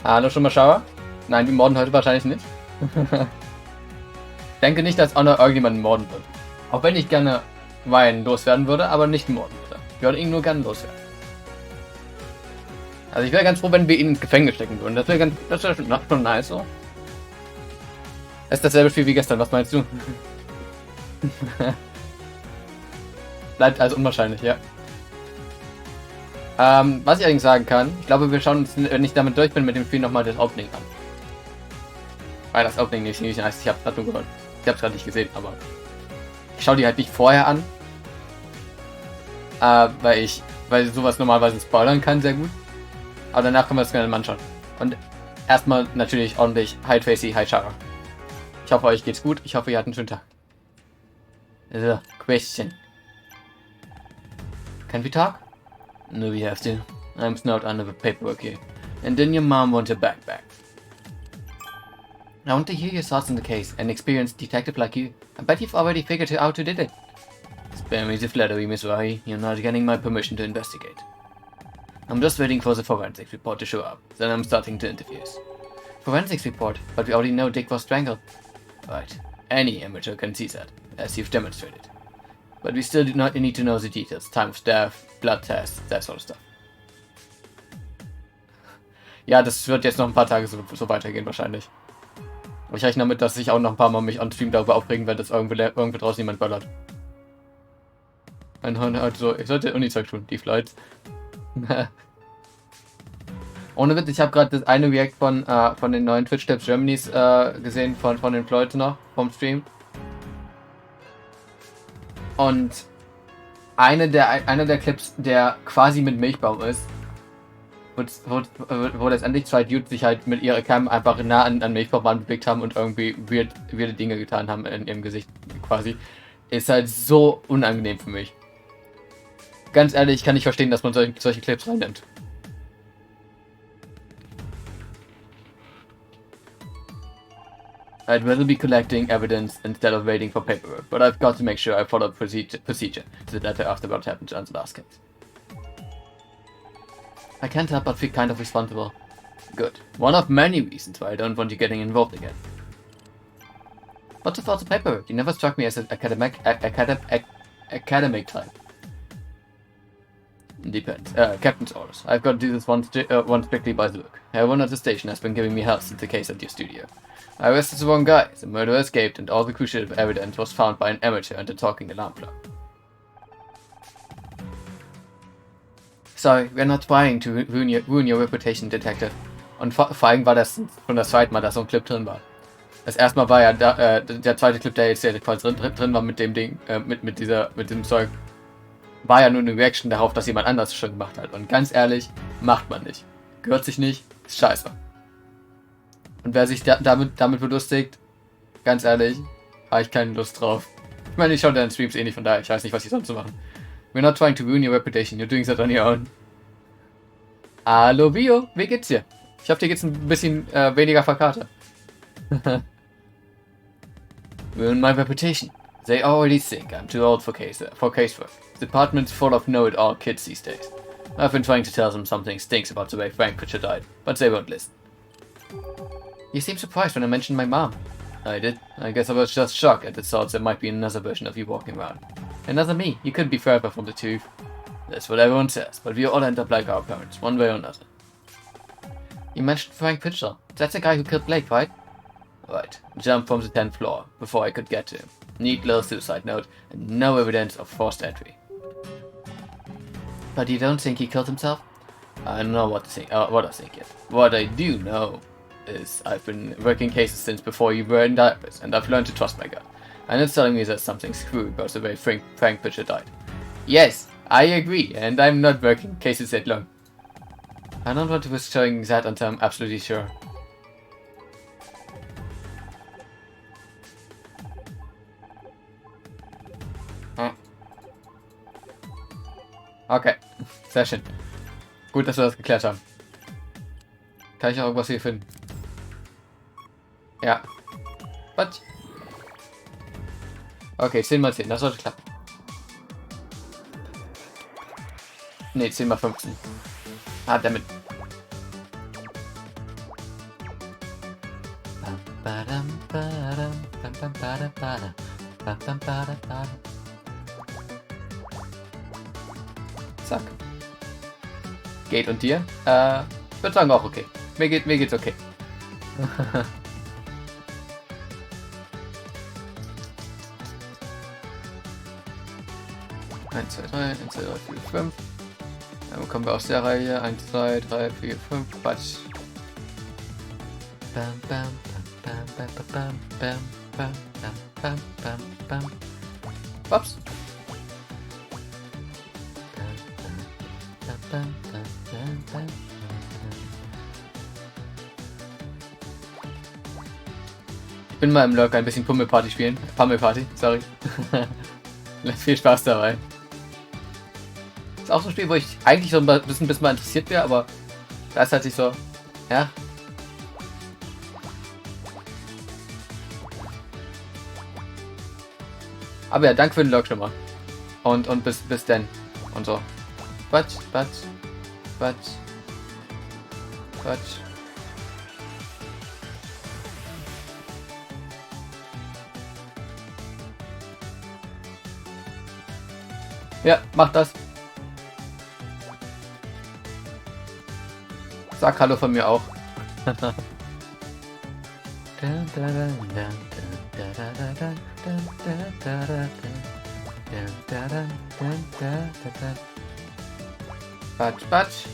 Hallo, schon mal Schauer? Nein, wir morden heute wahrscheinlich nicht. Denke nicht, dass Honor irgendjemanden morden wird. Auch wenn ich gerne Ryan loswerden würde, aber nicht morden würde. Ich würde ihn nur gerne loswerden. Also ich wäre ganz froh, wenn wir ihn ins Gefängnis stecken würden. Das wäre schon nice so. Das ist dasselbe Spiel wie gestern, was meinst du? Bleibt also unwahrscheinlich, ja. Was ich eigentlich sagen kann, ich glaube, wir schauen uns, wenn ich damit durch bin, mit dem Spiel nochmal das Opening an. Weil das Opening nicht nice, ich hab's gerade nur gehört. Ich hab's gerade nicht gesehen, aber ich schaue die halt nicht vorher an. Weil sowas normalerweise spoilern kann, sehr gut. Aber danach können wir das gerne mal anschauen. Und erstmal natürlich ordentlich Hi Tracy, Hi Shara. Ich hoffe, euch geht's gut. Ich hoffe, ihr hattet einen schönen Tag. So, question. Can we talk? No, we have to. I'm snowed under the paperwork here. And then your mom wants a backpack. I want to hear your thoughts on the case. An experienced detective like you. I bet you've already figured out who did it. Spare me the flattery, Miss Wahi. You're not getting my permission to investigate. I'm just waiting for the forensics report to show up. Then I'm starting the interviews. Forensics report? But we already know Dick was strangled. Right. Any amateur can see that, as you've demonstrated. But we still do not need to know the details. Time of death, blood tests, that sort of stuff. Ja, das wird jetzt noch ein paar Tage so weitergehen wahrscheinlich. Ich rechne damit, dass ich auch noch ein paar Mal mich on Stream darüber aufregen werde, dass irgendwo draußen jemand ballert. Ich sollte Uni-Zeug tun, die Flights. Ohne Witz, ich habe gerade das eine React von den neuen Twitch Tabs Germanys gesehen, von den Floyds noch, vom Stream. Und einer der Clips, der quasi mit Milchbaum ist, wo letztendlich zwei Dudes sich halt mit ihrer Cam einfach nah an Milchbaum bewegt haben und irgendwie weirde Dinge getan haben in ihrem Gesicht quasi, ist halt so unangenehm für mich. Ganz ehrlich, ich kann nicht verstehen, dass man solche Clips reinnimmt. I'd rather be collecting evidence instead of waiting for paperwork, but I've got to make sure I follow procedure to the letter after what happened on the last case. I can't help but feel kind of responsible. Good. One of many reasons why I don't want you getting involved again. What's about the paperwork? You never struck me as an academic type. Depends. Captain's orders. I've got to do this one strictly by the book. Everyone at the station has been giving me help since the case at your studio. I arrested the wrong guy. The murderer escaped and all the crucial evidence was found by an amateur and a talking alarm clock. Sorry, we're not trying to ruin your reputation, Detective. Und vor allem war das schon das zweite Mal, dass so ein Clip drin war. Das erste Mal war ja der zweite Clip, der jetzt quasi drin war mit dem Ding, mit diesem Zeug, war ja nur eine Reaction darauf, dass jemand anders schon gemacht hat. Und ganz ehrlich, macht man nicht. Gehört sich nicht, ist scheiße. Und wer sich damit belustigt, ganz ehrlich, habe ich keine Lust drauf. Ich meine, ich schaue deine Streams eh nicht, von daher, ich weiß nicht, was ich sonst zu machen. We're not trying to ruin your reputation, you're doing that on your own. Hallo Bio, wie geht's dir? Ich hoffe, dir geht's ein bisschen weniger verkarte. Ruin my reputation. They already think I'm too old for casework. The department's full of know-it-all kids these days. I've been trying to tell them something stinks about the way Frank Pritchard died, but they won't listen. You seemed surprised when I mentioned my mom. I did. I guess I was just shocked at the thought there might be another version of you walking around. Another me. You couldn't be further from the truth. That's what everyone says, but we all end up like our parents, one way or another. You mentioned Frank Pritchard. That's the guy who killed Blake, right? Right. Jumped from the 10th floor before I could get to him. Neat little suicide note and no evidence of forced entry. But you don't think he killed himself? I don't know what I think yet. What I do know is I've been working cases since before you were in diapers, and I've learned to trust my gut. And it's telling me that something screwy about the way Frank Pritchard died. Yes, I agree, and I'm not working cases that long. I don't want to risk showing that until I'm absolutely sure. Okay, sehr schön. Gut, dass wir das geklärt haben. Kann ich auch irgendwas hier finden? Ja. Was? Okay, 10 mal 10, das sollte klappen. Ne, 10 mal 15. Ah, damit. Zack. Geht und dir? Ich würde sagen auch okay. Mir geht's okay. 1, 2, 3, 1, 2, 3, 4, 5. Dann kommen wir aus der Reihe. 1, 2, 3, 4, 5. Quatsch. Bam, bam, bam, bam, bam, bam, bam, bam, bam, bam, bam. Ups. Ich bin mal im Lurk ein bisschen Pummelparty spielen. Pummelparty, sorry. Viel Spaß dabei. Ist auch so ein Spiel, wo ich eigentlich so ein bisschen mal interessiert wäre, aber da ist halt sich so, ja. Aber ja, danke für den Lurk schon mal. Und bis denn. Und so. Quatsch, Quatsch, Quatsch, Quatsch. Ja, mach das. Sag Hallo von mir auch. Batsch, batsch.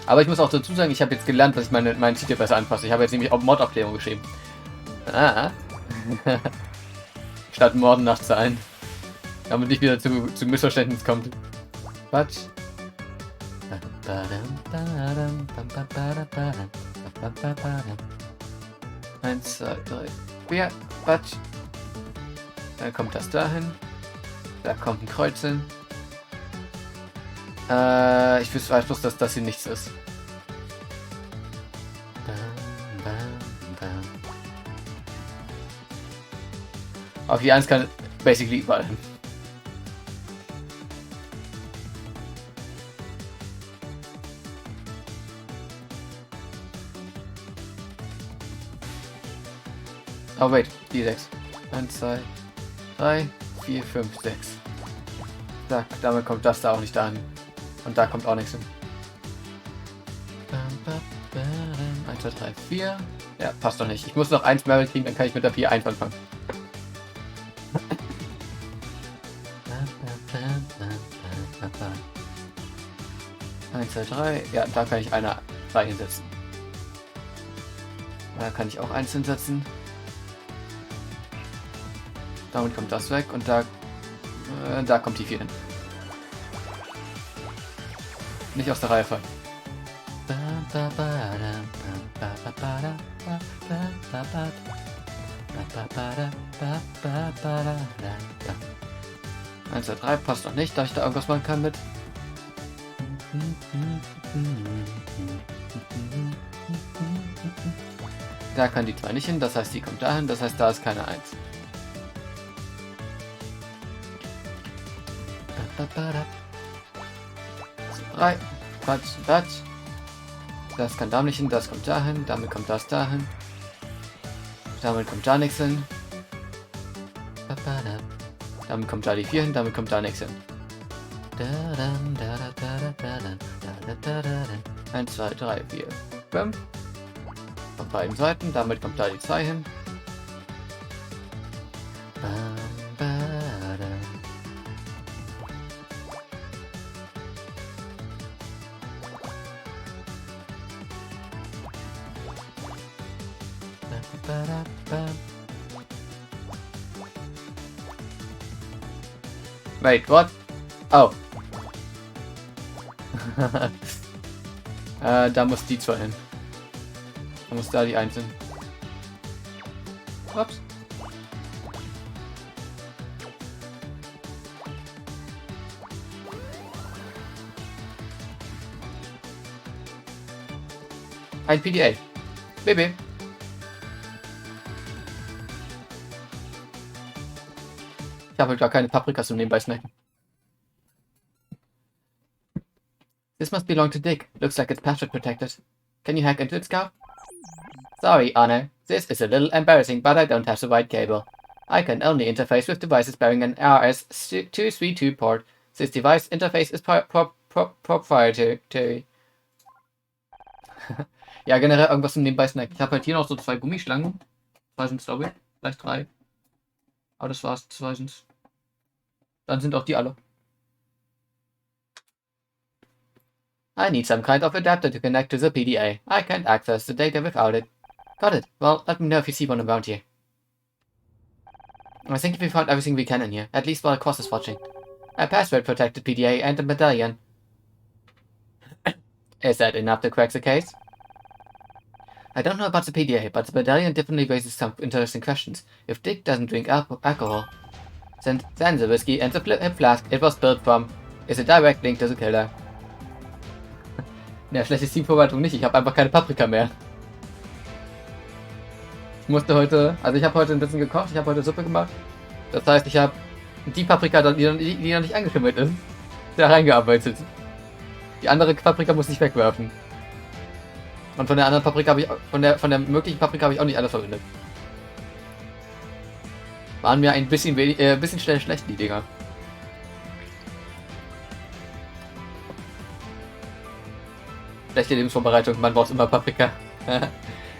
Aber ich muss auch dazu sagen, ich habe jetzt gelernt, dass ich meinen Titel besser anpasse. Ich habe jetzt nämlich auch Mod-Aufklärung geschrieben. Ah. Statt Morden nach Zahlen. Damit nicht wieder zu Missverständnis kommt. Batsch. 1, 2, 3, 4. Batsch. Dann kommt das dahin. Da kommt ein Kreuz hin. Ich weiß bloß, dass das hier nichts ist. Auf die 1 kann basically überall hin. Oh wait, die 6. 1, 2, 3, 4, 5, 6. Zack, damit kommt das da auch nicht dahin. Und da kommt auch nichts hin. 1, 2, 3, 4. Ja, passt doch nicht. Ich muss noch 1 Merit kriegen, dann kann ich mit der 4 1 anfangen. Eins, 2, 3. Ja, da kann ich eine 3 hinsetzen. Da kann ich auch 1 hinsetzen. Damit kommt das weg und da kommt die 4 hin. Nicht aus der Reihe fallen. 1, 2, 3 passt noch nicht, da ich da irgendwas machen kann mit. Da kann die 2 nicht hin, das heißt, die kommt dahin, das heißt, da ist keine 1. 3. Quatsch, Quatsch. Das kann da nicht hin, das kommt dahin, damit kommt das dahin. Damit kommt da nichts hin. Damit kommt da die 4 hin, damit kommt da nichts hin. 1, 2, 3, 4, 5. Von beiden Seiten, damit kommt da die 2 hin. Wait, what? Oh. Da muss die 2 hin. Da muss da die 1 hin. Ups. Ein PDA. BB. Ich habe gar keine Paprikas zum nebenbei snacken. This must belong to Dick. Looks like it's password protected. Can you hack into its car? Sorry, Honor. This is a little embarrassing, but I don't have the right cable. I can only interface with devices bearing an RS-232 port. This device interface is proprietary. Ja, generell irgendwas zum nebenbei snacken. Ich habe halt hier noch so 2 Gummischlangen. 2 sind es, glaube ich. Vielleicht 3. Aber das war's. 2 sind's. Dann sind auch die alle. I need some kind of adapter to connect to the PDA. I can't access the data without it. Got it. Well, let me know if you see one around here. I think we found everything we can in here, at least while Cross is watching. A password-protected PDA and a medallion. Is that enough to crack the case? I don't know about the PDA, but the medallion definitely raises some interesting questions. If Dick doesn't drink alcohol, then the whiskey and the flask it was built from is a direct link to the killer. Ja, schlechte Teamvorbereitung nicht, ich habe einfach keine Paprika mehr. Ich musste heute, also ich habe heute ein bisschen gekocht, ich habe heute Suppe gemacht. Das heißt, ich habe die Paprika, die noch nicht angeschimmelt ist, da reingearbeitet. Die andere Paprika muss ich wegwerfen. Und von der anderen Paprika habe ich, von der möglichen Paprika habe ich auch nicht alles verwendet. Waren mir ein bisschen schnell schlecht, die Dinger. Schlechte Lebensvorbereitung, man braucht immer Paprika.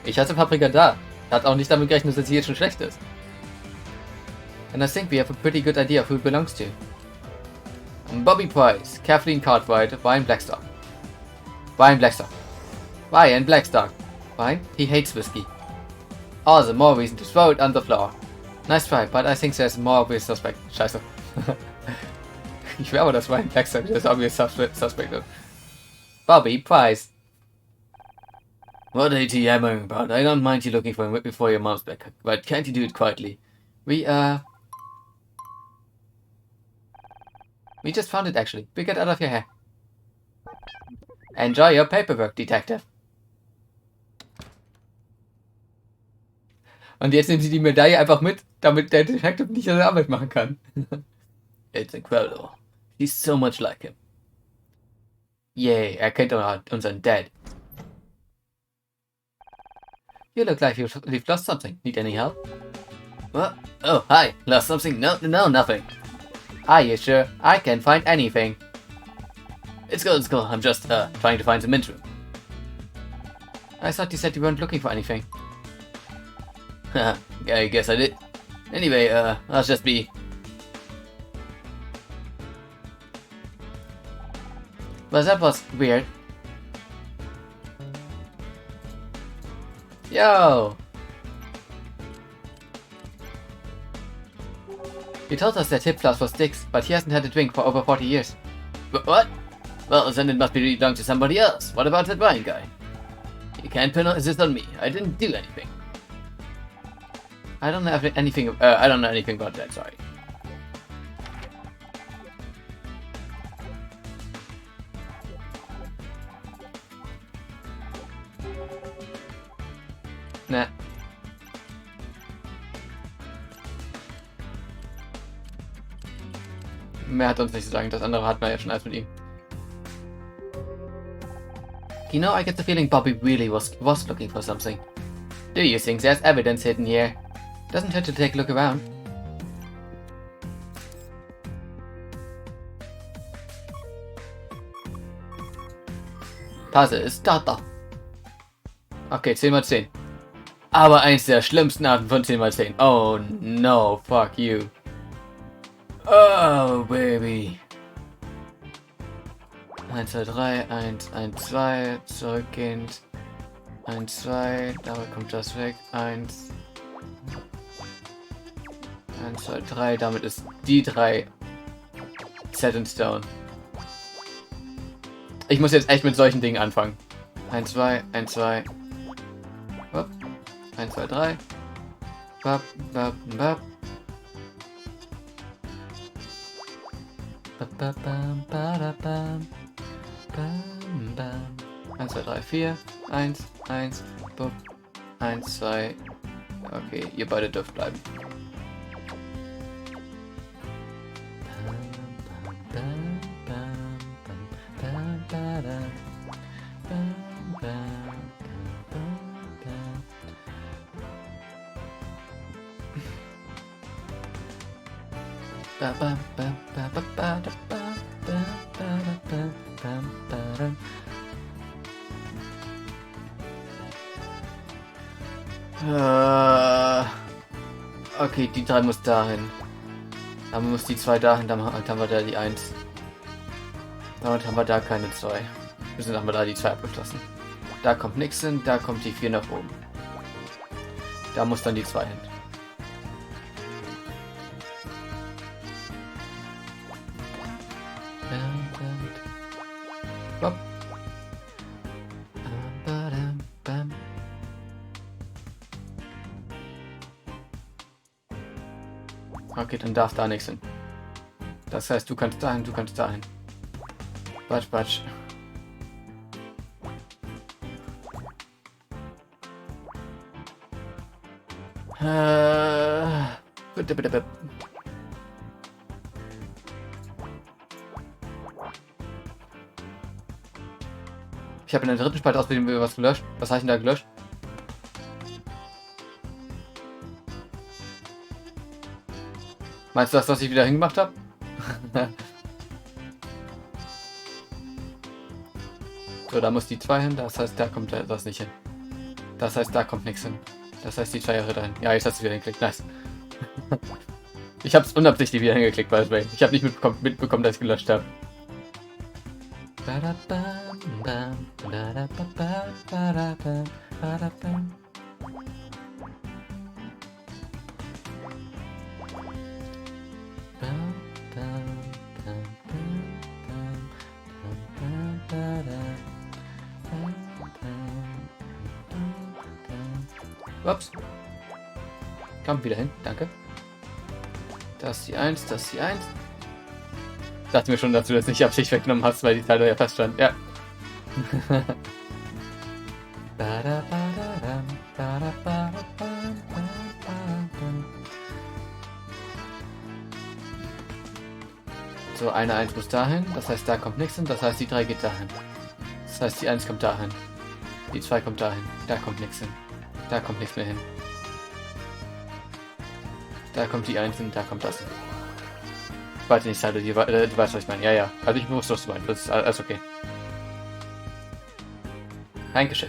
Ich hatte Paprika da. Hat auch nicht damit gerechnet, dass sie jetzt schon schlecht ist. And I think we have a pretty good idea of who it belongs to. Bobby Price, Kathleen Cartwright, Ryan Blackstock. Ryan Blackstock. Ryan Blackstock. Why? He hates whiskey. All the more reason to throw it on the floor. Nice try, but I think there's a more obvious suspect. Scheiße. Ich wäre aber, dass Ryan Blackstock das obvious suspect ist. Bobby Price. What are you yammering about? I don't mind you looking for him before your mom's back, but can't you do it quietly? We just found it actually. We get out of your hair. Enjoy your paperwork, detective. Und jetzt nehmen sie die Medaille einfach mit, damit der Detective nicht seine Arbeit machen kann. It's incredible. He's so much like him. Yay, er kennt unseren Dad. You look like you've lost something. Need any help? What? Oh, hi. Lost something? No, nothing. Are you sure? I can't find anything. It's cool. I'm just, trying to find some mint room. I thought you said you weren't looking for anything. I guess I did. Anyway, I'll just be... Well, that was weird. Yo! He told us that hip flask was Dick's, but he hasn't had a drink for over 40 years. What? Well, then it must belong to somebody else. What about that wine guy? You can't pin this on me. I didn't do anything. I don't know anything about that, sorry. Ne. Mehr hat uns nicht zu sagen, das andere hat man ja schon alles mit ihm. You know, I get the feeling Bobby really was looking for something. Do you think there's evidence hidden here? Doesn't hurt to take a look around. Puzzle ist da. Okay, 10x10. Aber eins der schlimmsten Arten von 10x10. Oh no, fuck you. Oh, baby. 1, 2, 3, 1, 1, 2, zurückgehend. 1, 2, damit kommt das weg. 1, 1, 2, 3, damit ist die 3 set in stone. Ich muss jetzt echt mit solchen Dingen anfangen. 1, 2, 1, 2. 1, 2, 3. Bap, bap, bap. Bam, bam, bam, bam, bam. 1, 2, 3, 4. 1, 1, bup. 1, 2. Okay, ihr beide dürft bleiben. Okay, die 3 muss dahin. Dann muss die 2 dahin, dann haben wir da die 1. Damit haben wir da keine 2. Wir haben wir da die 2 abgeschlossen. Da kommt nichts hin, da kommt die 4 nach oben. Da muss dann die 2 hin. Okay, dann darf da nichts hin. Das heißt, du kannst dahin, du kannst dahin. Batsch, batsch. Bitte, bitte, bitte. Ich habe in der dritten Spalte aus Versehen was gelöscht. Was habe ich denn da gelöscht? Meinst du das, was ich wieder hingemacht habe? So, da muss die 2 hin. Das heißt, da kommt das nicht hin. Das heißt, da kommt nichts hin. Das heißt, die 2 Jahre dahin. Ja, jetzt hast du wieder hingeklickt. Nice. Ich habe es unabsichtlich wieder hingeklickt, by the way. Ich habe nicht mitbekommen, dass ich gelöscht habe. Ups. Komm wieder hin, danke. Das ist die 1, das ist die 1. Ich dachte mir schon, dass du das nicht absichtlich weggenommen hast, weil die Teile ja fest stand. Ja. So, eine 1 muss dahin, das heißt, da kommt nichts hin, das heißt, die 3 geht dahin. Das heißt, die 1 kommt dahin. Die 2 kommt dahin, da kommt nichts hin. Da kommt nichts mehr hin. Da kommt die 1 hin, da kommt das hin. Warte nicht, Sado, du weißt, was ich meine. Ja, ja. Also ich wusste, was du meinst. Das ist alles okay. Dankeschön.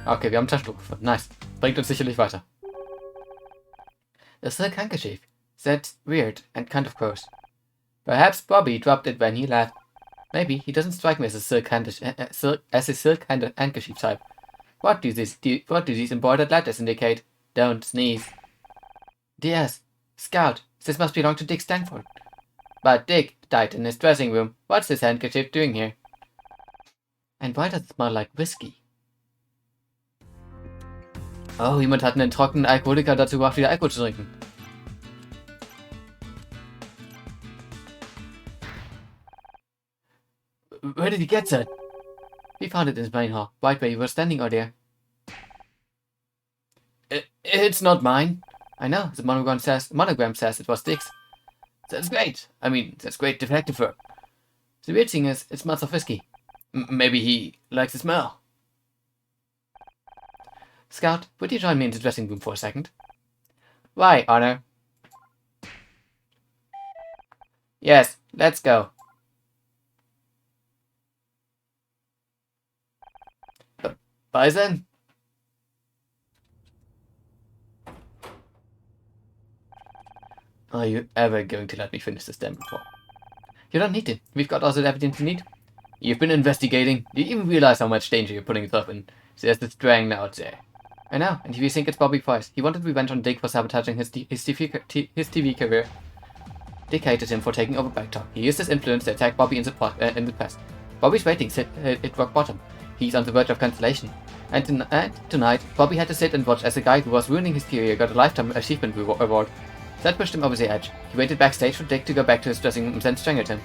Okay, wir haben ein Taschentuch gefunden. Nice. Bringt uns sicherlich weiter. The silk handkerchief. That's weird and kind of gross. Perhaps Bobby dropped it when he left. Maybe he doesn't strike me as a silk handkerchief type. What do these embroidered letters indicate? Don't sneeze. DS. Scout. This must belong to Dick Stanford. But Dick died in his dressing room. What's this handkerchief doing here? And why does it smell like whiskey? Oh, jemand hat einen trockenen Alkoholiker dazu gebracht, wieder Alkohol zu trinken. Where did he get that? We found it in his main hall, right where you were standing earlier. It's not mine. I know, the monogram says it was Dick's. That's great. I mean, that's great detective work. The weird thing is, it smells of whiskey. Maybe he likes the smell. Scout, would you join me in the dressing room for a second? Why, Honor? Yes, let's go. Bye then. Are you ever going to let me finish this damn report? You don't need to. We've got all the evidence you need. You've been investigating. Do you even realize how much danger you're putting yourself in? There's this dragon out there. I know, and if you think it's Bobby Price, he wanted revenge on Dick for sabotaging his TV career. Dick hated him for taking over Backtalk. He used his influence to attack Bobby in the past. Bobby's ratings hit rock bottom. He's on the verge of cancellation. And tonight, Bobby had to sit and watch as a guy who was ruining his career got a Lifetime Achievement Award. That pushed him over the edge. He waited backstage for Dick to go back to his dressing room and then strangled him.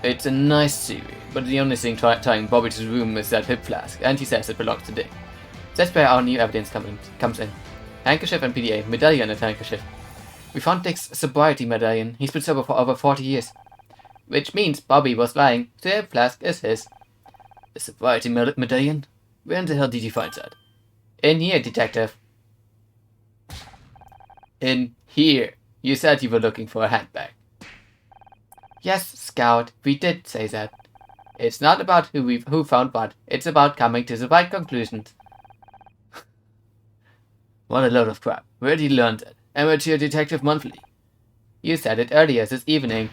It's a nice theory, but the only thing tying Bobby to the room is that hip flask, and he says it belongs to Dick. That's where our new evidence comes in. Handkerchief and PDA, medallion and handkerchief. We found Dick's sobriety medallion. He's been sober for over 40 years. Which means Bobby was lying. The hip flask is his. The sobriety medallion? Where in the hell did you find that? In here, detective. In here. You said you were looking for a handbag. Yes, Scout, we did say that. It's not about who found what, it's about coming to the right conclusions. What a load of crap. Where did you learn that? Amateur Detective Monthly. You said it earlier this evening.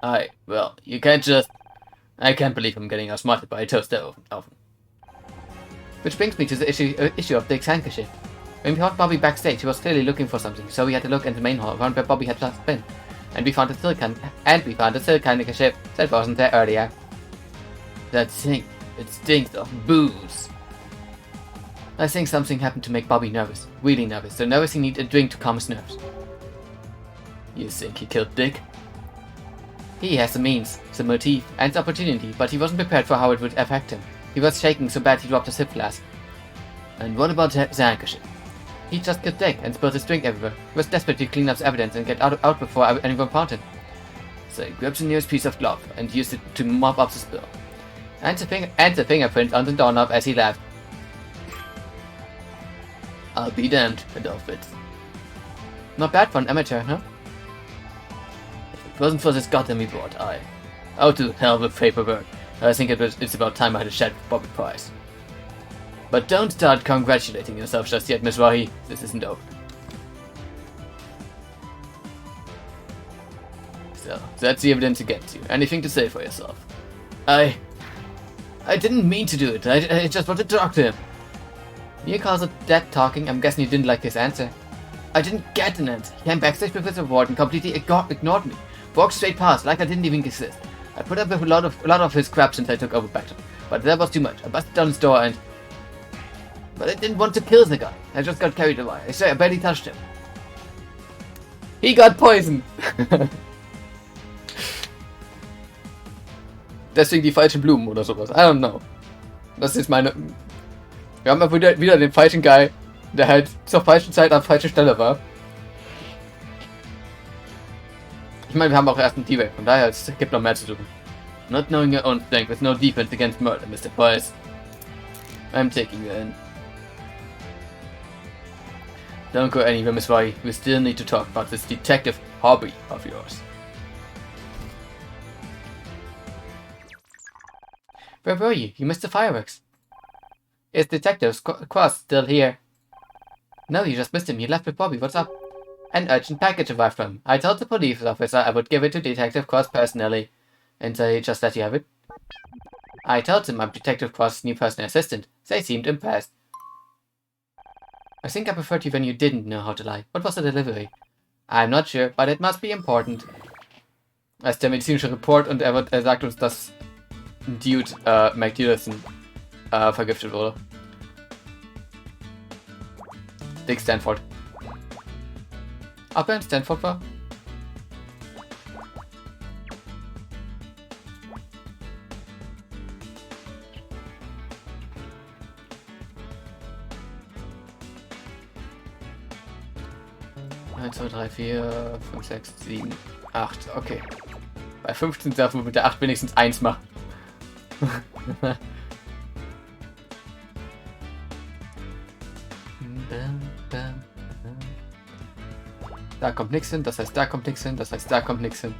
Well, you can't just... I can't believe I'm getting outsmarted by a toaster oven. Which brings me to the issue of Dick's handkerchief. When we found Bobby backstage, he was clearly looking for something, so we had to look in the main hall around where Bobby had last been. And we found a silk handkerchief that wasn't there earlier. That thing, it stinks of booze. I think something happened to make Bobby nervous, really nervous, so nervous he needed a drink to calm his nerves. You think he killed Dick? He has the means, the motive, and the opportunity, but he wasn't prepared for how it would affect him. He was shaking so bad he dropped a sip flask. And what about the handkerchief? He just killed Dick and spilled his drink everywhere. He was desperate to clean up the evidence and get out before anyone found him. So he grabbed the nearest piece of cloth and used it to mop up the spill. And the fingerprint on the doorknob as he left. I'll be damned, Adolphus. Not bad for an amateur, huh? If it wasn't for this goddamn report, out to hell with paperwork. I think it's about time I had a chat with Bobby Price. But don't start congratulating yourself just yet, Miss Wahi. This isn't over. So, that's the evidence against you. Anything to say for yourself? I didn't mean to do it. I just wanted to talk to him. You calls it that talking? I'm guessing you didn't like his answer. I didn't get an answer. He came backstage with his award and completely ignored me. Walked straight past, like I didn't even exist. I put up with a lot of his crap since I took over Bacton. But that was too much. I busted down his door and... But I didn't want to kill the guy. I just got carried away. I swear, I barely touched him. He got poisoned! Deswegen die falschen Blumen oder sowas. I don't know. Das ist meine... Wir haben mal wieder den falschen Guy, der halt zur falschen Zeit an falscher Stelle war. Ich meine, wir haben auch erst einen T-Wave, von daher es gibt noch mehr zu suchen. Not knowing your own strength with no defense against murder, Mr. Price. I'm taking you in. Don't go anywhere, Miss Wahi. We still need to talk about this detective hobby of yours. Where were you? You missed the fireworks. Is Detective Cross still here? No, you just missed him. You left with Bobby. What's up? An urgent package arrived from him. I told the police officer I would give it to Detective Cross personally. And they just let you have it? I told them I'm Detective Cross's new personal assistant. They seemed impressed. I think I preferred you when you didn't know how to lie. What was the delivery? I'm not sure, but it must be important. Das ist der medizinische Report und er sagt uns, dass ein Dude, McDillison, vergiftet wurde. Dick Stanford. Ob er in Stanford war? Eins, 2, 3, 4, 5, 6, 7, 8. Okay. Bei 15 darf man mit der 8 wenigstens 1 machen. Da kommt nichts hin, das heißt da kommt nichts hin, das heißt da kommt nichts hin.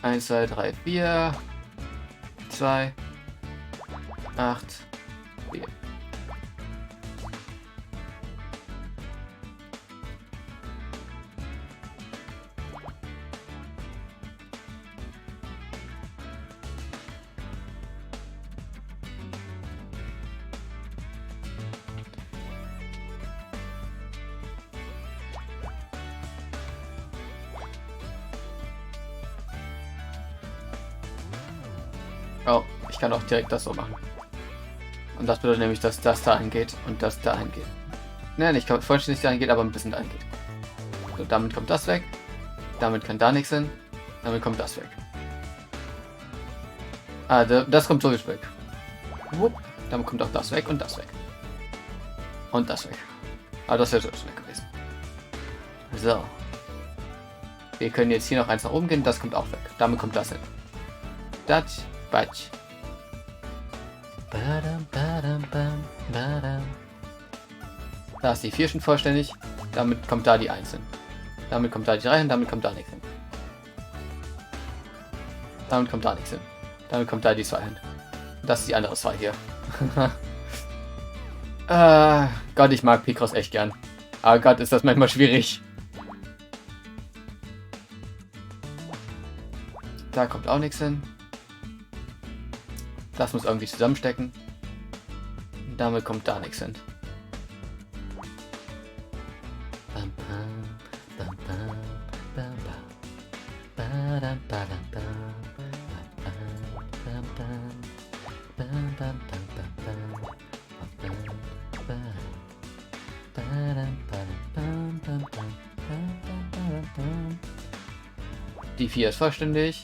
1, 2, 3, 4, 2, 8, 4. Oh, ich kann auch direkt das so machen. Und das bedeutet nämlich, dass das dahin geht und das dahin geht. Ne, nicht vollständig dahin geht, aber ein bisschen dahin geht. So, damit kommt das weg. Damit kann da nichts hin. Damit kommt das weg. Ah, das kommt sowieso weg. Wupp. Damit kommt auch das weg und das weg. Und das weg. Aber das wäre sowieso weg gewesen. So. Wir können jetzt hier noch eins nach oben gehen. Das kommt auch weg. Damit kommt das hin. Das. Batsch. Da ist die 4 schon vollständig. Damit kommt da die 1 hin. Damit kommt da nicht rein und damit kommt da nichts hin. Damit kommt da nichts hin. Damit kommt da die 2 hin. Das ist die andere 2 hier. Gott, ich mag Picross echt gern. Aber Gott, ist das manchmal schwierig. Da kommt auch nichts hin. Das muss irgendwie zusammenstecken. Damit kommt da nichts hin. Die 4 ist vollständig.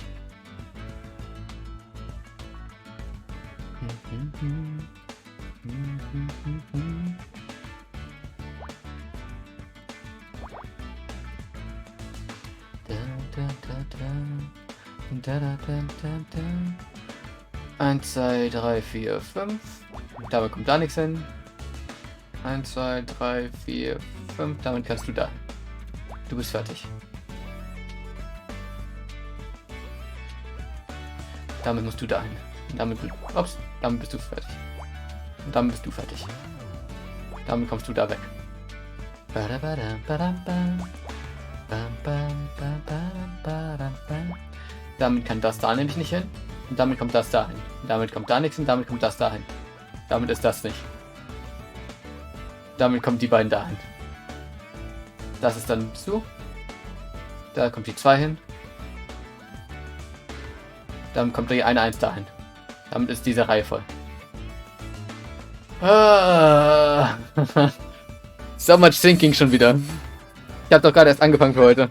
Eins, 2, 3, 4, 5. Damit kommt da nichts hin. 1, 2, 3, 4, 5. Damit kannst du da. Du bist fertig. Damit musst du dahin. Damit bist du fertig. Und damit bist du fertig. Damit kommst du da weg. Damit kann das da nämlich nicht hin. Und damit kommt das dahin. Damit kommt da nichts und damit kommt das dahin. Damit ist das nicht. Damit kommen die beiden dahin. Das ist dann so. Da kommt die 2 hin. Dann kommt die eine 1 dahin. Damit ist diese Reihe voll. So much thinking schon wieder. Ich habe doch gerade erst angefangen für heute.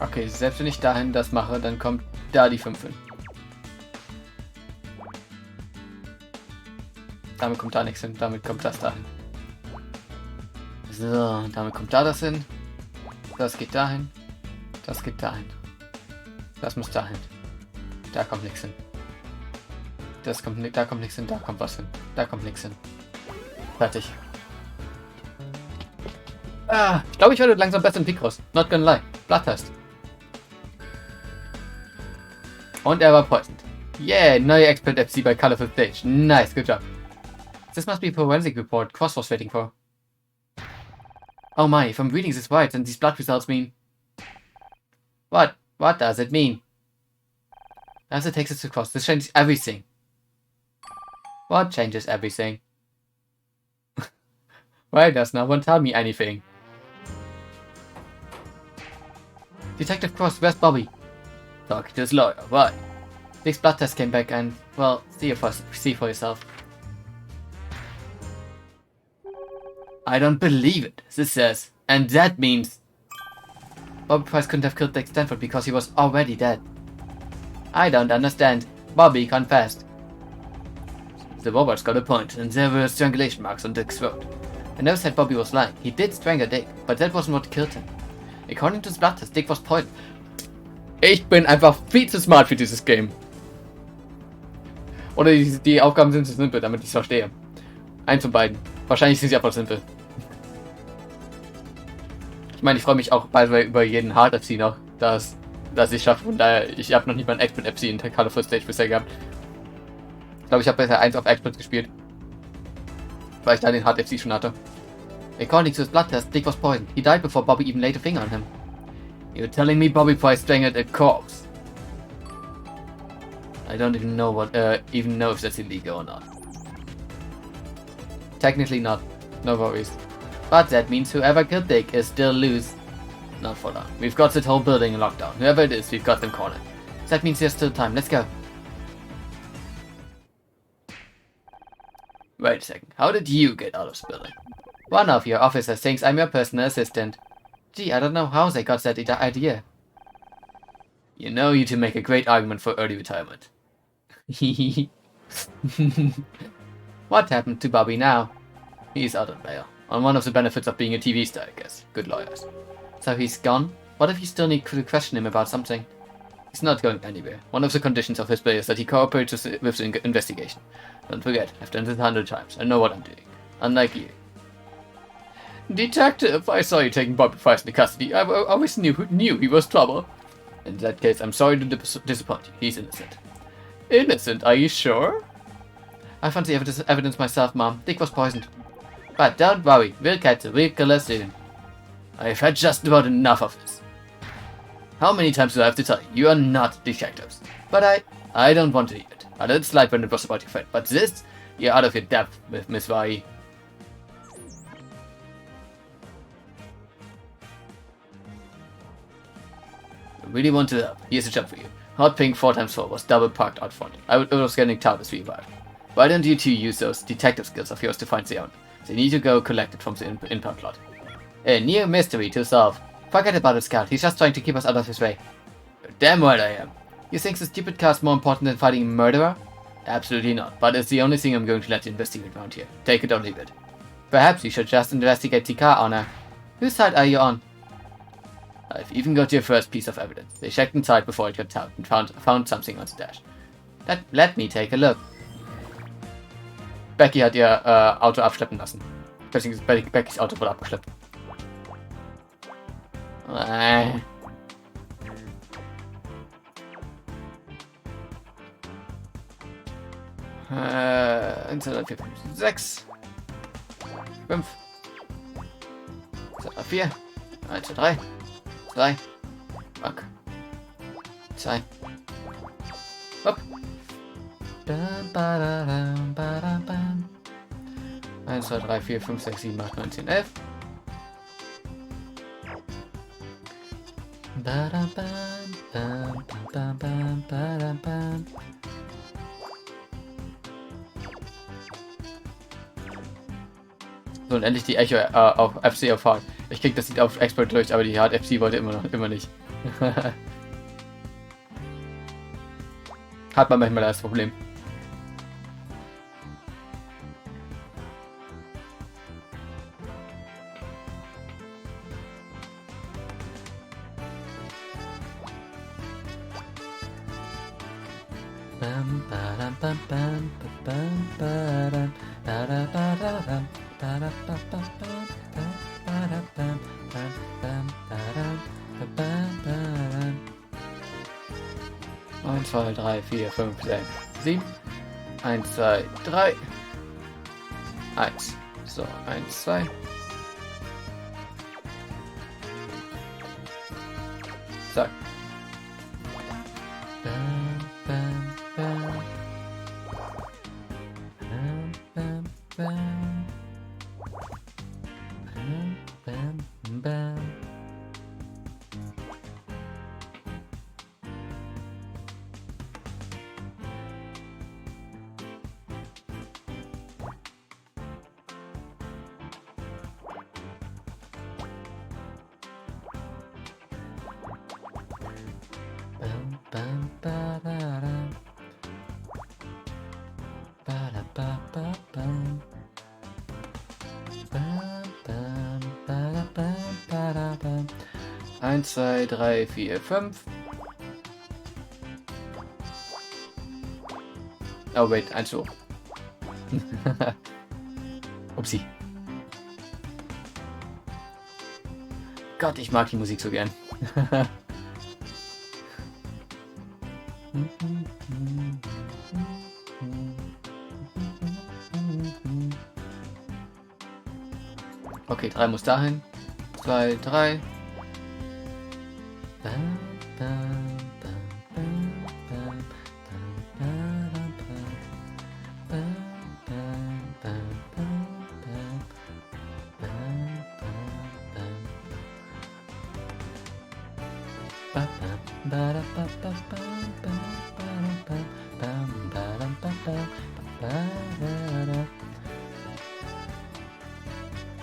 Okay, selbst wenn ich dahin das mache, dann kommt da die 5 hin. Damit kommt da nichts hin, damit kommt das dahin. So, damit kommt da das hin. Das geht dahin. Das geht dahin. Das muss dahin. Da kommt nichts hin. Da kommt nichts hin, da kommt was hin. Da kommt nichts hin. Fertig. Ich glaube, ich werde langsam besser in Picross. Not gonna lie. Bloodthirst. Und er war poisoned. Yeah, neue Expert FC bei Colorful Stage. Nice, good job. This must be a forensic report Cross was waiting for. Oh my, if I'm reading this right, then these blood results mean... What? What does it mean? As it takes us to Cross, this changes everything. What changes everything? Why does no one tell me anything? Detective Cross, where's Bobby? Talking to his lawyer, why? Big's blood test came back and, well, see for yourself. I don't believe it, this says. And that means... Bobby Price couldn't have killed Dick Stanford because he was already dead. I don't understand. Bobby confessed. The robots got a point, and there were strangulation marks on Dick's throat. I never said Bobby was lying. He did strangle Dick, but that wasn't what killed him. According to the blood test, Dick was poisoned. Ich bin einfach viel zu smart für dieses Game. Oder die Aufgaben sind zu simpel, damit ich es verstehe. Eins von beiden. Wahrscheinlich sind sie einfach simpel. Ich meine, ich freue mich auch bald über jeden Hard FC noch, dass ich schaffe. Und daher, ich habe noch nicht mal einen Expert FC in der Colorful Stage bisher gehabt. Ich glaube, ich habe bisher 1 auf Expert gespielt. Weil ich da den Hard FC schon hatte. According to his blood test, Dick was poisoned. He died before Bobby even laid a finger on him. You're telling me Bobby Price strangled a corpse? I don't even know if that's illegal or not. Technically not. No worries. But that means whoever killed Dick is still loose. Not for long. We've got that whole building in lockdown. Whoever it is, we've got them cornered. That means there's still time. Let's go. Wait a second. How did you get out of this building? One of your officers thinks I'm your personal assistant. Gee, I don't know how they got that idea. You know, you two make a great argument for early retirement. What happened to Bobby now? He's out on bail. On one of the benefits of being a TV star, I guess. Good lawyers. So he's gone? What if you still need to question him about something? He's not going anywhere. One of the conditions of his pay is that he cooperates with the investigation. Don't forget, I've done this 100 times. I know what I'm doing. Unlike you. Detective, I saw you taking Bobby Price into custody. I always knew he was trouble. In that case, I'm sorry to disappoint you. He's innocent. Innocent? Are you sure? I found the evidence myself, Mom. Dick was poisoned. But don't worry, we'll catch the real killer soon. I've had just about enough of this. How many times do I have to tell you? You are not detectives. But I don't want to hear it. I didn't slide when it was about your friend. But this, you're out of your depth with Miss Vari. I really want to help. Here's a job for you. Hot Pink 4x4 was double parked out front. I was getting tired as we arrived. Why don't you two use those detective skills of yours to find the owner? They need to go collect it from the impound lot. A new mystery to solve. Forget about it, Scout. He's just trying to keep us out of his way. You're damn right I am. You think the stupid car is more important than fighting a murderer? Absolutely not, but it's the only thing I'm going to let you investigate around here. Take it or leave it. Perhaps you should just investigate the car owner. Whose side are you on? I've even got your first piece of evidence. They checked inside before it got out and found something on the dash. Let me take a look. Becky hat ihr Auto abschleppen lassen. Beckys Auto wurde abgeschleppt. Eins, 2, 3, 4, 5, 6, 5, 4, 1, 2, 3, 3, fuck, 2, hopp. 1, 2, 3, 4, 5, 6, 7, 8, 9, 10, 11. So, und endlich die Echo auf FC erfahren. Ich krieg das Lied auf Expert durch, aber die Hard FC wollte immer nicht. Hat man manchmal das Problem. Eins, 2, 3, 4, 5, 6, 7. 1, 2, 3. 1. So, 1, 2. Zack. Eins, 2, 3, 4, 5. Oh wait, 1 hoch. Upsi. Gott, ich mag die Musik so gern. Okay, 3 muss dahin. 2, 3.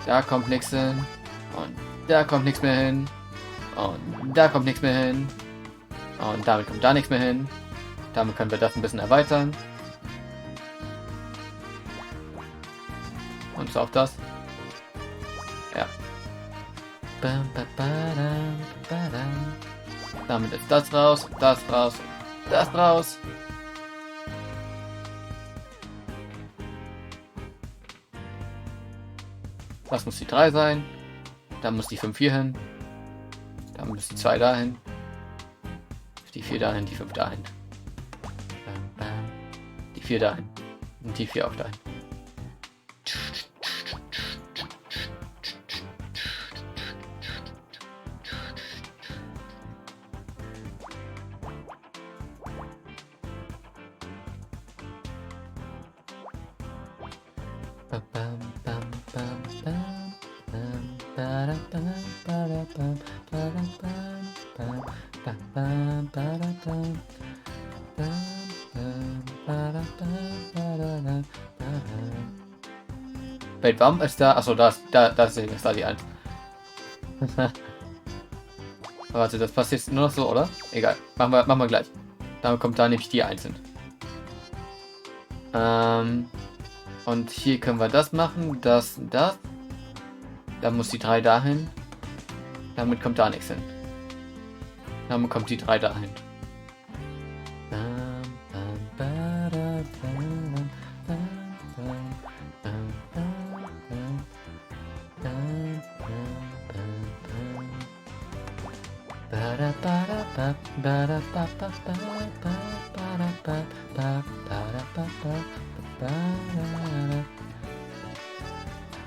Da kommt nichts hin. Und da kommt nichts mehr hin. Und da kommt nichts mehr hin. Und damit kommt da nichts mehr hin. Damit können wir das ein bisschen erweitern. Und so auch das. Ja. Damit ist das raus, das raus, das raus. Das muss die 3 sein. Dann muss die 5 hier hin. Dann muss die 2 dahin. Die 4 dahin, die 5 dahin. Die 4 dahin. Und die 4 auch dahin. Wait, warum ist da? Achso, da ist da die 1. Warte, das passt jetzt nur noch so, oder? Egal. Machen wir gleich. Dann kommt da nämlich die 1 hin. Und hier können wir das machen, das und das. Dann muss die 3 dahin. Damit kommt da nichts hin. Damit kommt die 3 dahin.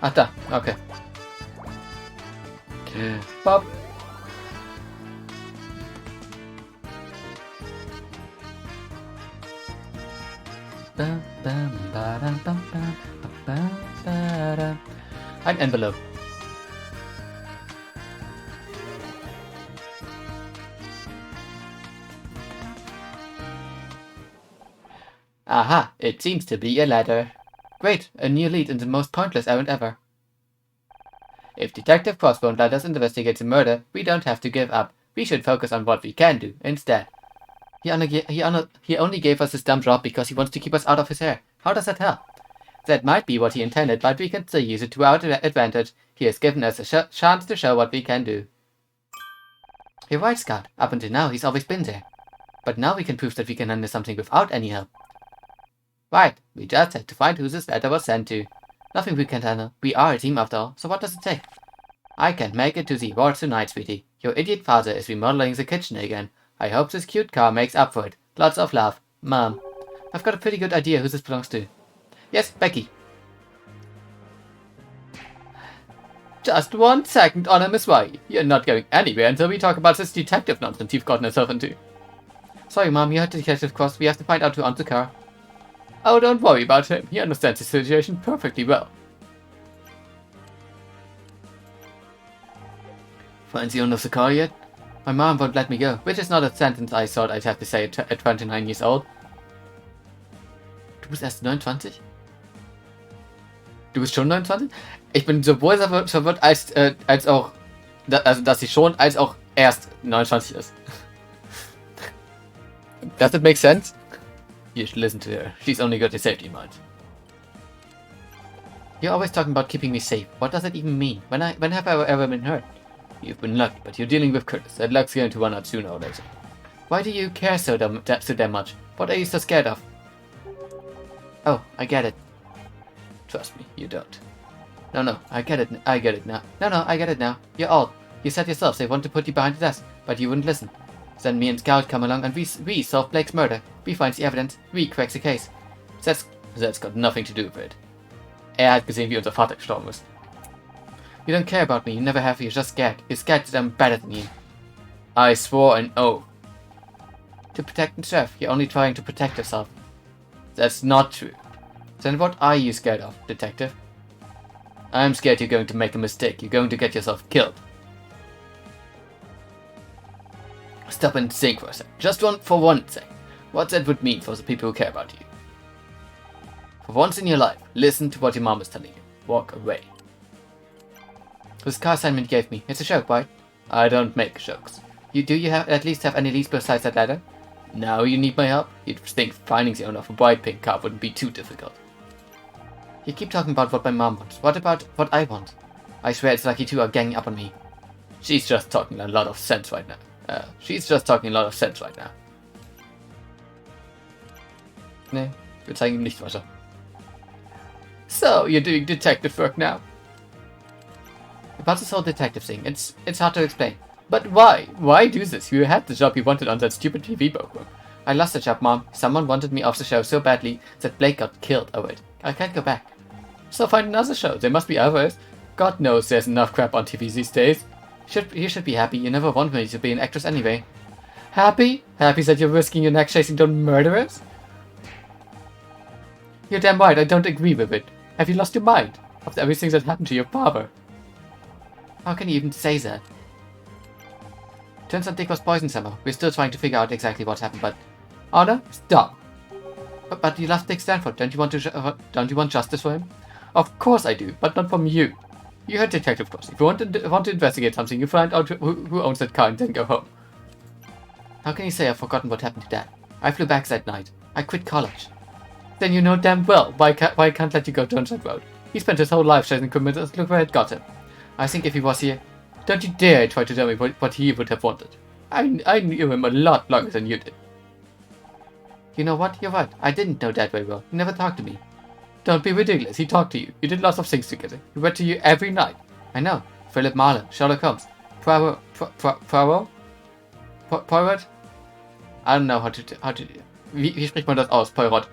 Ach da, okay. Bob. Ein Envelope. Aha, it seems to be a letter. Great, a new lead in the most pointless errand ever. If Detective Cross won't let us investigate the murder, we don't have to give up. We should focus on what we can do instead. He only gave us this dumb job because he wants to keep us out of his hair. How does that help? That might be what he intended, but we can still use it to our advantage. He has given us a chance to show what we can do. You're right, Scott. Up until now, he's always been there. But now we can prove that we can handle something without any help. Right, we just had to find who this letter was sent to. Nothing we can't handle. We are a team after all, so what does it take? I can't make it to the awards tonight, sweetie. Your idiot father is remodeling the kitchen again. I hope this cute car makes up for it. Lots of love. Mom. I've got a pretty good idea who this belongs to. Yes, Becky. Just 1 second, Honor Miss White. You're not going anywhere until we talk about this detective nonsense you've gotten yourself into. Sorry, Mom, you heard Detective Cross. We have to find out who owns the car. Oh, don't worry about him. He understands the situation perfectly well. Find the owner of the car yet? My mom won't let me go, which is not a sentence I thought I'd have to say at 29 years old. Du bist erst 29? Du bist schon 29? Ich bin sowohl verwirrt als auch, also dass sie schon als auch erst 29 ist. Does it make sense? You should listen to her. She's only got your safety in mind. You're always talking about keeping me safe. What does that even mean? When have I ever been hurt? You've been lucky, but you're dealing with Curtis. That luck's going to run out sooner or later. Why do you care so damn much? What are you so scared of? Oh, I get it. Trust me, you don't. No, I get it now. No, I get it now. You're old. You said yourself they want to put you behind the desk, but you wouldn't listen. Then me and Scout come along and we solve Blake's murder. We find the evidence. We crack the case. That's got nothing to do with it. Hat gesehen, wie unser Vater gestorben ist. You don't care about me. You never have. You're just scared. You're scared that I'm better than you. I swore an oath. To protect himself. You're only trying to protect yourself. That's not true. Then what are you scared of, detective? I'm scared you're going to make a mistake. You're going to get yourself killed. Stop and think for a sec. Just for one sec. What that would mean for the people who care about you. For once in your life, listen to what your mom is telling you. Walk away. This car assignment you gave me, it's a joke, right? I don't make jokes. Do you at least have any leads besides that letter? Now you need my help? You'd think finding the owner of a bright pink car wouldn't be too difficult. You keep talking about what my mom wants. What about what I want? I swear it's like you two are ganging up on me. She's just talking a lot of sense right now. She's just talking a lot of sense right now. Nee, wir zeigen ihm nicht weiter. So, you're doing detective work now? About this whole detective thing, it's hard to explain. But why? Why do this? You had the job you wanted on that stupid TV program. I lost the job, Mom. Someone wanted me off the show so badly that Blake got killed over it. I can't go back. So find another show. There must be others. God knows there's enough crap on TV these days. You should be happy. You never wanted me to be an actress anyway. Happy? Happy that you're risking your neck chasing down murderers? You're damn right, I don't agree with it. Have you lost your mind? After everything that happened to your father? How can you even say that? Turns out Dick was poisoned somehow. We're still trying to figure out exactly what happened, but... Anna? Stop! But you love Dick Stanford. Don't you want justice for him? Of course I do, but not from you. You heard Detective Cross. If you want to investigate something, you find out who owns that car and then go home. How can you say I've forgotten what happened to Dad? I flew back that night. I quit college. Then you know damn well why I can't let you go down that road. He spent his whole life chasing criminals. Look where it got him. I think if he was here, don't you dare try to tell me what he would have wanted. I knew him a lot longer than you did. You know what? You're right. I didn't know Dad very well. He never talked to me. Don't be ridiculous. He talked to you. You did lots of things together. He read to you every night. I know. Philip Marlowe, Sherlock Holmes, Poirot. I don't know how to. Wie spricht man das aus? Poirot.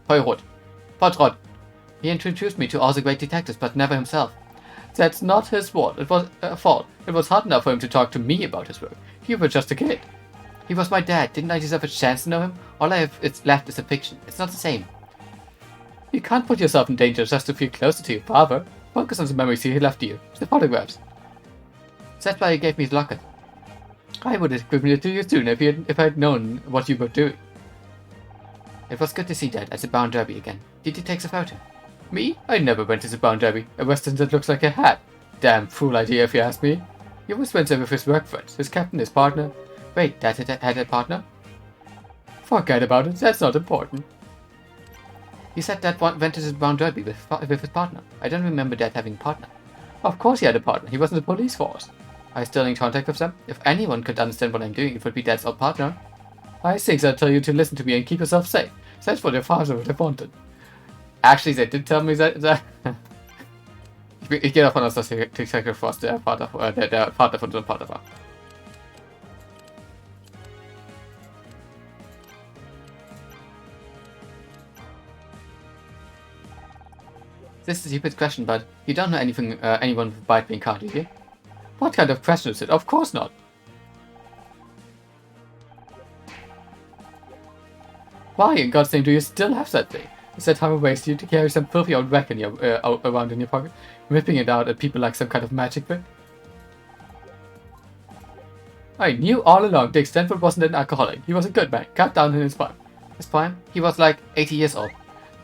Poirot. He introduced me to all the great detectives, but never himself. That's not his fault. It was hard enough for him to talk to me about his work. You were just a kid. He was my dad. Didn't I deserve a chance to know him? All I have left is a fiction. It's not the same. You can't put yourself in danger just to feel closer to your father. Focus on the memories he left you. The photographs. That's why he gave me his locket. I would have given it to you soon if I had known what you were doing. It was good to see Dad at the Brown Derby again. Did you take the photo? Me? I never went to the Brown Derby. A western that looks like a hat. Damn fool idea if you ask me. He always went there with his work friends, his captain, his partner. Wait, Dad had a partner? Forget about it, that's not important. He said Dad went to the Brown Derby with his partner. I don't remember Dad having a partner. Of course he had a partner, he was in the police force. Are you still in contact with them? If anyone could understand what I'm doing, it would be Dad's old partner. I think they'll tell you to listen to me and keep yourself safe. That's what your father would have wanted. Actually, they did tell me that ich gehe davon aus, dass Detective Frost der Vater von unserem Vater war. This is a stupid question, but you don't know anyone with Bite being car, do you? What kind of question is it? Of course not. Why in God's name do you still have that thing? Is that how it wastes you to carry some filthy old wreck around in your pocket, ripping it out at people like some kind of magic trick? I knew all along Dick Stanford wasn't an alcoholic. He was a good man, cut down in his prime. His prime? He was like 80 years old.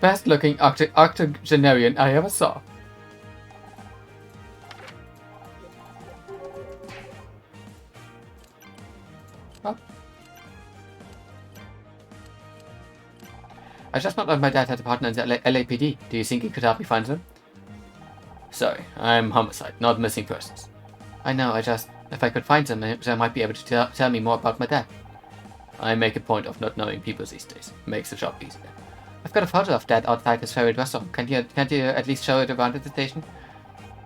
Best looking octogenarian I ever saw. What? I just found out my dad had a partner in the LAPD. Do you think he could help me find them? Sorry, I'm homicide, not missing persons. I know, if I could find them, they might be able to tell me more about my dad. I make a point of not knowing people these days. Makes the job easier. I've got a photo of Dad outside his favorite restaurant. Can't you at least show it around at the station?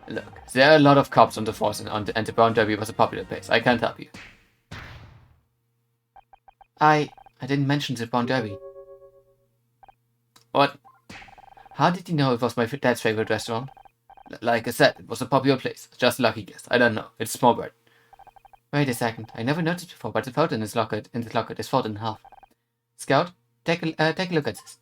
Look, there are a lot of cops on the force and the Brown Derby was a popular place. I can't help you. I didn't mention the Brown Derby. What? How did you know it was my dad's favorite restaurant? Like I said, it was a popular place. Just a lucky guess. I don't know. It's small bird. Wait a second. I never noticed before, but the photo in this locket is folded in half. Scout, take a look at this.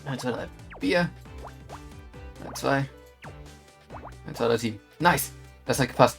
$1, Bier. 1, 2. $1,7. Nice! Das hat gepasst.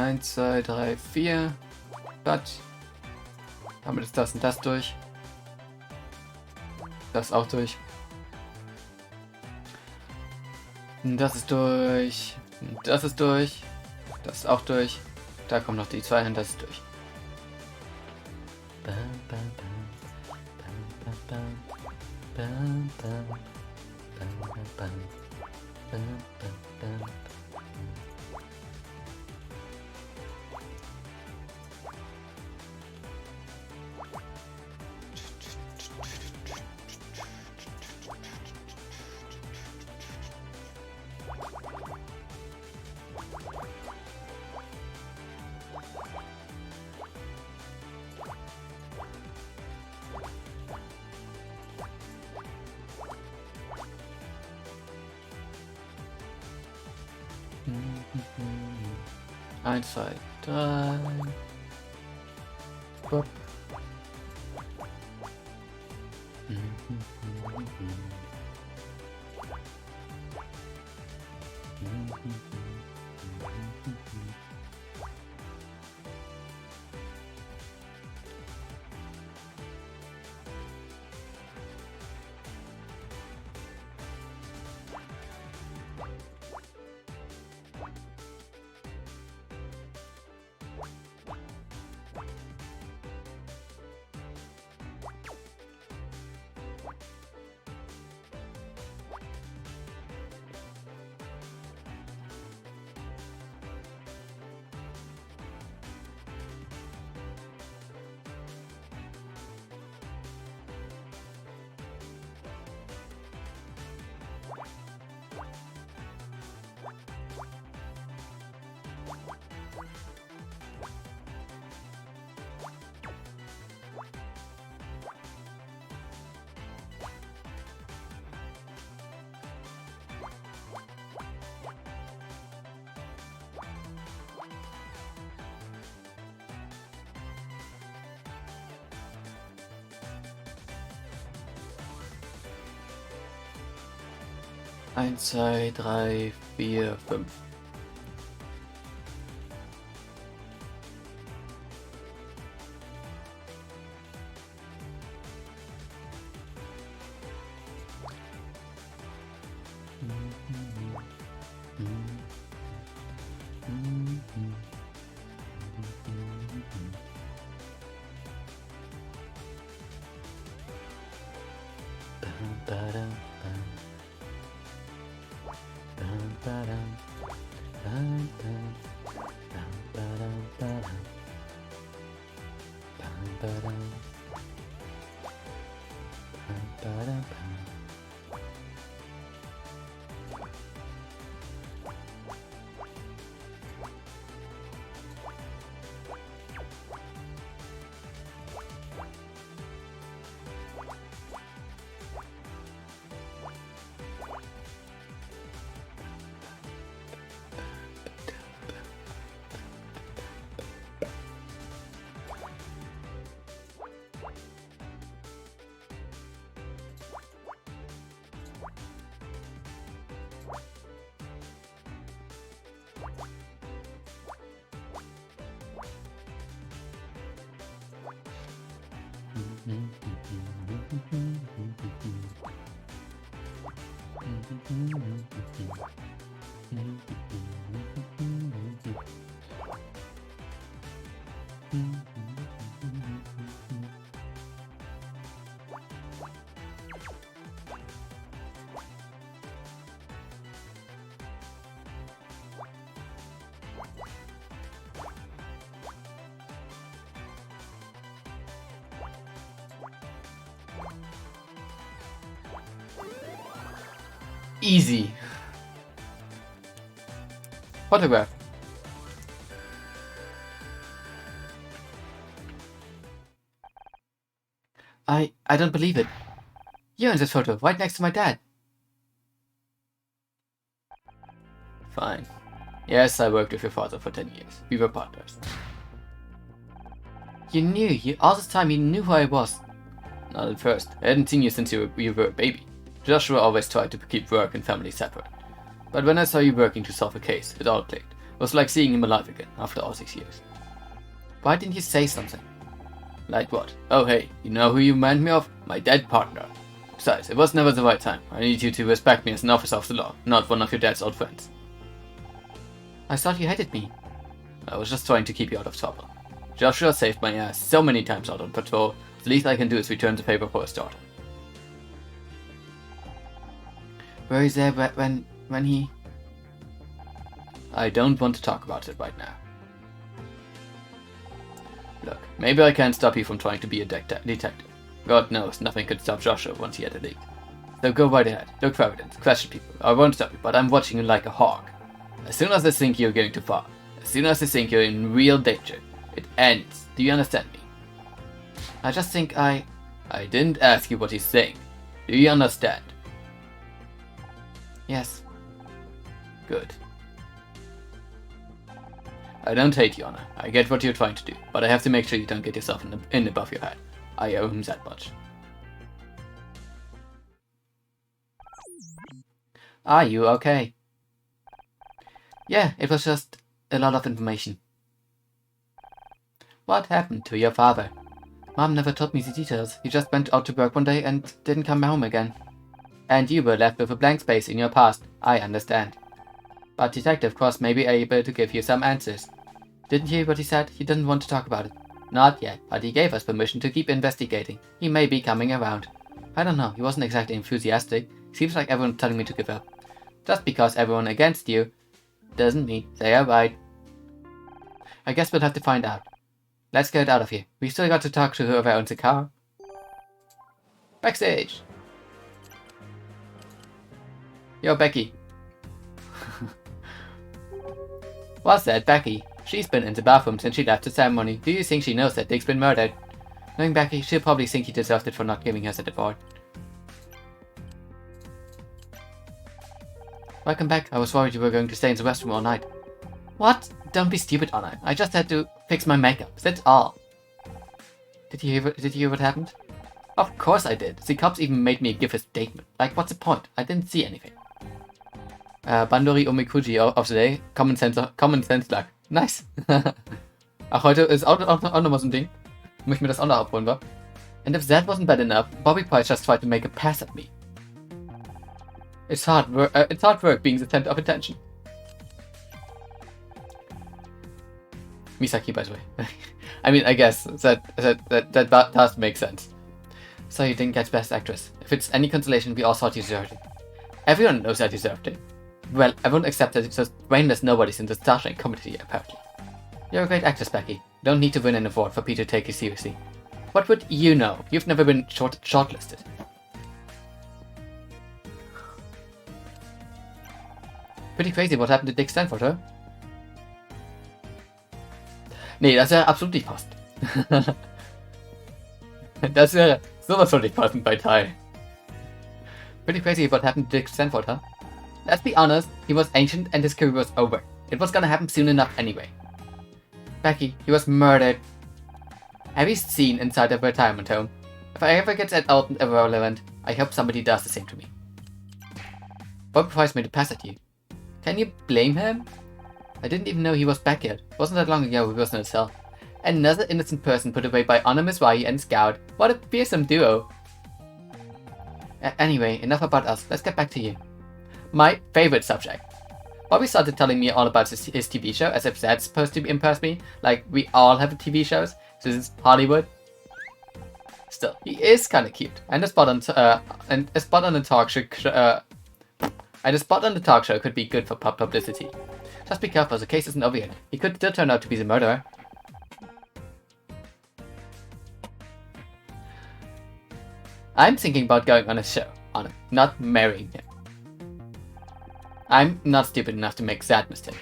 1, 2, 3, 4. Blatt. Damit ist das und das durch. Das auch durch. Das ist durch. Das ist durch. Das ist auch durch. Da kommen noch die 2 hin, das ist durch. Eins, zwei, drei. Bob. Eins, zwei, drei, vier, fünf. Easy. Photograph. I don't believe it. You're in this photo, right next to my dad. Fine. Yes, I worked with your father for 10 years. We were partners. All this time you knew who I was. Not at first. I hadn't seen you since you were a baby. Joshua always tried to keep work and family separate. But when I saw you working to solve a case, it all clicked. It was like seeing him alive again after all these years. Why didn't you say something? Like what? Oh hey, you know who you remind me of? My dead partner. Besides, it was never the right time. I need you to respect me as an officer of the law, not one of your dad's old friends. I thought you hated me. I was just trying to keep you out of trouble. Joshua saved my ass so many times out on patrol, the least I can do is return the favor for his daughter. Were you there when he... I don't want to talk about it right now. Look, maybe I can't stop you from trying to be a detective. God knows, nothing could stop Joshua once he had a leak. So go right ahead, look for evidence, question people. I won't stop you, but I'm watching you like a hawk. As soon as I think you're going too far, as soon as I think you're in real danger, it ends. Do you understand me? I just think I didn't ask you what he's saying. Do you understand? Yes. Good. I don't hate you, Anna. I get what you're trying to do, but I have to make sure you don't get yourself in above your head. I owe him that much. Are you okay? Yeah, it was just a lot of information. What happened to your father? Mom never told me the details. He just went out to work one day and didn't come home again. And you were left with a blank space in your past. I understand. But Detective Cross may be able to give you some answers. Didn't you hear what he said? He didn't want to talk about it. Not yet, but he gave us permission to keep investigating. He may be coming around. I don't know, he wasn't exactly enthusiastic. Seems like everyone's telling me to give up. Just because everyone against you doesn't mean they are right. I guess we'll have to find out. Let's get out of here. We still got to talk to whoever owns the car. Backstage! Yo, Becky. What's that, Becky? She's been in the bathroom since she left the ceremony. Do you think she knows that Dick's been murdered? Knowing Becky, she'll probably think he deserved it for not giving her the award. Welcome back. I was worried you were going to stay in the restroom all night. What? Don't be stupid, Anna. I just had to fix my makeup. That's all. Did you hear what happened? Of course I did. The cops even made me give a statement. Like, what's the point? I didn't see anything. Bandori Omikuji of the day. Common sense luck. Nice. Ach, heute ist auch nochmal so ein Ding. Muss ich mir das auch noch abholen, wa? And if that wasn't bad enough, Bobby Price just tried to make a pass at me. It's hard work being the center of attention. Misaki, by the way. I mean, I guess that does make sense. So you didn't get Best Actress. If it's any consolation, we all thought you deserved it. Everyone knows I deserved it. Well, everyone except that it's just brainless nobodies in the Starshine community, apparently. You're a great actress, Becky. Don't need to win an award for Peter to take you seriously. What would you know? You've never been shortlisted. Pretty crazy what happened to Dick Stanford, huh? Nee, das wäre absolut nicht passend. Das wäre sowas von nicht passend bei Ty. Pretty crazy what happened to Dick Stanford, huh? Let's be honest, he was ancient and his career was over. It was gonna happen soon enough anyway. Becky, he was murdered. Have you seen inside a retirement home? If I ever get that old and irrelevant, I hope somebody does the same to me. Bobby Price made a pass at you. Can you blame him? I didn't even know he was back yet. Wasn't that long ago he was in a cell. Another innocent person put away by Honor Mizrahi and Scout. What a fearsome duo. Anyway, enough about us. Let's get back to you. My favorite subject. Bobby started telling me all about his TV show, as if that's supposed to impress me. Like, we all have TV shows. This is Hollywood. Still, he is kind of cute. And a spot on the talk show could be good for publicity. Just be careful, the case isn't over yet. He could still turn out to be the murderer. I'm thinking about going on a show, not marrying him. I'm not stupid enough to make that mistake.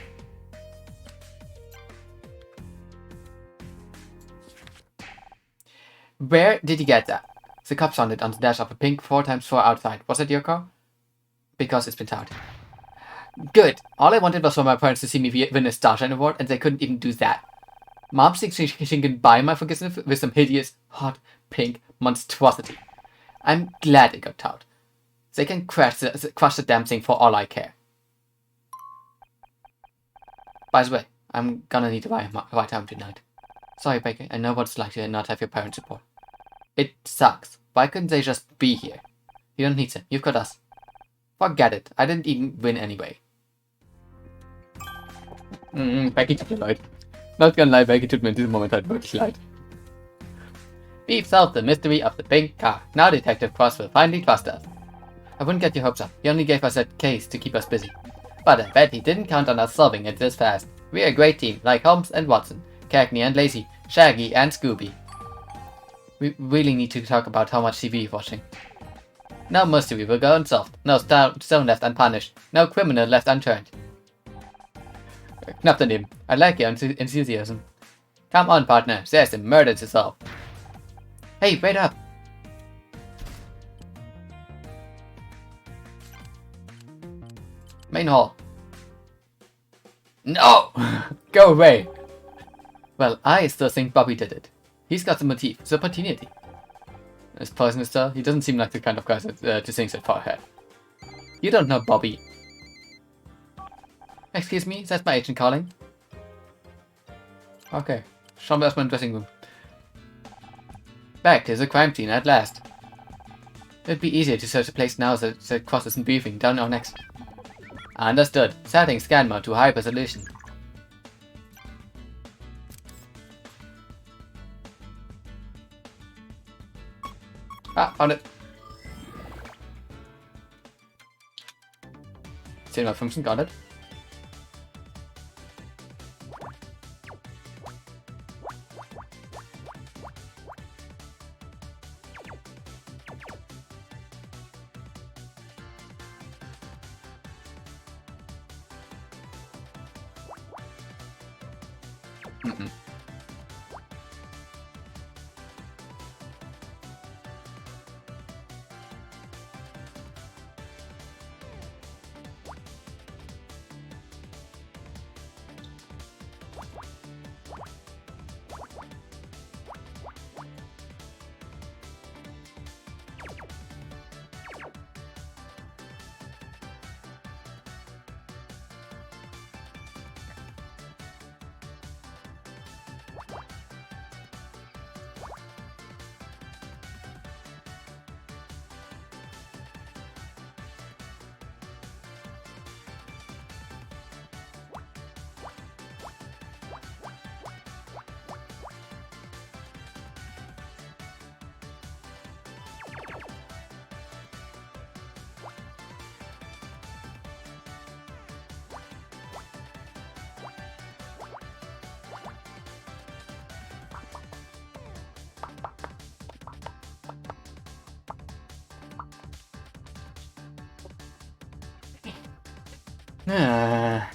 Where did you get that? The cops found it on the dash of a pink 4x4 outside. Was it your car? Because it's been towed. Good. All I wanted was for my parents to see me win a Starshine Award, and they couldn't even do that. Mom thinks she can buy my forgiveness with some hideous, hot, pink monstrosity. I'm glad it got towed. They can crush the damn thing for all I care. By the way, I'm gonna need a ride home tonight. Sorry, Baker, I know what it's like to not have your parents' support. It sucks. Why couldn't they just be here? You don't need them. You've got us. Forget it. I didn't even win anyway. Becky tut mir leid. Not gonna lie, Becky tut mir in diesem Moment halt wirklich leid. We've solved the mystery of the pink car. Now Detective Cross will finally trust us. I wouldn't get your hopes up. He only gave us that case to keep us busy. But I bet he didn't count on us solving it this fast. We're a great team, like Holmes and Watson, Cagney and Lacey, Shaggy and Scooby. We really need to talk about how much TV you're watching. No mystery will go unsolved. No stone left unpunished. No criminal left unturned. Knapp daneben. I like your enthusiasm. Come on, partner. There's a murder to solve. Hey, wait up. Main hall. No! Go away! Well, I still think Bobby did it. He's got the motive, the opportunity. His poisonous style, he doesn't seem like the kind of guy to think so far ahead. You don't know Bobby. Excuse me, that's my agent calling. Okay, schauen wir erstmal im Dressing Room. Back to the crime scene at last. It'd be easier to search the place now that Cross isn't breathing down our necks. Understood. Setting scan mode to high resolution. Ah, found it. 10x15, got it. Ah.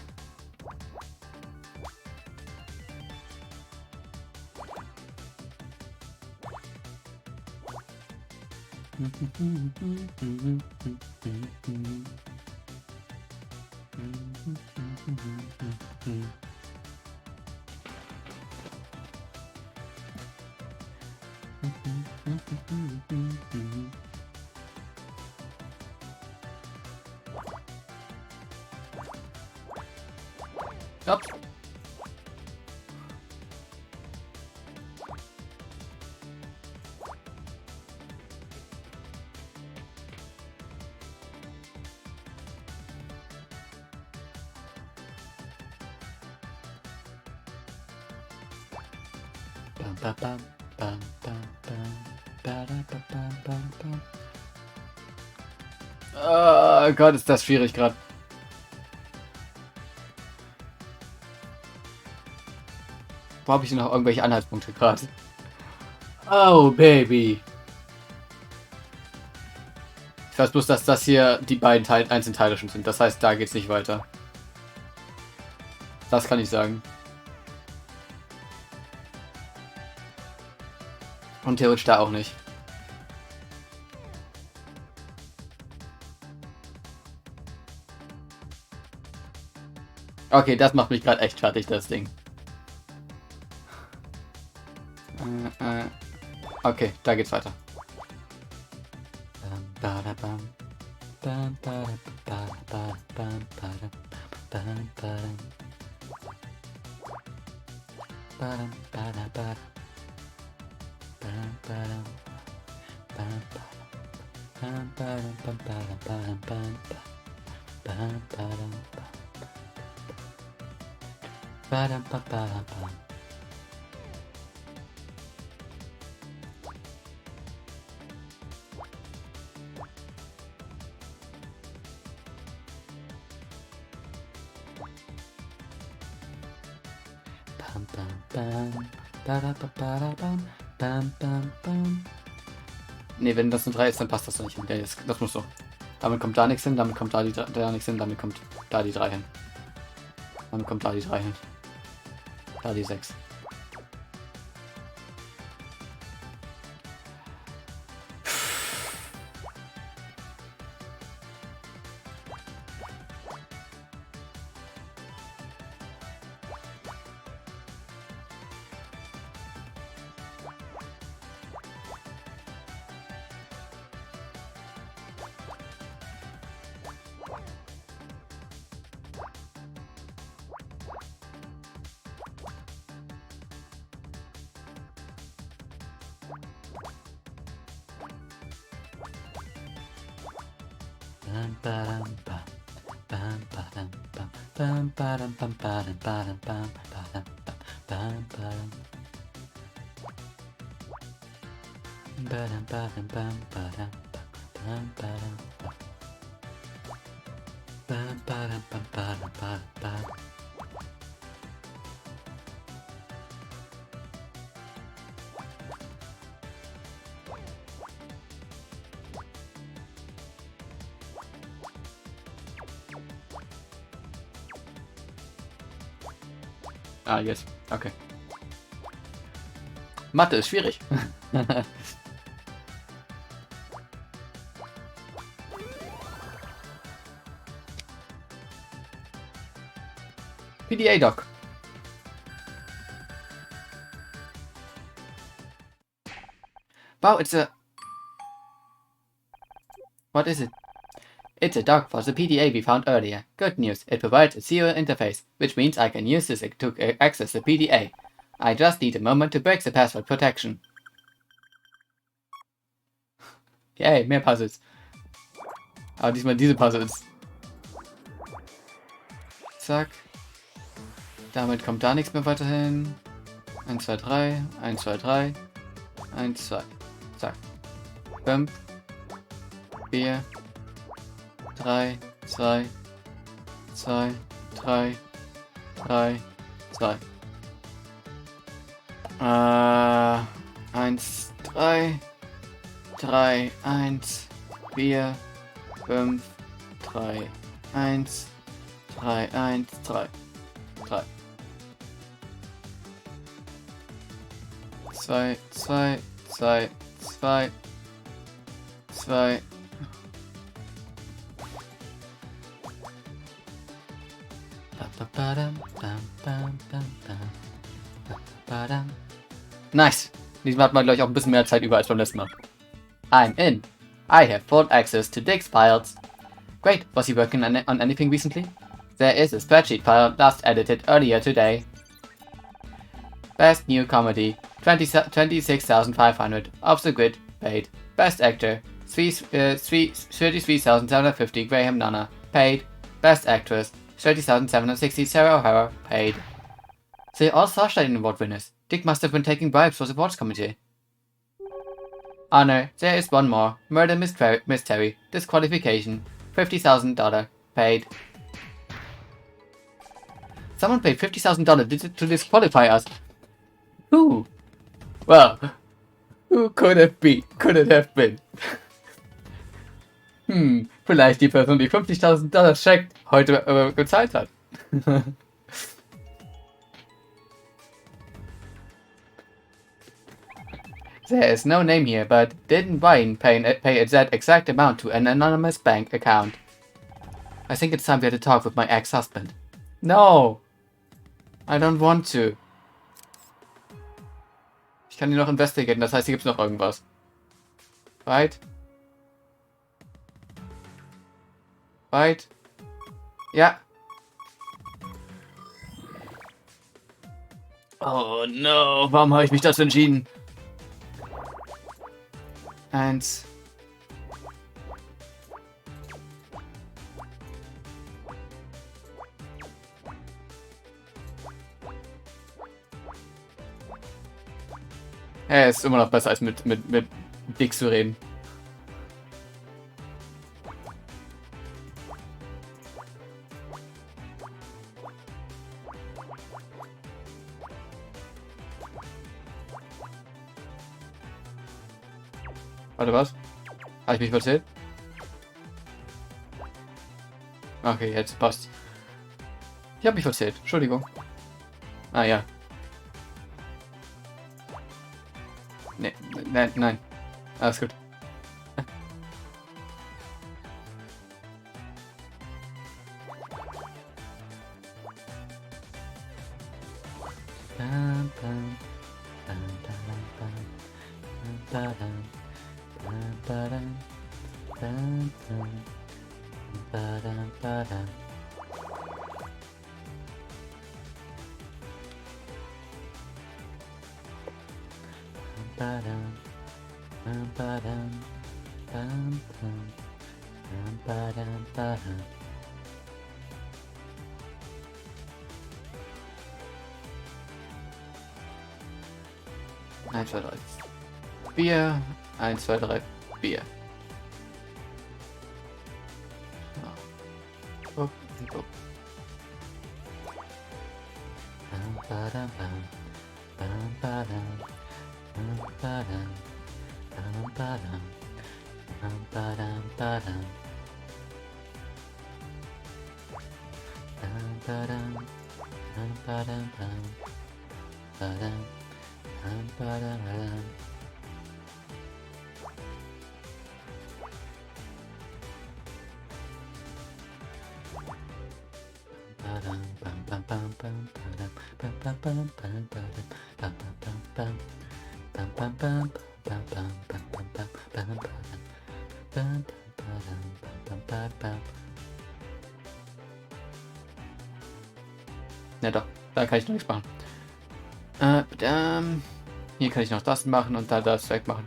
Ups. Bam, bam, bam, bam, bam, bam, bam, bam, bam, bam. Oh Gott, ist das schwierig gerade. Wo habe ich noch irgendwelche Anhaltspunkte gerade? Oh, Baby. Ich weiß bloß, dass das hier die beiden einzelnen Teile schon sind. Das heißt, da geht's nicht weiter. Das kann ich sagen. Und theoretisch da auch nicht. Okay, das macht mich gerade echt fertig, das Ding. Okay, da geht's weiter. Ne, wenn das eine 3 ist, dann passt das doch nicht hin. Ja, das muss so. Damit kommt da nichts hin, damit kommt da nichts hin, damit kommt da die 3 hin. Damit kommt da die 3 hin. Da die 6. Ah, jetzt. Okay. Mathe ist schwierig. PDA Doc. Wow, it's a... What is it? It's a dock for the PDA we found earlier. Good news, it provides a serial interface, which means I can use this to access the PDA. I just need a moment to break the password protection. Yay, mehr Puzzles. Aber diesmal diese Puzzles. Zack. Damit kommt da nichts mehr weiterhin. 1, 2, 3, 1, 2, 3, 1, 2. Zack. 5, 4, 3, 2, 2, 3, 3, 2. 1, 3, 3, 1, 4, 5, 3, 1, 3, 1, 3, 3. 2, 2, 2, 2, 2. Nice. Diesmal hat man, glaube ich, auch ein bisschen mehr Zeit über als beim letzten Mal. I'm in. I have full access to Dick's files. Great. Was he working on anything recently? There is a spreadsheet file last edited earlier today. Best new comedy. 26,500 off the grid. Paid. Best actor. 33,750 Graham Nunner. Paid. Best actress. 30,760 Sarah O'Hara. Paid. They all Starshine Award winners. Dick must have been taking bribes for the awards committee. Honor, there is one more. Murder Miss Terry. Disqualification. $50,000. Paid. Someone paid $50,000 to disqualify us. Who? Well, who could it be? Could it have been? Vielleicht die Person, die $50,000 Scheck heute gezahlt hat. There is no name here, but didn't Brian pay that exact amount to an anonymous bank account? I think it's time we had a talk with my ex-husband. No! I don't want to. Ich kann die noch investigaten, das heißt, hier gibt's noch irgendwas. Right? Right? Ja. Oh no, warum habe ich mich dazu entschieden? 1. Ja, ist immer noch besser als mit Dick zu reden. Warte, was? Habe ich mich verzählt? Okay, jetzt passt. Ich habe mich verzählt. Entschuldigung. Ah ja. Nee, nein. Alles gut. Eins, zwei, drei, Bier. 1, 2, 3, Bier. Upp, upp. Ja doch, da kann ich noch nichts machen. Hier kann ich noch das machen und da das wegmachen.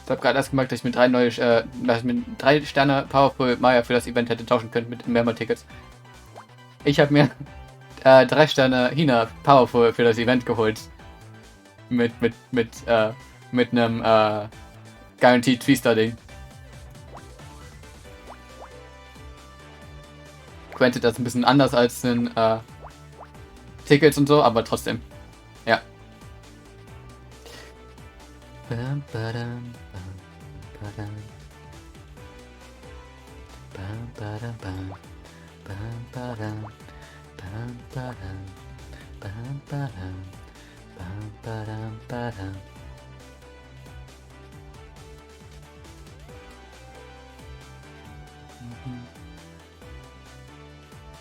Ich habe gerade erst gemerkt, dass ich mit 3 Sterne Powerful Maya für das Event hätte tauschen können mit mehrmal Tickets. Ich habe mir 3 Sterne Hina Powerful für das Event geholt. Mit einem Guaranteed Twister-Ding. Granted, das ist ein bisschen anders als ein Tickets und so, aber trotzdem. Ja.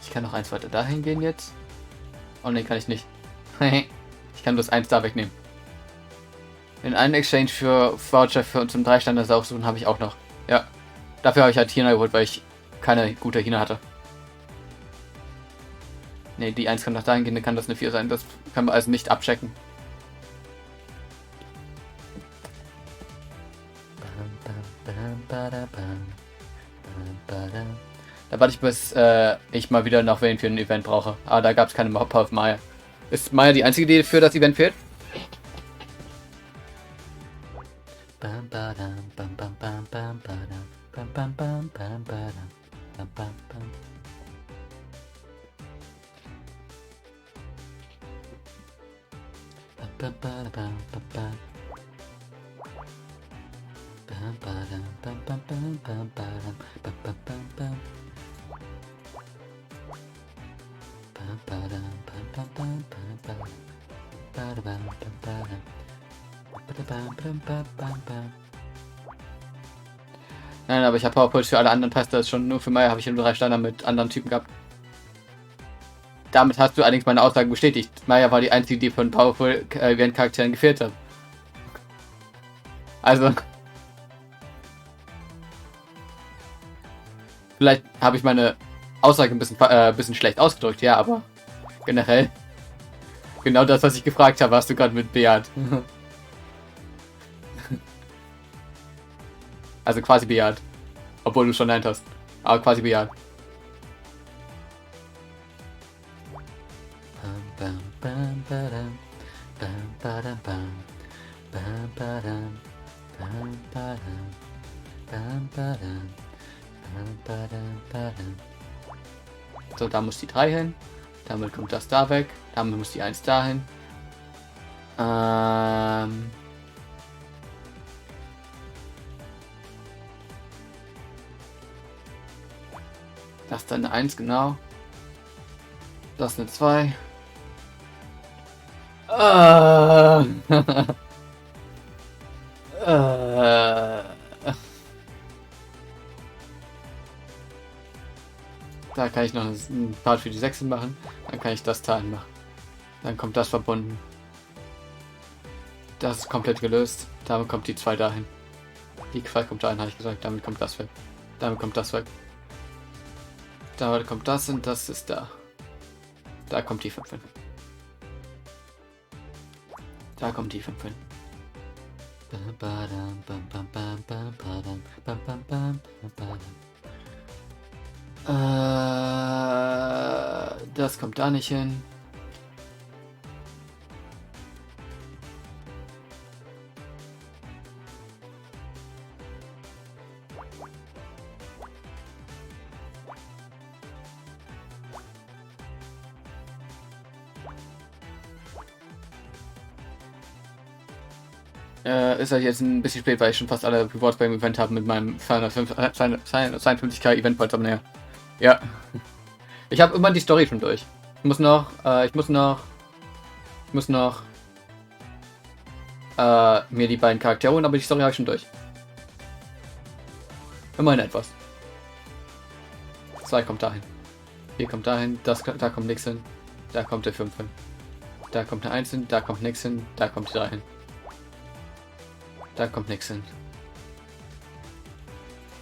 Ich kann noch eins weiter dahin gehen jetzt. Oh ne, kann ich nicht. Ich kann bloß eins da wegnehmen. In einen Exchange für Voucher für zum 3 Sterne Saufsuchen habe ich auch noch. Ja. Dafür habe ich halt Hina geholt, weil ich keine gute Hina hatte. Ne, die 1 kann nach dahin gehen, dann kann das eine 4 sein. Das kann man also nicht abchecken. Da warte ich, bis ich mal wieder noch wen für ein Event brauche. Aber da gab es keine Power of Maya. Ist Maya die einzige, die für das Event fehlt? Nein, aber ich habe PowerPoint für alle anderen Taster, schon nur für Maya habe ich nur 3 Sterne mit anderen Typen gehabt. Damit hast du allerdings meine Aussage bestätigt. Maya war die einzige, die von Powerful Event-Charakteren gefehlt hat. Also... Vielleicht habe ich meine Aussage ein bisschen schlecht ausgedrückt, ja, aber generell genau das, was ich gefragt habe, hast du gerade mit bejaht. Also quasi bejaht. Obwohl du schon nein hast. Aber quasi bejaht. So, da muss die 3 hin. Damit kommt das da weg. Damit muss die 1 dahin. Das ist dann eine 1, genau. Das ist eine 2. Da kann ich noch einen Part für die 6 machen. Dann kann ich das Teilen machen. Dann kommt das verbunden. Das ist komplett gelöst. Damit kommt die 2 dahin. Die 2 kommt dahin, habe ich gesagt. Damit kommt das weg. Damit kommt das weg. Damit kommt das und das ist da. Da kommt die 5 hin. Da kommt die 5 hin. Das kommt da nicht hin. Ist halt jetzt ein bisschen spät, weil ich schon fast alle Rewards beim Event habe mit meinem 52k Event Points am näher. Ja. Ich habe immer die Story schon durch. Ich muss noch mir die beiden Charaktere holen, aber die Story habe ich schon durch. Immerhin etwas. 2 kommt dahin. 4 kommt dahin, da kommt nichts hin. Da kommt der 5 hin. Da kommt eine 1 hin, da kommt nichts hin, da kommt die 3 hin. Da kommt nichts hin.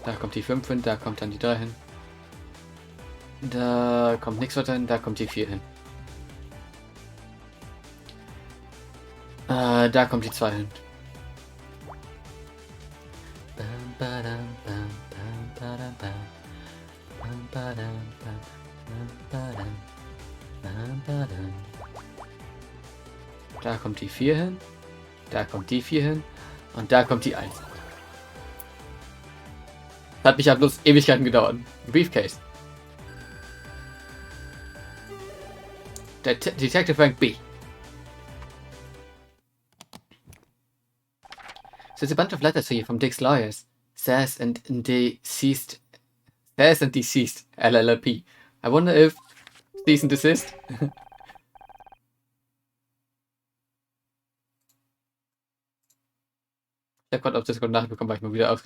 Da kommt die 5 hin, da kommt dann die 3 hin. Da kommt nichts weiter hin, da kommt die 4 hin. Da kommt die 2 hin. Da kommt die 4 hin. Da kommt die 4 hin. Und da kommt die 1. Hat mich ja bloß Ewigkeiten gedauert. Briefcase. Detective Rank B. There's a bunch of letters here from Dick's lawyers. Says and deceased. LLP. I wonder if cease and desist. Ich habe gerade auf Discord nachbekommen, weil ich mal wieder aus.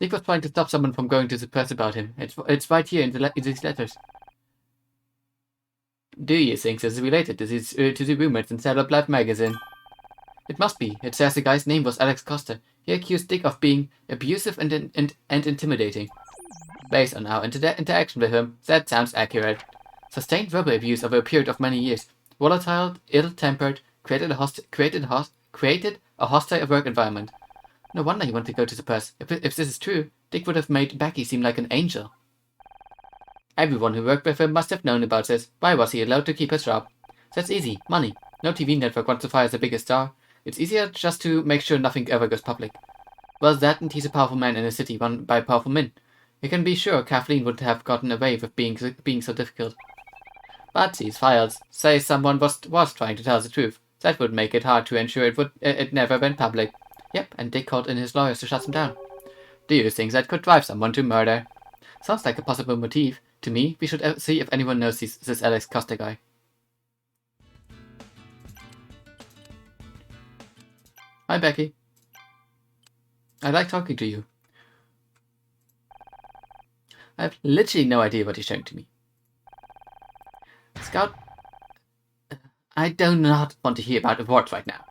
Dick was trying to stop someone from going to the press about him. It's right here in these letters. Do you think this is related to the rumors in Cellar Life magazine? It must be. It says the guy's name was Alex Costa. He accused Dick of being abusive and intimidating. Based on our interaction with him, that sounds accurate. Sustained verbal abuse over a period of many years. Volatile, ill-tempered, created a hostile work environment. No wonder he wanted to go to the press. If this is true, Dick would have made Becky seem like an angel. Everyone who worked with him must have known about this. Why was he allowed to keep his job? That's easy. Money. No TV network wants to fire the biggest star. It's easier just to make sure nothing ever goes public. Well, that and he's a powerful man in a city run by powerful men. You can be sure Kathleen would have gotten away with being so difficult. But these files say someone was trying to tell the truth. That would make it hard to ensure it never went public. Yep, and Dick called in his lawyers to shut them down. Do you think that could drive someone to murder? Sounds like a possible motive. To me, we should see if anyone knows this Alex Costa guy. Hi, Becky. I like talking to you. I have literally no idea what you're showing to me. Scout, I do not want to hear about awards right now.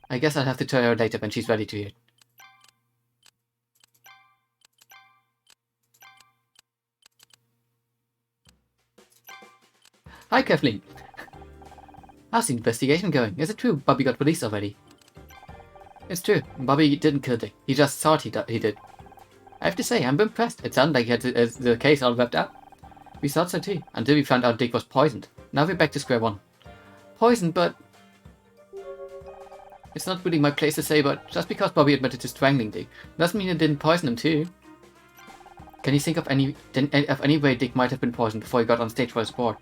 I guess I'll have to tell her later when she's ready to hear. Hi, Kathleen. How's the investigation going? Is it true Bobby got released already? It's true. Bobby didn't kill Dick. He just thought he did. I have to say, I'm impressed. It sounded like he had the case all wrapped up. We thought so too, until we found out Dick was poisoned. Now we're back to square one. Poisoned, but... It's not really my place to say, but just because Bobby admitted to strangling Dick, doesn't mean it didn't poison him too. Can you think of any way Dick might have been poisoned before he got on stage for his award?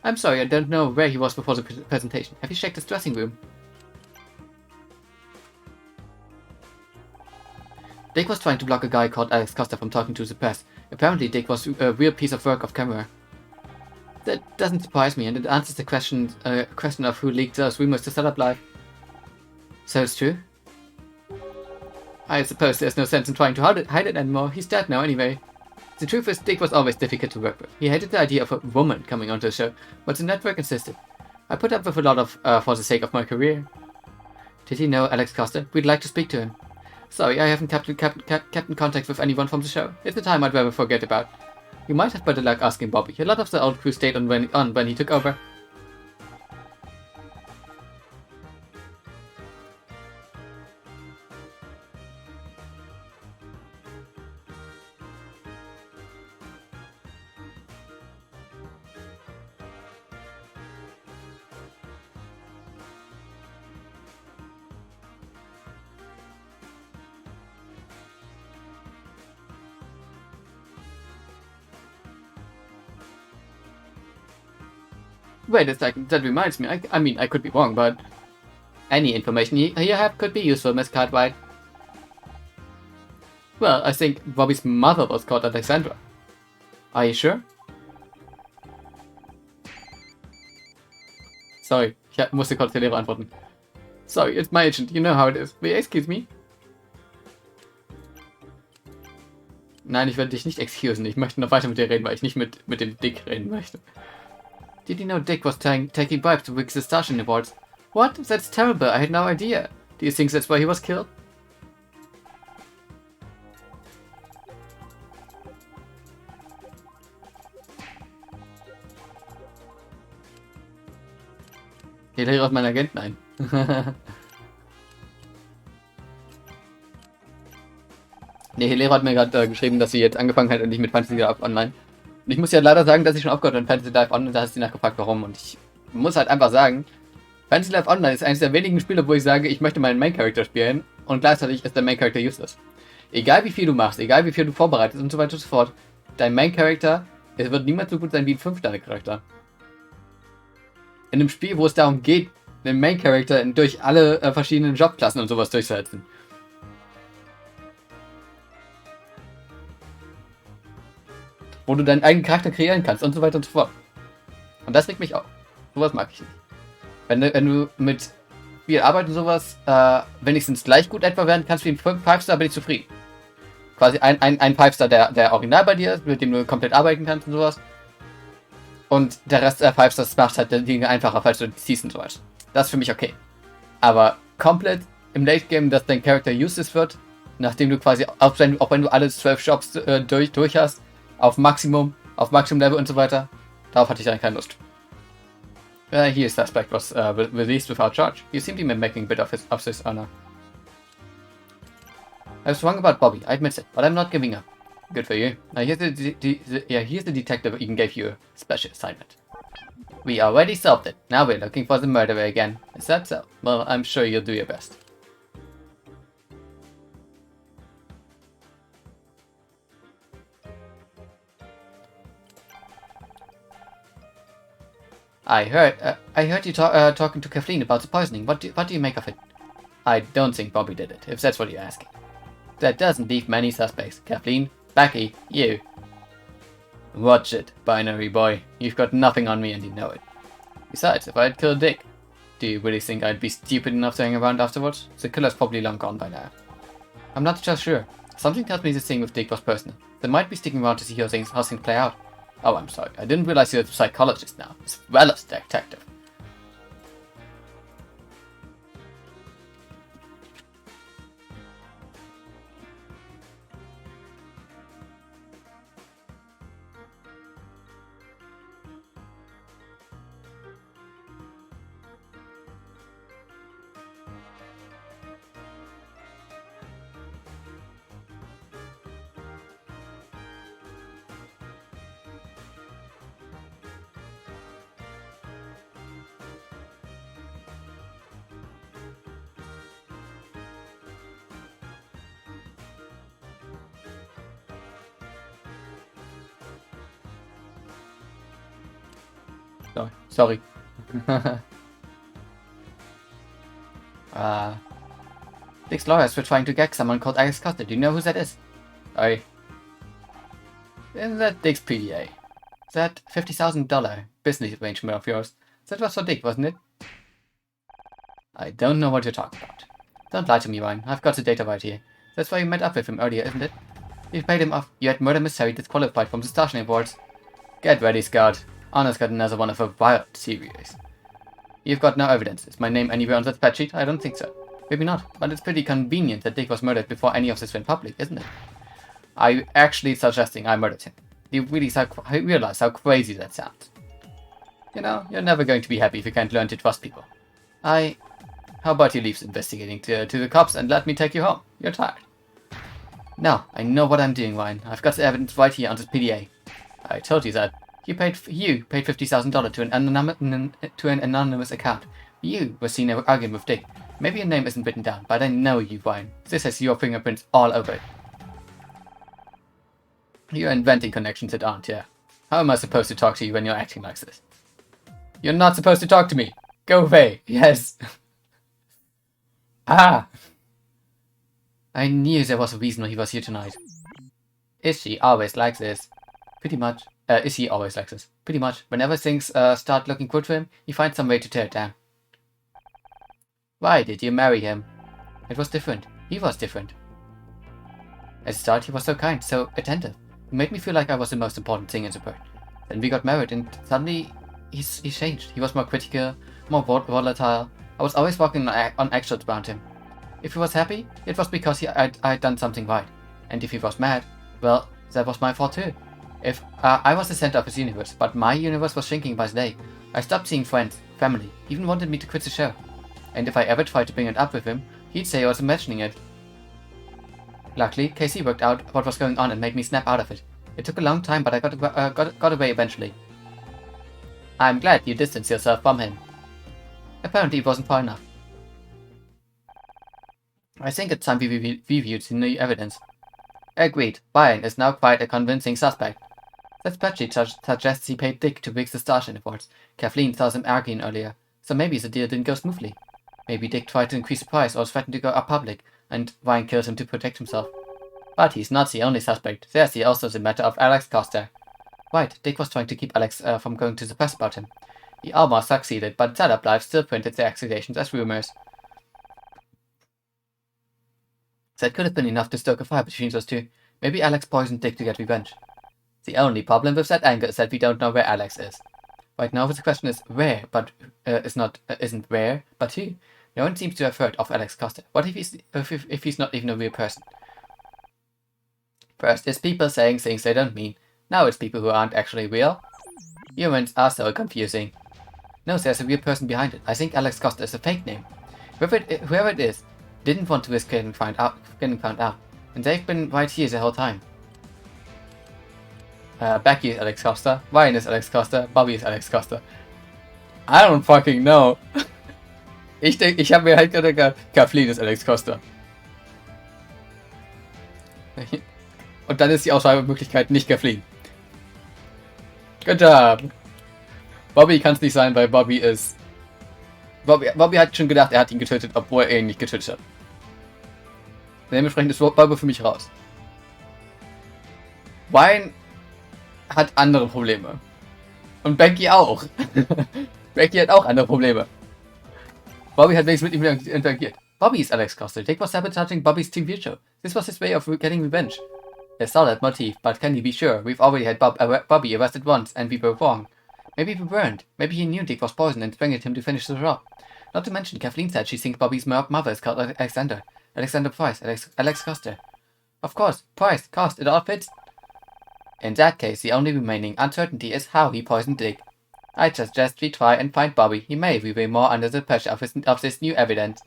I'm sorry, I don't know where he was before the presentation. Have you checked his dressing room? Dick was trying to block a guy called Alex Costa from talking to the press. Apparently Dick was a real piece of work off camera. That doesn't surprise me, and it answers the question of who leaked those rumors to Startup Live. So it's true? I suppose there's no sense in trying to hide it anymore. He's dead now anyway. The truth is, Dick was always difficult to work with. He hated the idea of a woman coming onto the show, but the network insisted. I put up with a lot of for the sake of my career. Did he know Alex Costa? We'd like to speak to him. Sorry, I haven't kept in contact with anyone from the show. It's a time I'd rather forget about. You might have better luck asking Bobby. A lot of the old crew stayed on when he took over. Wait a second, that reminds me. I mean, I could be wrong, but any information you have could be useful, Miss Cartwright. Well, I think Bobby's mother was called Alexandra. Are you sure? Sorry, ich musste kurz der Lehrer antworten. Sorry, it's my agent. You know how it is. Will you excuse me? Nein, ich werde dich nicht excusen. Ich möchte noch weiter mit dir reden, weil ich nicht mit dem Dick reden möchte. Did you know Dick was taking bribes to win the Starshine Awards? What? That's terrible. I had no idea. Do you think that's why he was killed? Der Lehrer ist mein Agent? Nein. Der Lehrer hat mir gerade geschrieben, dass sie jetzt angefangen hat und nicht mit Fantasy Live Online. Und ich muss ja leider sagen, dass ich schon aufgehört habe mit Fantasy Live Online. Da hast du nachgefragt, warum. Und ich muss halt einfach sagen, Fantasy Live Online ist eines der wenigen Spiele, wo ich sage, ich möchte meinen Main Character spielen und gleichzeitig ist der Main Character useless. Egal wie viel du machst, egal wie viel du vorbereitest und so weiter und so fort, dein Main Character, es wird niemals so gut sein wie ein 5-Sterne-Charakter. In einem Spiel, wo es darum geht, den Main Character durch alle verschiedenen Jobklassen und sowas durchzusetzen. Wo du deinen eigenen Charakter kreieren kannst und so weiter und so fort. Und das regt mich auf. Sowas mag ich nicht. Wenn du mit viel Arbeit und sowas wenigstens gleich gut etwa werden kannst wie ein 5-Star, bin ich zufrieden. Quasi ein 5-Star, der original bei dir ist, mit dem du komplett arbeiten kannst und sowas. Und der Rest der 5-Stars macht halt die Dinge einfacher, falls du die ziehst und so weiter. Das ist für mich okay. Aber komplett im Late Game, dass dein Charakter useless wird, nachdem du quasi, auch wenn du alle 12 Jobs durch hast, auf Maximum Level und so weiter, darauf hatte ich eigentlich keine Lust. Here suspect was released without charge. You seem to be making a bit of his honor. I was wrong about Bobby, I admit it, but I'm not giving up. Good for you. Now here's the detective who even gave you a special assignment. We already solved it. Now we're looking for the murderer again. Is that so? Well, I'm sure you'll do your best. I heard you talking to Kathleen about the poisoning. What do you make of it? I don't think Bobby did it, if that's what you're asking. That doesn't leave many suspects. Kathleen, Becky, you. Watch it, binary boy. You've got nothing on me and you know it. Besides, if I had killed Dick, Do you really think I'd be stupid enough to hang around afterwards? The killer's probably long gone by now. I'm not just sure. Something tells me this thing with Dick was personal. They might be sticking around to see how things play out. Oh, I'm sorry. I didn't realize you're a psychologist now, as well as a detective. Sorry. Dick's lawyers were trying to gag someone called Alex Costa. Do you know who that is? Isn't that Dick's PDA? That $50,000 business arrangement of yours? That was for Dick, wasn't it? I don't know what you're talking about. Don't lie to me, Ryan. I've got the data right here. That's why you met up with him earlier, isn't it? You paid him off. You had Murder Mystery disqualified from the Starshine Awards. Get ready, Scott. Anna's got another one of her wild series. You've got no evidence. Is my name anywhere on that spreadsheet? I don't think so. Maybe not, but it's pretty convenient that Dick was murdered before any of this went public, isn't it? Are you actually suggesting I murdered him? Do you really realize how crazy that sounds? You know, you're never going to be happy if you can't learn to trust people. How about you leave investigating to the cops and let me take you home? You're tired. No, I know what I'm doing, Ryan. I've got the evidence right here on this PDA. I told you that. You paid $50,000 to an anonymous account. You were seen arguing with Dick. Maybe your name isn't written down, but I know you, Ryan. This has your fingerprints all over it. You're inventing connections that aren't here. How am I supposed to talk to you when you're acting like this? You're not supposed to talk to me. Go away. Yes. Ah. I knew there was a reason he was here tonight. Is she always like this? Pretty much. Is he always like this? Pretty much. Whenever things start looking good for him, he finds some way to tear it down. Why did you marry him? It was different. He was different. At the start, he was so kind, so attentive. He made me feel like I was the most important thing in the world. Then we got married, and suddenly, he changed. He was more critical, more volatile. I was always walking on eggshells around him. If he was happy, it was because I'd done something right. And if he was mad, well, that was my fault too. If I was the center of his universe, but my universe was shrinking by the day. I stopped seeing friends, family, even wanted me to quit the show. And if I ever tried to bring it up with him, he'd say I was imagining it. Luckily, Casey worked out what was going on and made me snap out of it. It took a long time, but I got away eventually. I'm glad you distanced yourself from him. Apparently it wasn't far enough. I think it's time we reviewed the new evidence. Agreed. Brian is now quite a convincing suspect. That spreadsheet suggests he paid Dick to rig the Starshine Awards. Kathleen saw them arguing earlier, so maybe the deal didn't go smoothly. Maybe Dick tried to increase the price or threatened to go up public, and Ryan killed him to protect himself. But he's not the only suspect. There's also the matter of Alex Costa. Right, Dick was trying to keep Alex from going to the press about him. He almost succeeded, but Setup Live still printed the accusations as rumors. That could have been enough to stoke a fire between those two. Maybe Alex poisoned Dick to get revenge. The only problem with that angle is that we don't know where Alex is. Right now the question is where, but isn't where, but who? No one seems to have heard of Alex Costa. What if he's not even a real person? First, it's people saying things they don't mean. Now it's people who aren't actually real. Humans are so confusing. No, there's a real person behind it. I think Alex Costa is a fake name. Whoever it is didn't want to risk getting found out, and they've been right here the whole time. Becky is Alex Costa, Ryan is Alex Costa, Bobby is Alex Costa. I don't fucking know. Ich habe mir halt gedacht, Kathleen ist Alex Costa. Und dann ist die Auswahlmöglichkeit nicht Kathleen. Good job. Bobby kann es nicht sein, weil Bobby ist... Bobby hat schon gedacht, er hat ihn getötet, obwohl er ihn nicht getötet hat. Dementsprechend ist Bobby für mich raus. Ryan hat andere Probleme. Und Becky auch. Becky hat auch andere Probleme. Bobby had with him interagiert. Bobby is Alex Costa. Dick was sabotaging Bobby's TV show. This was his way of getting revenge. A solid motif, but can you be sure? We've already had Bobby arrested once, and we were wrong. Maybe we weren't. Maybe he knew Dick was poisoned and strangled him to finish the job. Not to mention, Kathleen said she thinks Bobby's mother is called Alexander. Alexander Price. Alex Costa. Of course. Price. Cost. It all fits. In that case, the only remaining uncertainty is how he poisoned Dick. I suggest we try and find Bobby. He may reveal more under the pressure of this new evidence.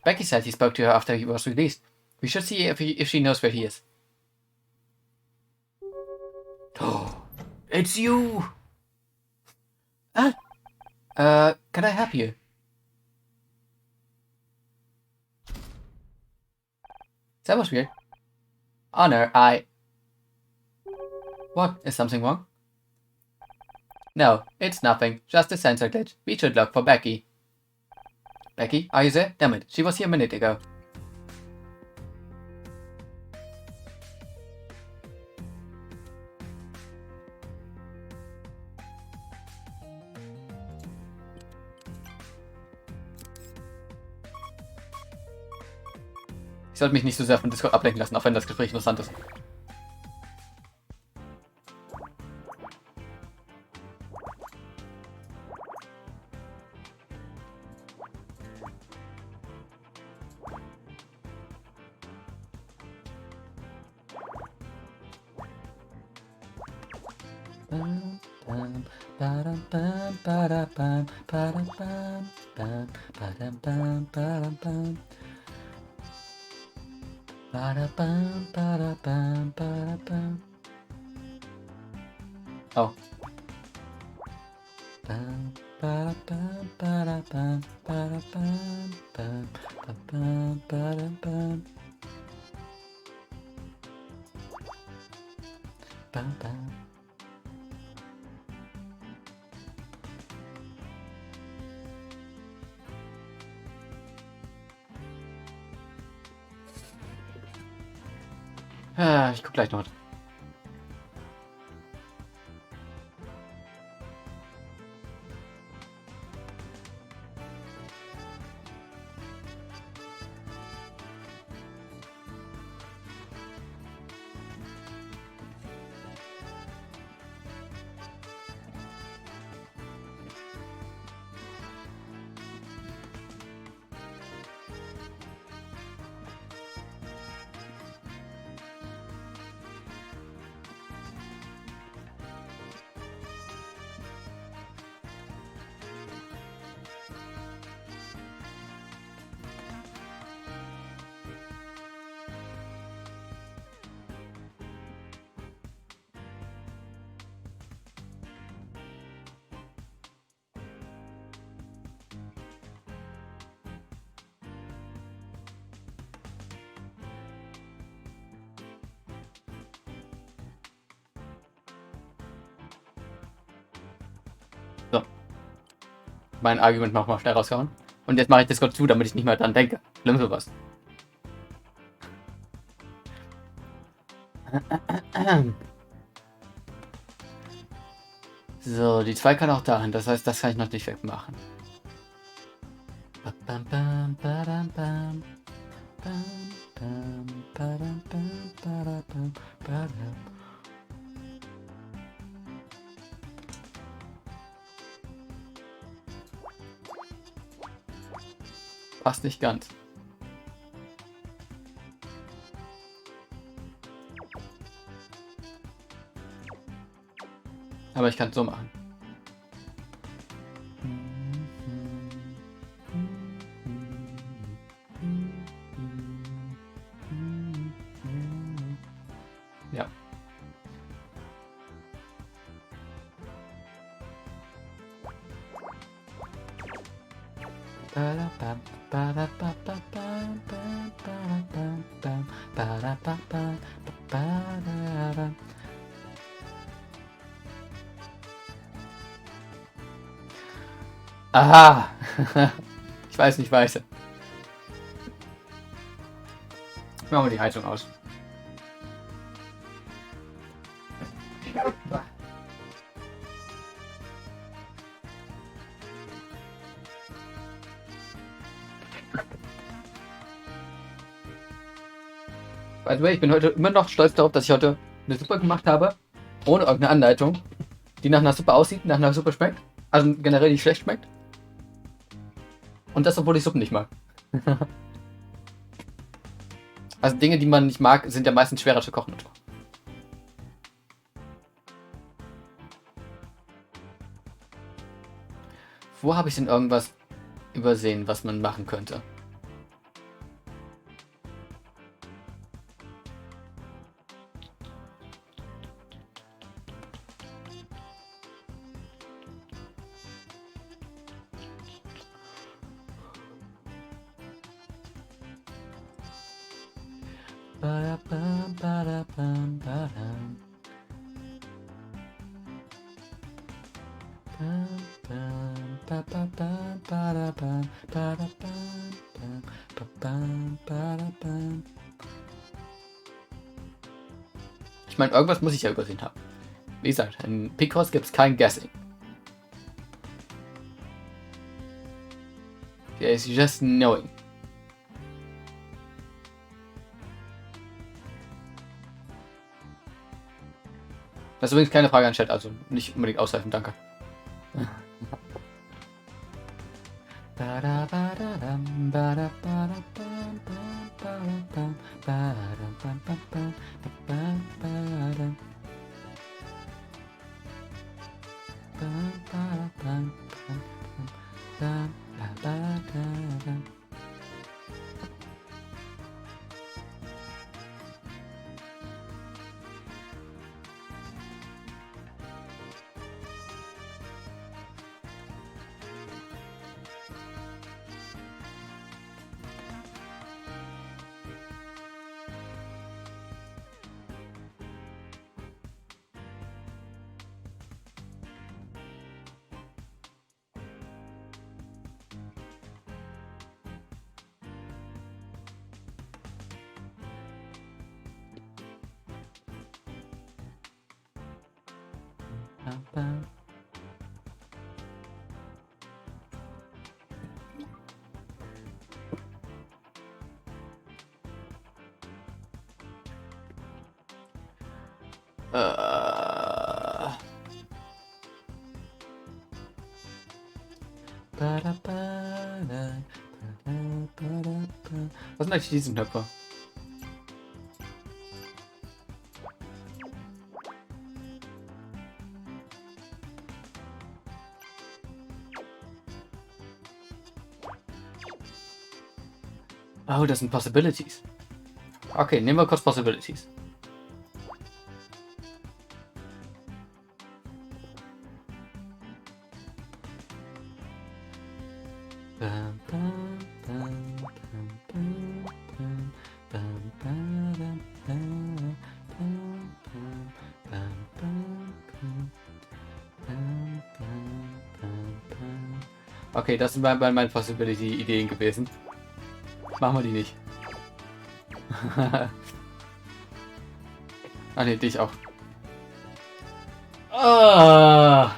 Becky said he spoke to her after he was released. We should see if she knows where he is. Oh, it's you! Can I help you? That was weird. Honor, What? Is something wrong? No, it's nothing. Just a sensor glitch. We should look for Becky. Becky, are you there? Damn it, she was here a minute ago. Ich sollte mich nicht so sehr von Discord ablenken lassen, auch wenn das Gespräch interessant ist. Oh. Ich guck gleich noch. So. Mein Argument noch mal schnell rausgehauen. Und jetzt mache ich Discord zu, damit ich nicht mehr dran denke. Schlimm sowas. So, die 2 kann auch dahin. Das heißt, das kann ich noch nicht wegmachen. Passt nicht ganz. Aber ich kann es so machen. Ja. Aha! Ich weiß nicht weiter. Machen wir die Heizung aus. By the way, ich bin heute immer noch stolz darauf, dass ich heute eine Suppe gemacht habe, ohne irgendeine Anleitung, die nach einer Suppe aussieht, nach einer Suppe schmeckt, also generell nicht schlecht schmeckt. Und das, obwohl ich Suppen nicht mag. Also Dinge, die man nicht mag, sind ja meistens schwerer zu kochen. Wo habe ich denn irgendwas übersehen, was man machen könnte? Ich meine, irgendwas muss ich ja übersehen haben. Wie gesagt, in Picross gibt es kein Guessing. There is just knowing. Das ist übrigens keine Frage an Chat, also nicht unbedingt aushelfen, danke. Was sind eigentlich diese Knöpfe? Oh, das sind Possibilities. Okay, nehmen wir kurz Possibilities. Okay, das sind meine Possibility-Ideen gewesen. Machen wir die nicht. Ah ne, dich auch. Ah.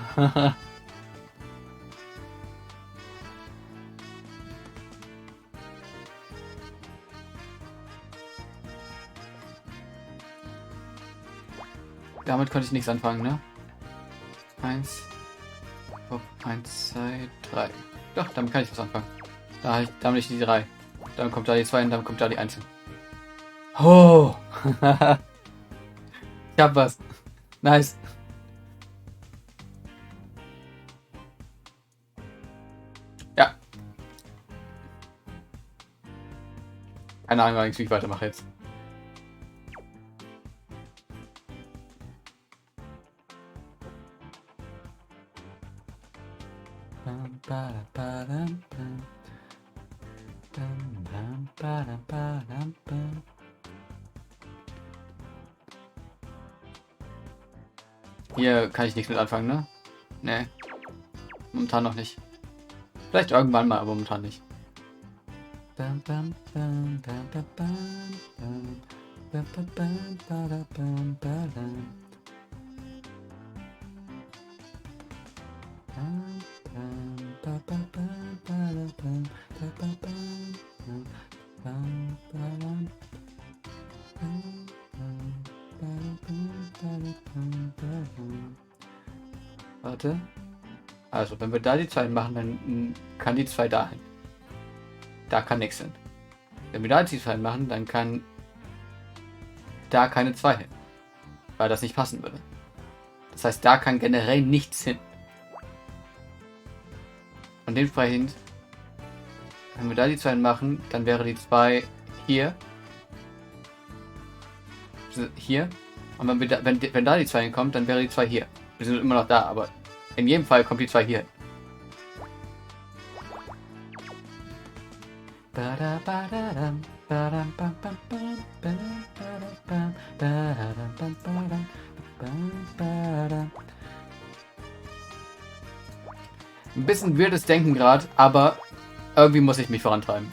Damit konnte ich nichts anfangen, ne? 1, 2, 3. Doch, damit kann ich was anfangen. Da habe ich die 3. Dann kommt da die 2 und dann kommt da die 1. Oh! Ich hab was. Nice. Ja. Keine Ahnung, wie ich weitermache jetzt. Hier kann ich nichts mit anfangen, ne? Ne. Momentan noch nicht. Vielleicht irgendwann mal, aber momentan nicht. Warte. Also, wenn wir da die 2 machen, dann kann die 2 dahin. Da kann nichts hin. Wenn wir da die 2 machen, dann kann da keine 2 hin. Weil das nicht passen würde. Das heißt, da kann generell nichts hin. Und dementsprechend, wenn wir da die 2 machen, dann wäre die 2 hier. Hier. Und wenn da die 2 hinkommt, dann wäre die 2 hier. Wir sind immer noch da, aber in jedem Fall kommt die 2 hier hin. Ein bisschen weirdes Denken gerade, aber irgendwie muss ich mich vorantreiben.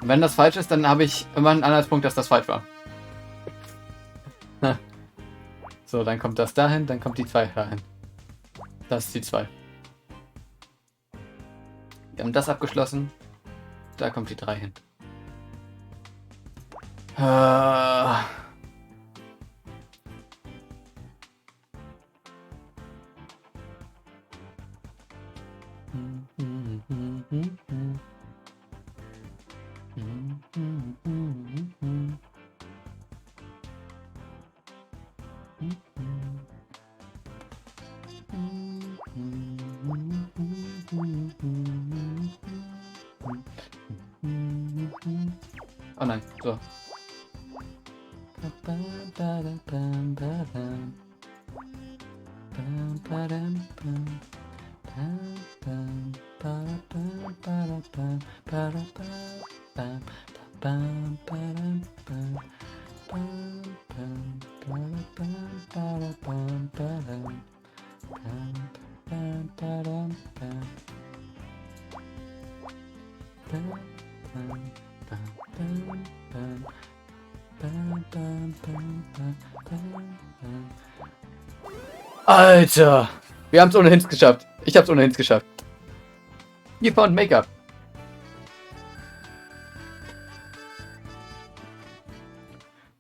Wenn das falsch ist, dann habe ich immer einen Anhaltspunkt, dass das falsch war. So, dann kommt das dahin, dann kommt die 2 dahin. Das ist die 2. Wir haben das abgeschlossen. Da kommt die 3 hin. Oh nein, so. Alter! Wir haben es ohnehin geschafft. Ich habe es ohnehin geschafft. You found Make-up.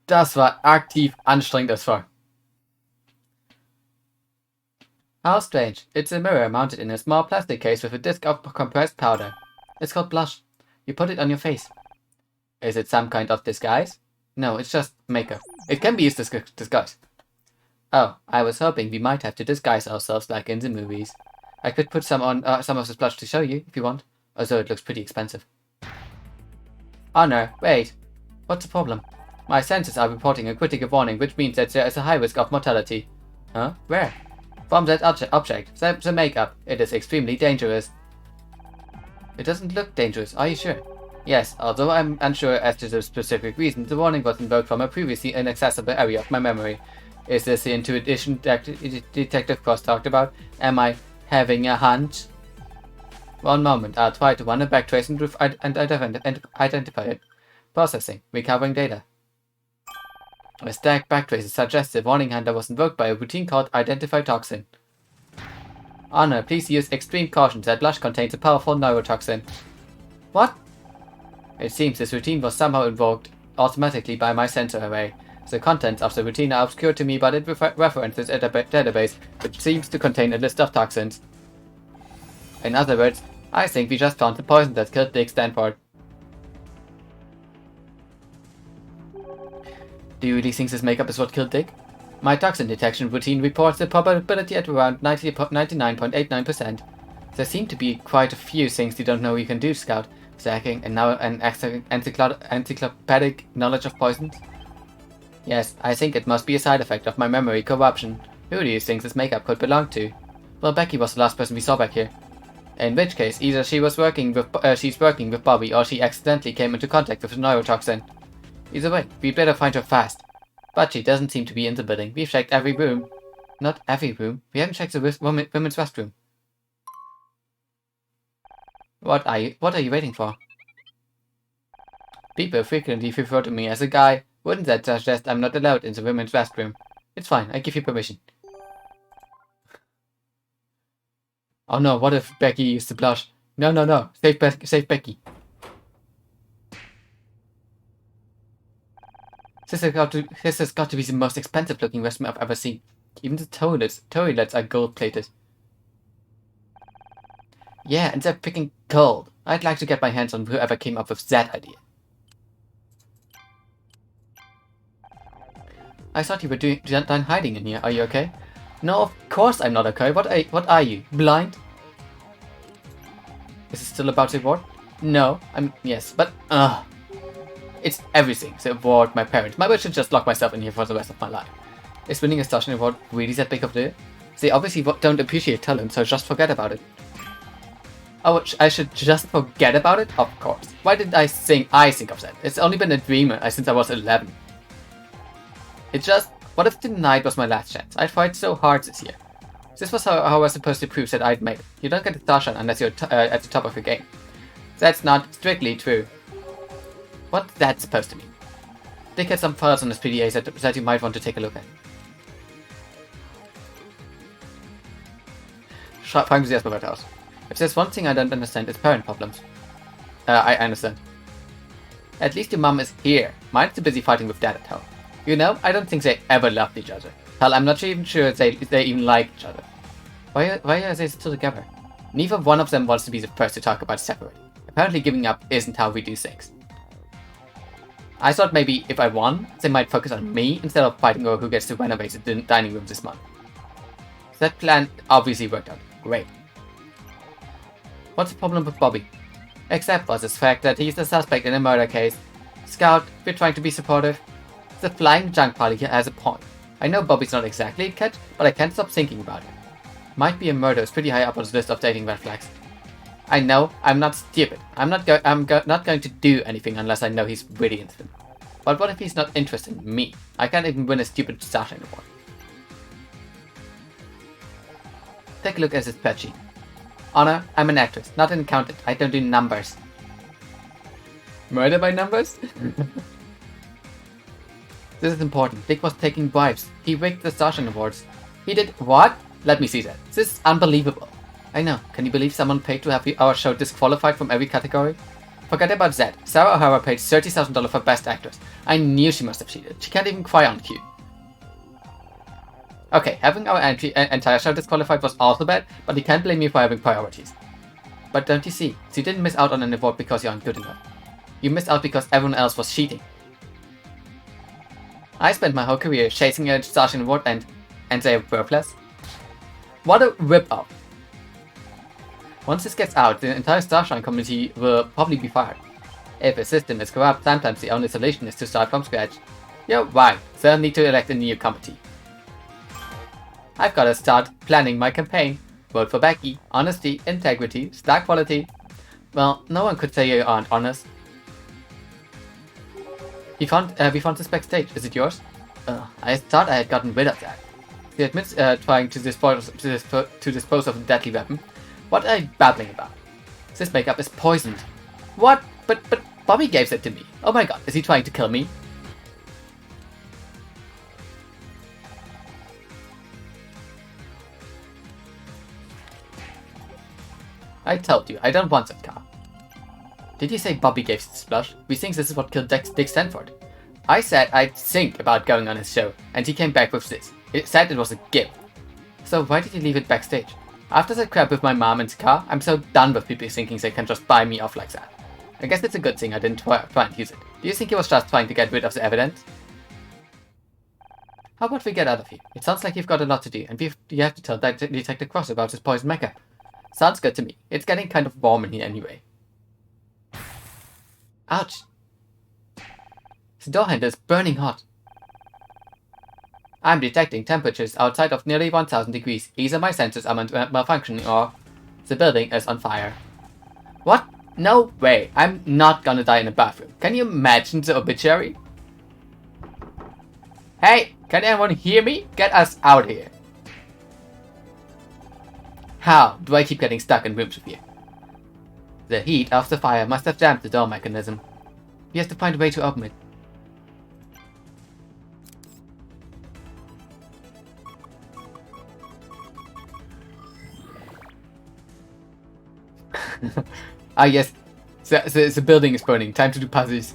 Das war aktiv anstrengend as fuck. How strange. It's a mirror mounted in a small plastic case with a disc of compressed powder. It's called blush. You put it on your face. Is it some kind of disguise? No, it's just makeup. It can be used as disguise. Oh, I was hoping we might have to disguise ourselves like in the movies. I could put some on some of this blush to show you, if you want. Although it looks pretty expensive. Oh no, wait. What's the problem? My senses are reporting a critical warning, which means that there is a high risk of mortality. Huh? Where? From that object, the makeup. It is extremely dangerous. It doesn't look dangerous, are you sure? Yes, although I'm unsure as to the specific reason, the warning was invoked from a previously inaccessible area of my memory. Is this the intuition Detective Cross talked about? Am I having a hunch? One moment, I'll try to run a backtrace and identify it. Processing. Recovering data. A stacked backtrace suggests the warning hunter was invoked by a routine called Identify Toxin. Honor, please use extreme caution. That blush contains a powerful neurotoxin. What? It seems this routine was somehow invoked automatically by my sensor array. The contents of the routine are obscure to me, but it references a database which seems to contain a list of toxins. In other words, I think we just found the poison that killed Dick Stanford. Do you really think this makeup is what killed Dick? My toxin detection routine reports the probability at around 99.89%. There seem to be quite a few things you don't know you can do, Scout. Hacking and now an encyclopedic knowledge of poisons? Yes, I think it must be a side effect of my memory corruption. Who do you think this makeup could belong to? Well, Becky was the last person we saw back here. In which case, either she's working with Bobby, or she accidentally came into contact with the neurotoxin. Either way, we'd better find her fast. But she doesn't seem to be in the building. We've checked every room. Not every room. We haven't checked the women's restroom. What are you waiting for? People frequently refer to me as a guy. Wouldn't that suggest I'm not allowed in the women's restroom? It's fine, I give you permission. Oh no, what if Becky used the blush? No, no, no. Save Becky. This has got to be the most expensive looking restroom I've ever seen. Even the toilets are gold plated. Yeah, and they're freaking cold. I'd like to get my hands on whoever came up with that idea. I thought you were done hiding in here. Are you okay? No, of course I'm not okay. What are you? Blind? Is it still about the award? No, yes, but it's everything. The award, my parents. Maybe I should just lock myself in here for the rest of my life. Is winning a Starshine award really that big of a deal? They obviously don't appreciate talent, so just forget about it. Oh, I should just forget about it? Of course. Why did I think of that? It's only been a dream since I was 11. What if tonight was my last chance? I tried so hard this year. This was how I was supposed to prove that I'd made it. You don't get a Starshine unless you're at the top of your game. That's not strictly true. What's that supposed to mean? Dick had some files on his PDA that you might want to take a look at. Fragen Sie erstmal weiter aus. If there's one thing I don't understand, it's parent problems. I understand. At least your mom is here. Mine's too busy fighting with dad at home. You know, I don't think they ever loved each other. Hell, I'm not even sure they even like each other. Why are they still together? Neither one of them wants to be the first to talk about separating. Apparently giving up isn't how we do things. I thought maybe if I won, they might focus on me instead of fighting over who gets to renovate the dining room this month. That plan obviously worked out. Great. What's the problem with Bobby? Except for this fact that he's the suspect in a murder case. Scout, we're trying to be supportive. The flying junk party here has a point. I know Bobby's not exactly a catch, but I can't stop thinking about it. Might be a murder is pretty high up on the list of dating red flags. I know, I'm not stupid. I'm not going to do anything unless I know he's really interested. But what if he's not interested in me? I can't even win a stupid Starshine award. Take a look at this spreadsheet. Honor, I'm an actress, not an accountant. I don't do numbers. Murder by numbers? This is important. Dick was taking bribes. He rigged the Starshine Awards. He did what? Let me see that. This is unbelievable. I know. Can you believe someone paid to have our show disqualified from every category? Forget about that. Sarah O'Hara paid $30,000 for Best Actress. I knew she must have cheated. She can't even cry on cue. Okay, having our entire show disqualified was also bad, but you can't blame me for having priorities. But don't you see? You didn't miss out on an award because you aren't good enough. You missed out because everyone else was cheating. I spent my whole career chasing a Starshine award and they are worthless. What a rip-off. Once this gets out, the entire Starshine community will probably be fired. If a system is corrupt, sometimes the only solution is to start from scratch. You're right, they'll need to elect a new committee. I've gotta start planning my campaign. Vote for Becky. Honesty, integrity, star quality. Well, no one could say you aren't honest. We found this backstage. Is it yours? I thought I had gotten rid of that. He admits trying to dispose of a deadly weapon. What are you babbling about? This makeup is poisoned. What? But Bobby gave it to me. Oh my god, is he trying to kill me? I told you, I don't want that car. Did you say Bobby gave this blush? We think this is what killed Dick Stanford. I said I'd think about going on his show, and he came back with this. It said it was a gift. So why did you leave it backstage? After that crap with my mom and the car, I'm so done with people thinking they can just buy me off like that. I guess it's a good thing I didn't try and use it. Do you think he was just trying to get rid of the evidence? How about we get out of here? It sounds like you've got a lot to do, and you have to tell Detective Cross about his poison makeup. Sounds good to me. It's getting kind of warm in here anyway. Ouch! The door handle is burning hot. I'm detecting temperatures outside of nearly 1000 degrees. Either my sensors are malfunctioning or the building is on fire. What? No way! I'm not gonna die in a bathroom. Can you imagine the obituary? Hey! Can anyone hear me? Get us out here! How do I keep getting stuck in rooms with you? The heat of the fire must have jammed the door mechanism. We have to find a way to open it. Ah yes, the building is burning. Time to do puzzles.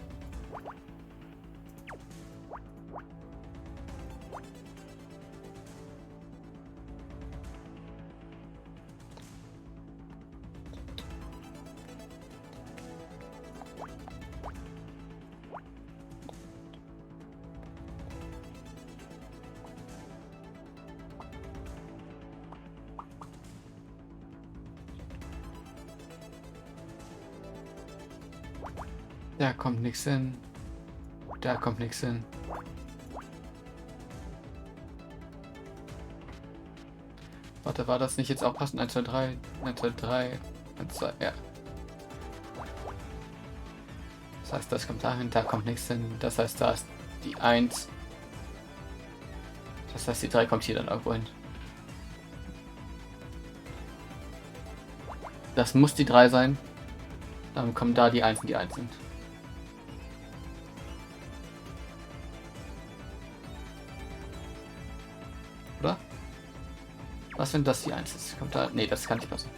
Da kommt nichts hin. Da kommt nichts hin. Warte, war das nicht jetzt auch passend? 1, 2, 3, 1, 2, 3, 1, 2, ja. Das heißt, das kommt dahin, da kommt nichts hin. Das heißt, da ist die 1. Das heißt, die 3 kommt hier dann irgendwo hin. Das muss die 3 sein. Dann kommen da die 1 und die 1 sind. Oder? Was, wenn das die 1 ist? Kommt da. Nee, das kann nicht passen.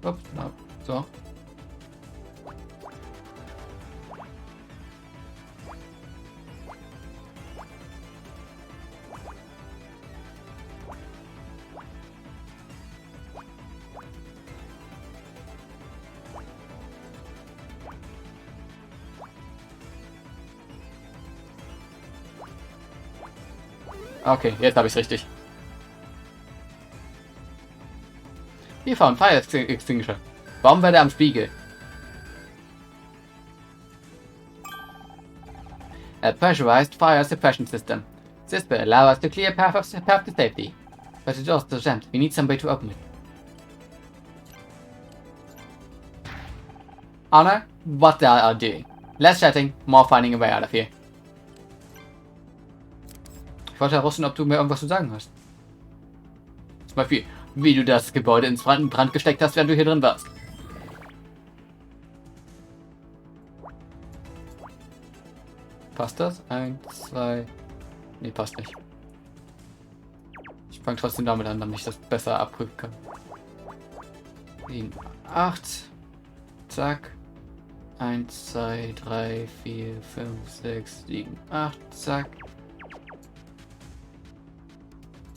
Ups, na, so. Okay, jetzt habe ich es richtig. Wir fahren Fire Extinguisher. Warum war der am Spiegel? A pressurized fire suppression system. This will allow us to clear path to safety. But it's also jammed. We need somebody to open it. Anna, what they are doing? Less chatting, more finding a way out of here. Ich wollte herausfinden, ob du mir irgendwas zu sagen hast. Zum Beispiel, wie du das Gebäude ins Brand gesteckt hast, während du hier drin warst. Passt das? 1, 2... Nee, passt nicht. Ich fange trotzdem damit an, damit ich das besser abprüfen kann. 7, 8. Zack. 1, 2, 3, 4, 5, 6, 7, 8. Zack.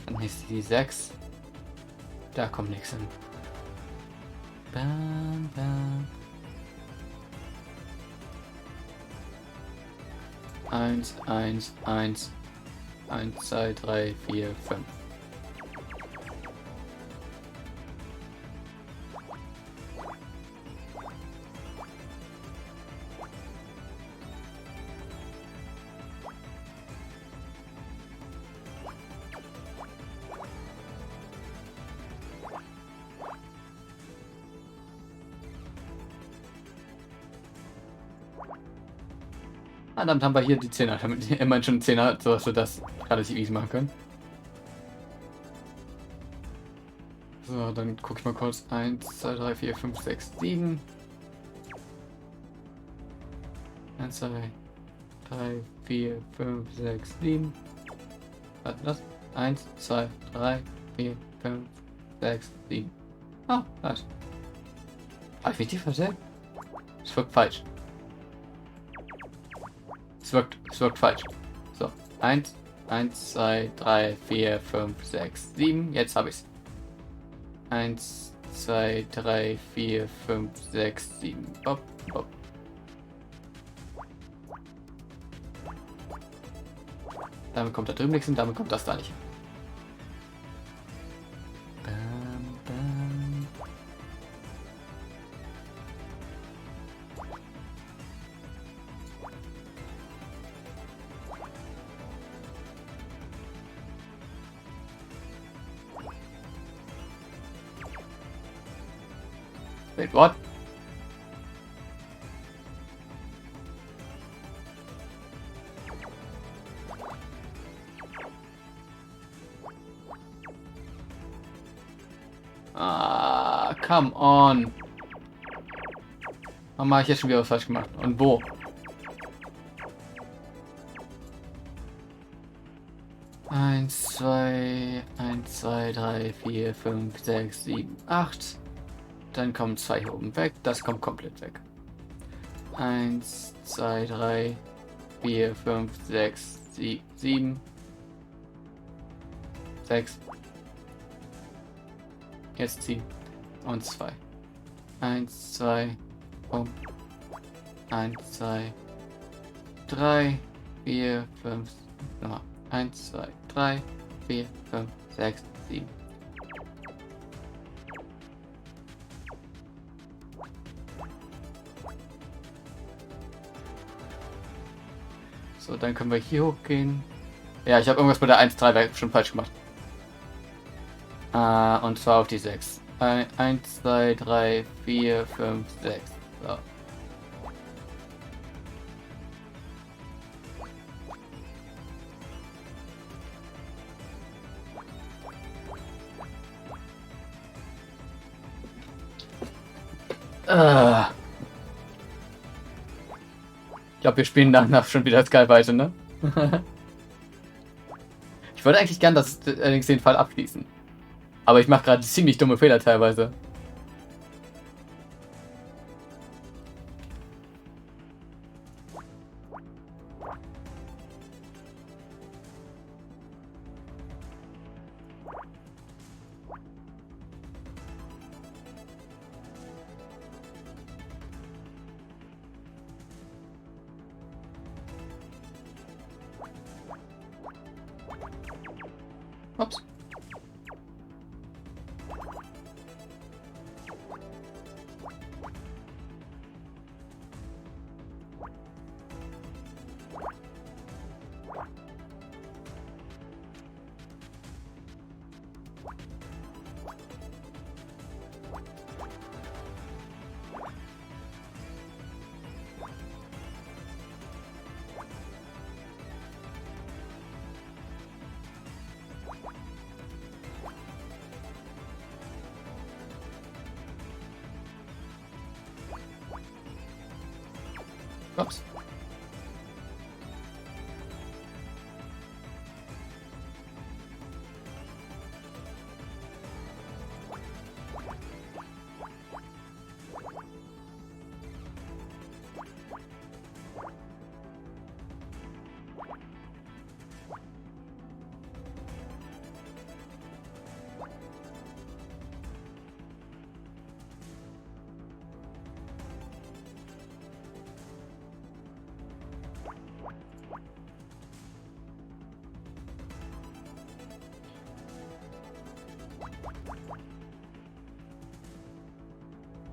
Dann ist die 6. Da kommt nichts hin. Bam, bam. 1, 1, 1. 1, 2, 3, 4, 5. Ah, dann haben wir hier die 10er, damit immerhin schon 10er, sodass wir das relativ easy machen können. So, dann gucke ich mal kurz. 1, 2, 3, 4, 5, 6, 7. 1, 2, 3, 4, 5, 6, 7. Warte, das? 1, 2, 3, 4, 5, 6, 7. Ah, nice. Habe ich richtig versehen? Es wirkt falsch. Es wirkt falsch. So, 1, 1, 2, 3, 4, 5, 6, 7. Jetzt habe ich es. 1, 2, 3, 4, 5, 6, 7. Bop, bop. Damit kommt da drüben nichts hin, damit kommt das da nicht hin. Bam, bam. Wait, what? Ah, come on. Warum habe ich jetzt schon wieder was falsch gemacht? Und wo? Eins, zwei, 3, 4, 5, 6, 7, 8. Dann kommen 2 hier oben weg. Das kommt komplett weg. 1, 2, 3, 4, 5, 6, 7, 6. Jetzt ziehen. Und 2. 1, 2, um. 1, 2, 3, 4, 5, nochmal. 1, 2, 3, 4, 5, 6, 7. So, dann können wir hier hochgehen. Ja, ich habe irgendwas bei der 1, 3 schon falsch gemacht. Und zwar auf die 6. 1, 2, 3, 4, 5, 6. So. Ich glaube, wir spielen danach schon wieder Sky weiter, ne? Ich wollte eigentlich gern allerdings den Fall abschließen. Aber ich mache gerade ziemlich dumme Fehler teilweise. Ups. Ups.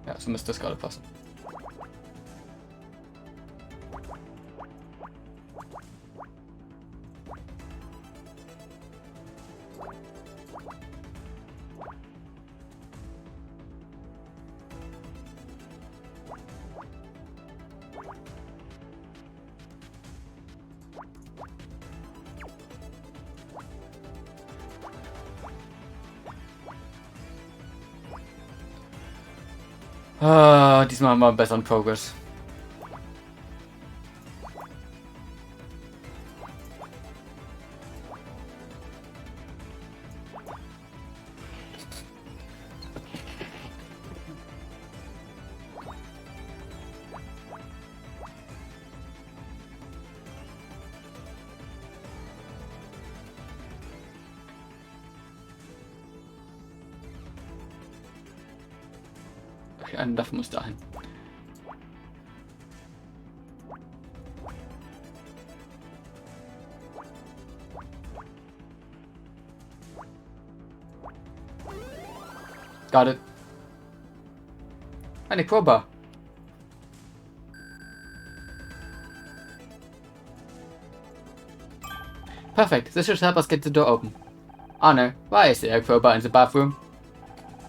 Ja, so müsste das gerade passen. Diesmal haben wir einen besseren Progress. Okay, einen davon muss dahin. Got it. Eine Crowbar. Perfect. This should help us get the door open. Oh no, why is there a crowbar in the bathroom?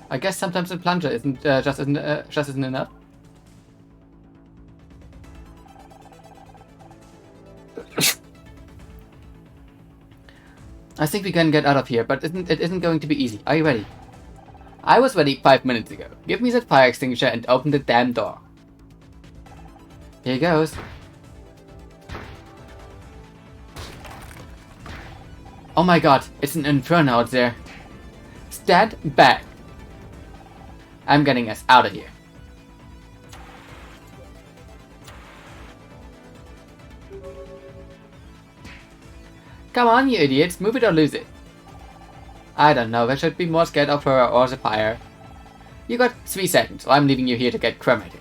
I guess sometimes the plunger just isn't enough. I think we can get out of here, but it isn't going to be easy. Are you ready? I was ready 5 minutes ago. Give me that fire extinguisher and open the damn door. Here goes. Oh my god, it's an inferno out there. Stand back. I'm getting us out of here. Come on, you idiots, move it or lose it. I don't know, I should be more scared of her or the fire. You got 3 seconds, or I'm leaving you here to get cremated.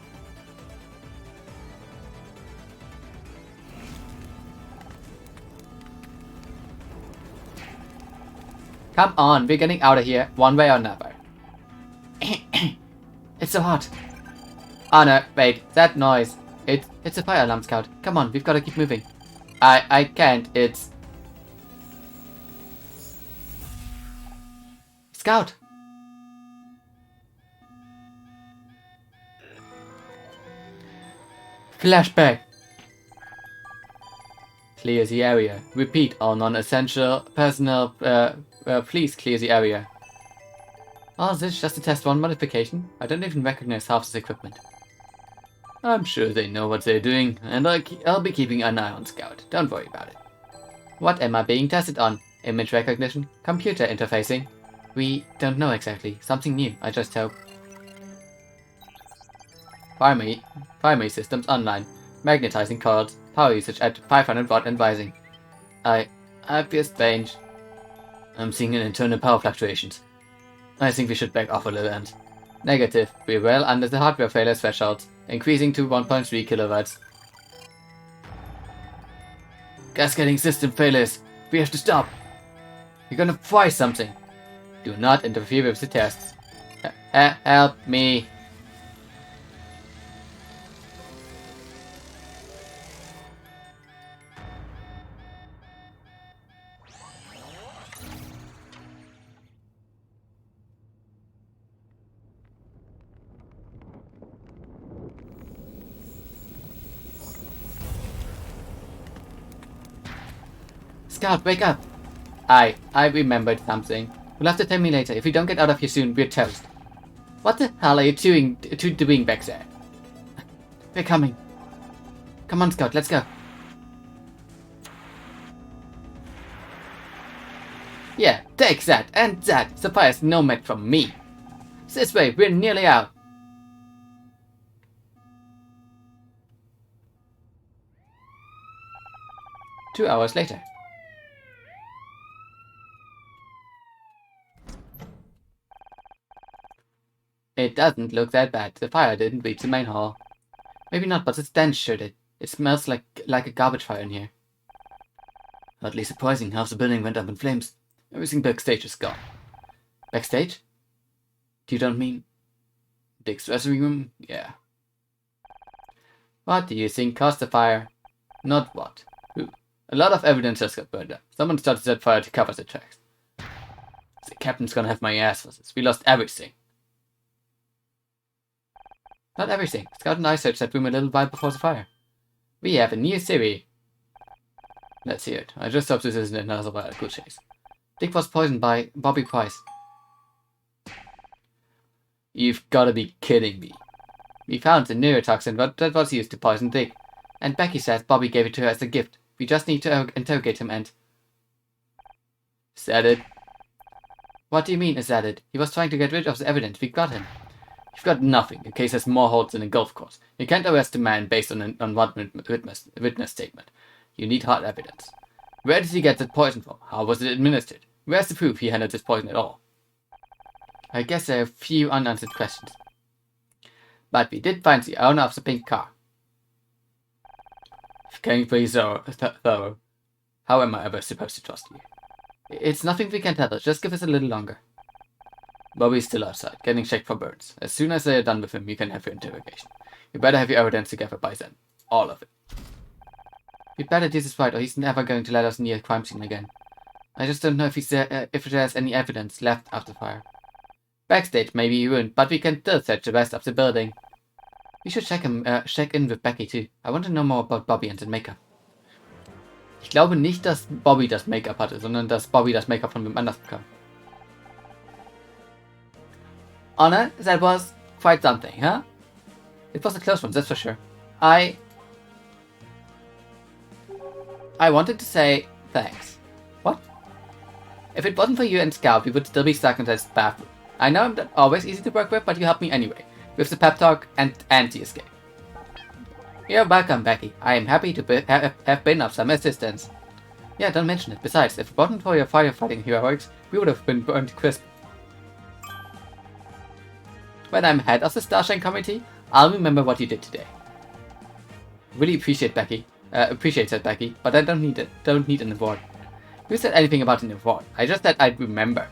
Come on, we're getting out of here, one way or another. It's so hot. Oh no, wait, that noise. It's a fire alarm, Scout. Come on, we've got to keep moving. I can't, it's... Scout! Flashback! Clear the area. Repeat, all non-essential personnel, please clear the area. Oh, is this just a test 1 modification? I don't even recognize half this equipment. I'm sure they know what they're doing, and I'll be keeping an eye on Scout. Don't worry about it. What am I being tested on? Image recognition? Computer interfacing? We don't know exactly. Something new, I just hope. Primary systems online. Magnetizing cords. Power usage at 500 watt and rising. I feel strange. I'm seeing an internal power fluctuations. I think we should back off a little and... Negative. We're well under the hardware failure threshold, increasing to 1.3 kilowatts. Cascading system failures. We have to stop. You're gonna fry something. Do not interfere with the tests. Help me. Scout, wake up! I remembered something. You'll have to tell me later. If we don't get out of here soon, we're toast. What the hell are you doing back there? We're coming. Come on, Scout, let's go. Yeah, take that and that. The fire's no match from me. This way, we're nearly out. Two hours later. It doesn't look that bad. The fire didn't reach the main hall. Maybe not, but the stench sure did. It smells like a garbage fire in here. Oddly surprising, half the building went up in flames. Everything backstage is gone. Backstage? You don't mean... Dick's dressing room? Yeah. What do you think caused the fire? Not what. Who? A lot of evidence just got burned up. Someone started that fire to cover the tracks. The captain's gonna have my ass for this. We lost everything. Not everything. Scout and I searched that room a little while before the fire. We have a new theory. Let's hear it. I just hope this isn't another wild goose chase. Dick was poisoned by Bobby Price. You've gotta be kidding me. We found the neurotoxin that was used to poison Dick. And Becky says Bobby gave it to her as a gift. We just need to interrogate him and... Is that it? What do you mean, is that it? He was trying to get rid of the evidence. We got him. You've got nothing. The case has more holes than a golf course. You can't arrest a man based on one witness statement. You need hard evidence. Where did he get that poison from? How was it administered? Where's the proof he handled this poison at all? I guess there are a few unanswered questions. But we did find the owner of the pink car. Can you please thorough? How am I ever supposed to trust you? It's nothing we can tell us. Just give us a little longer. Bobby's still outside, getting checked for burns. As soon as they are done with him, you can have your interrogation. You better have your evidence together by then. All of it. We'd better do this right, or he's never going to let us near a crime scene again. I just don't know if there's any evidence left after the fire. Backstage may be ruined, but we can still search the rest of the building. We should check in with Becky too. I want to know more about Bobby and the Make-up. Ich glaube nicht, dass Bobby das Make-up hatte, sondern dass Bobby das Make-up von wem anders bekam. Honor, that was quite something, huh? It was a close one, that's for sure. I wanted to say thanks. What? If it wasn't for you and Scout, we would still be stuck in this bathroom. I know I'm not always easy to work with, but you helped me anyway, with the pep talk and the escape. You're welcome, Becky. I am happy to have been of some assistance. Yeah, don't mention it. Besides, if it wasn't for your firefighting heroics, we would have been burned crisp. When I'm head of the Starshine Committee, I'll remember what you did today. Really appreciate that, Becky, but I don't need an award. Who said anything about an award? I just said I'd remember.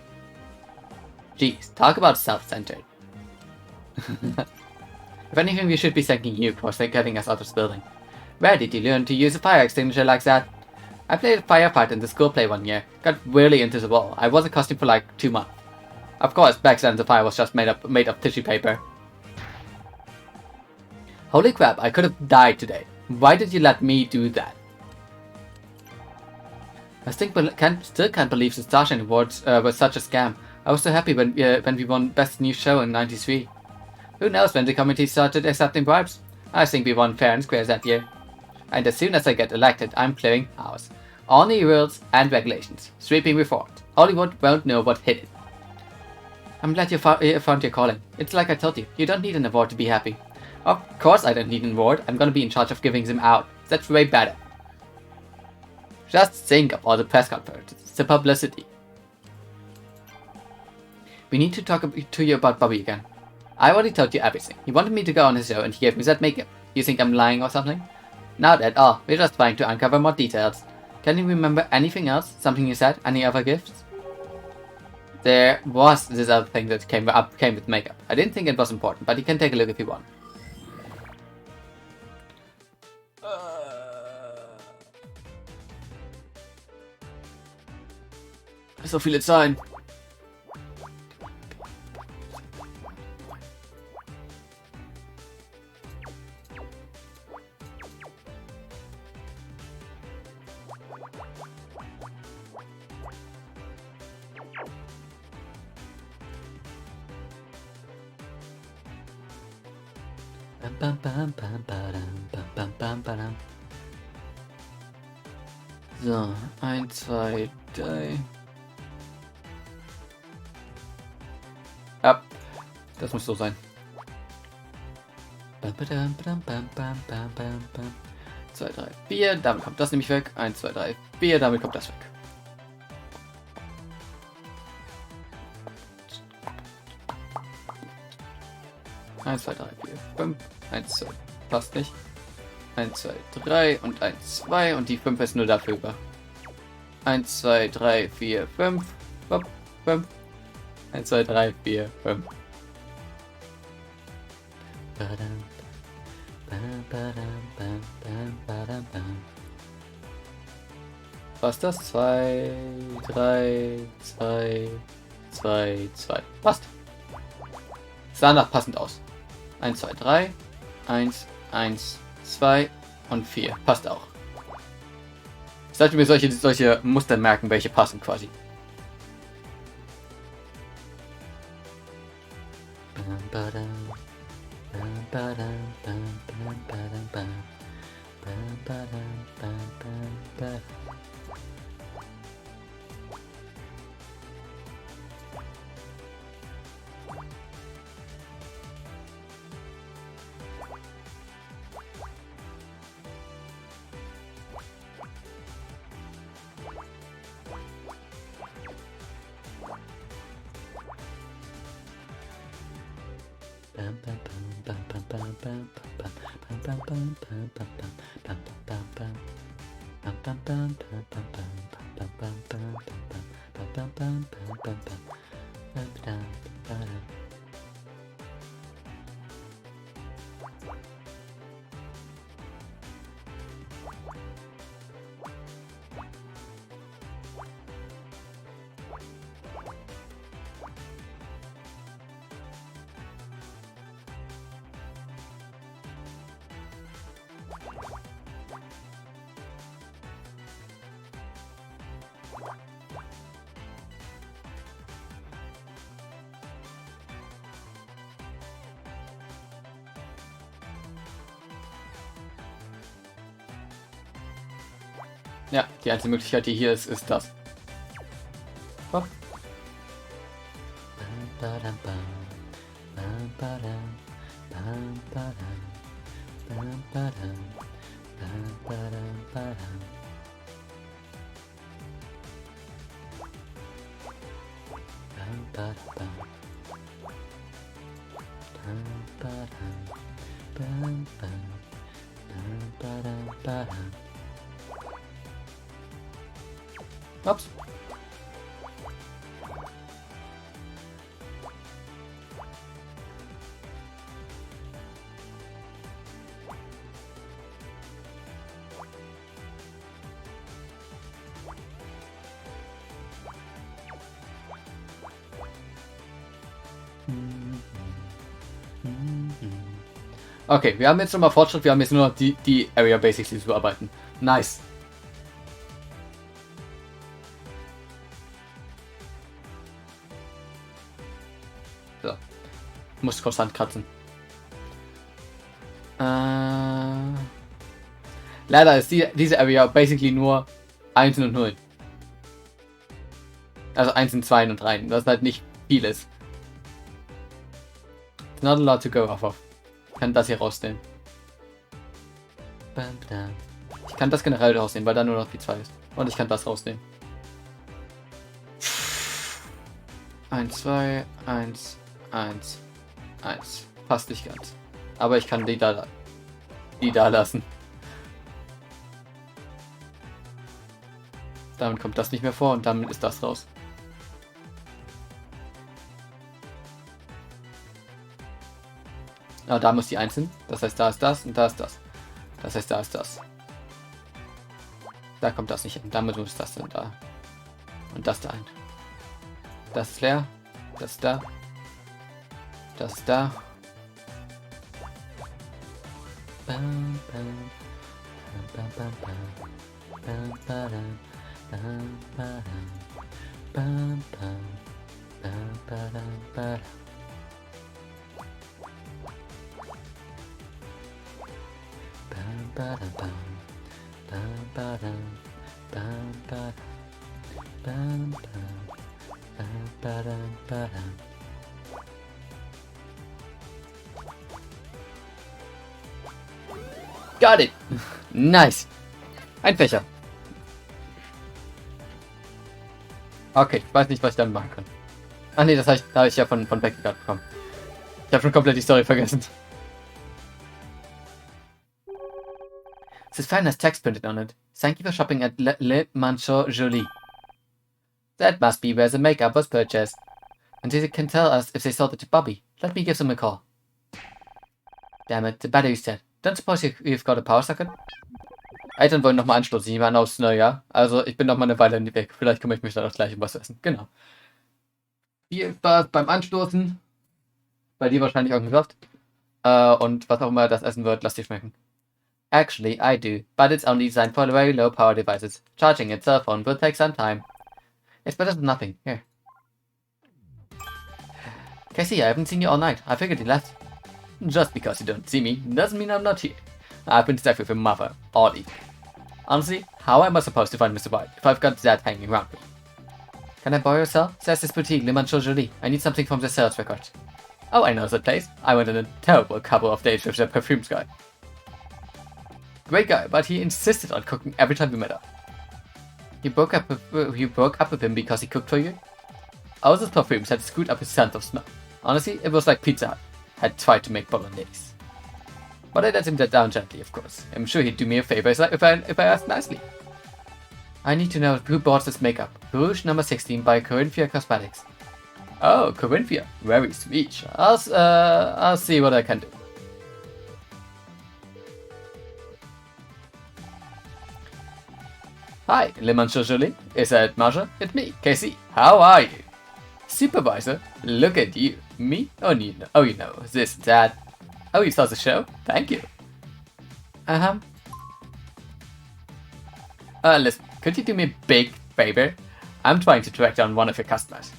Jeez, talk about self-centered. If anything, we should be thanking you for getting us out of this building. Where did you learn to use a fire extinguisher like that? I played a firefighter in the school play one year, got really into the wall. I was a costume for like 2 months. Of course, back then the fire was just made of tissue paper. Holy crap, I could have died today. Why did you let me do that? I still can't believe the Starshine Awards was such a scam. I was so happy when we won Best New Show in '93. Who knows when the committee started accepting bribes? I think we won fair and square that year. And as soon as I get elected, I'm clearing house. All new rules and regulations. Sweeping reforms. Hollywood won't know what hit it. I'm glad you found your calling. It's like I told you, you don't need an award to be happy. Of course I don't need an award, I'm gonna be in charge of giving them out. That's way better. Just think of all the press conferences, the publicity. We need to talk to you about Bobby again. I already told you everything. He wanted me to go on his show and he gave me that makeup. You think I'm lying or something? Not at all, we're just trying to uncover more details. Can you remember anything else? Something you said? Any other gifts? There was this other thing that came with makeup. I didn't think it was important, but you can take a look if you want. So viele Zahlen. So, 1, 2, 3. Ja, das muss so sein. 2, 3, 4, damit kommt das nämlich weg. 1, 2, 3, 4, damit kommt das weg. Eins, 2, 3, 4, 5. 1, 2. Passt nicht. 1, 2, 3 und 1, 2 und die 5 ist nur dafür über. 1, 2, 3, 4, 5. 5. 1, 2, 3, 4, 5. Was das? 2, 3, 2, 2, 2. Passt. Sah nach passend aus. 1, 2, 3. 1, 1, 2 und 4. Passt auch. Ich sollte mir solche Muster merken, welche passen quasi. Ja, die einzige Möglichkeit, die hier ist, ist das. Hopp. Ups. Okay, wir haben jetzt nochmal Fortschritt, wir haben jetzt nur noch die Area Basics, die zu bearbeiten. Nice. So. Muss konstant kratzen. Leider ist diese Area basically nur 1 und 0. Also 1 und 2 und 3. Das ist halt nicht vieles. It's not a lot to go off of. Ich kann das hier rausnehmen. Ich kann das generell rausnehmen, weil da nur noch die 2 ist. Und ich kann das rausnehmen. 1, 2, 1, 1, 1. Passt nicht ganz. Aber ich kann die da lassen. Damit kommt das nicht mehr vor und damit ist das raus. Aber da muss die 1 hin. Das heißt, da ist das und da ist das. Das heißt, da ist das. Da kommt das nicht hin. Damit muss das denn da. Und das da ein. Das ist leer. Das ist da. Das ist da. Bam, bam. Bam, bam, bam. Bam, badam. Bam, badam. Bam, bam. Bam, badam, badam. Bam, badam, bam. Bam, badam. Bam, badam. Bam, bam. Bam, badam, badam. Got it! Nice! Ein Fächer. Okay, ich weiß nicht, was ich damit machen kann. Ach nee, das habe ich ja von Becky gerade bekommen. Ich habe schon komplett die Story vergessen. This fan has text printed on it. Thank you for shopping at Le Manchot Jolie. That must be where the makeup was purchased. And they can tell us if they sold it to Bobby. Let me give them a call. Damn it, the battery's dead. Don't suppose you've got a power socket? Eltern wollen nochmal anstoßen, die waren aufs Neujahr. Also ich bin noch mal eine Weile weg. Vielleicht kümmere ich mich dann auch gleich um was essen. Genau. Viel Spaß beim Anstoßen. Bei dir wahrscheinlich auch Saft. Und was auch immer das Essen wird, lass dir schmecken. Actually, I do, but it's only designed for very low power devices. Charging a cell phone will take some time. It's better than nothing. Here. Casey, I haven't seen you all night. I figured you left. Just because you don't see me doesn't mean I'm not here. I've been stuck with your mother all evening. Honestly, how am I supposed to find Mr. White if I've got that hanging around me? Can I borrow your cell? There's this boutique, Le Manchot Jolie. I need something from the sales record. Oh, I know that place. I went on a terrible couple of dates with the perfumes guy. Great guy, but he insisted on cooking every time we met up. You broke up with him because he cooked for you? All those perfumes had screwed up his sense of smell. Honestly, it was like Pizza Hut had tried to make bolognese. But I let him down gently, of course. I'm sure he'd do me a favor if I asked nicely. I need to know who bought this makeup. Rouge number 16 by Corinthia Cosmetics. Oh, Corinthia. Very sweet. I'll see what I can do. Hi, Le Manchot Jolie. Is that Masha? It's me, Casey. How are you? Supervisor, look at you. Me? Oh, you know, this and that. Oh, you saw the show? Thank you. Listen, could you do me a big favor? I'm trying to track down one of your customers.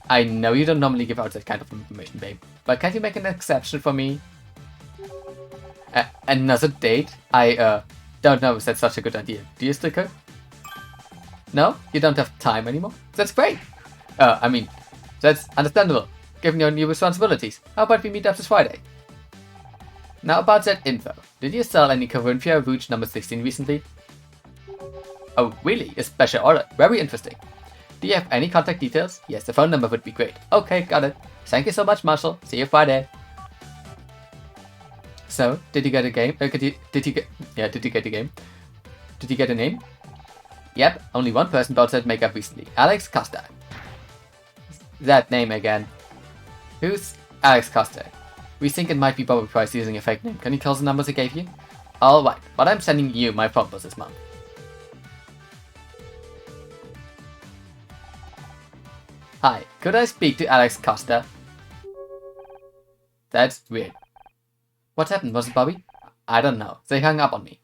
I know you don't normally give out that kind of information, babe, but can't you make an exception for me? Another date? don't know if that's such a good idea. Do you, Stricker? No? You don't have time anymore? That's great! That's understandable, given your new responsibilities. How about we meet up this Friday? Now about that info. Did you sell any Corinthia Rouge number 16 recently? Oh, really? A special order. Very interesting. Do you have any contact details? Yes, the phone number would be great. Okay, got it. Thank you so much, Marshall. See you Friday. So, did you get a game? Did you get a game? Did you get a name? Yep, only one person bought that makeup recently. Alex Costa. That name again. Who's Alex Costa? We think it might be Bobby Price using a fake name. Can you tell us the numbers I gave you? Alright, but I'm sending you my phone bill this month. Hi, could I speak to Alex Costa? That's weird. What happened? Was it Bobby? I don't know. They hung up on me.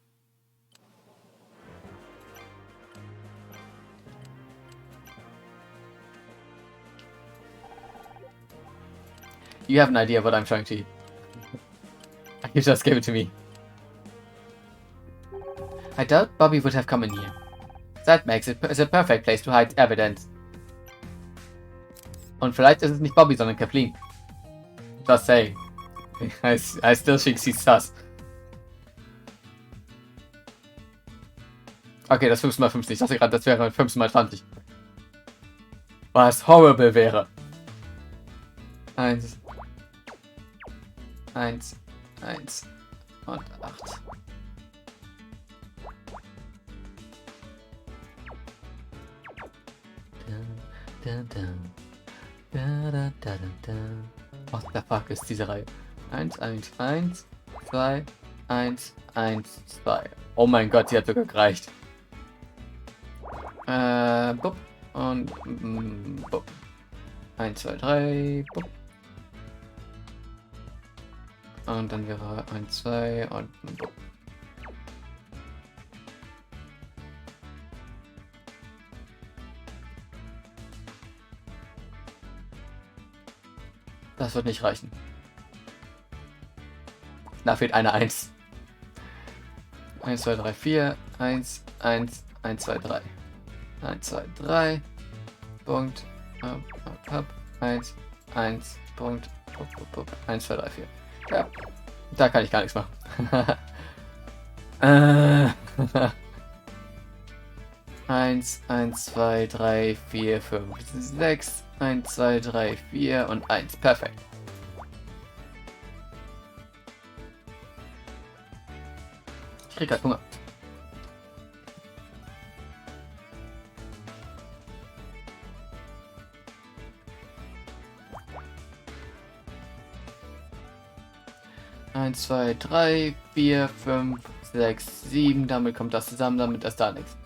You have an idea what I'm trying to eat. You just gave it to me. I doubt Bobby would have come in here. That makes it the perfect place to hide evidence. Und vielleicht ist es nicht Bobby, sondern Kathleen. Just saying. I still think she's sus. Okay, das 15x50. Ich dachte gerade, das wäre 15x20. Was horrible wäre. 1, 1, 1 und 8. What the fuck ist diese Reihe? 1, 1, 1, 2, 1, 1, 2. Oh mein Gott, sie hat sogar gereicht. Bup. Und bup. 1, 2, 3, bup. Und dann wäre 1, 2 und bup. Das wird nicht reichen. Da fehlt eine 1. 1, 2, 3, 4. 1, 1, 1, 2, 3. 1, 2, 3. Punkt. 1, 1. Punkt. 1, 2, 3, 4. Ja. Da kann ich gar nichts machen. 1, 1, 2, 3, 4, 5, 6. 1, 2, 3, 4 und 1. Perfekt. Ich krieg grad Hunger. Eins, 2, 3, 4, 5, 6, 7. Damit kommt das zusammen, damit ist da nichts.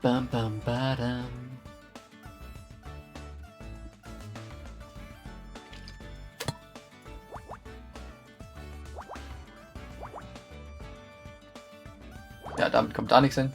Bam, bam, badam. Ja, damit kommt da nichts hin.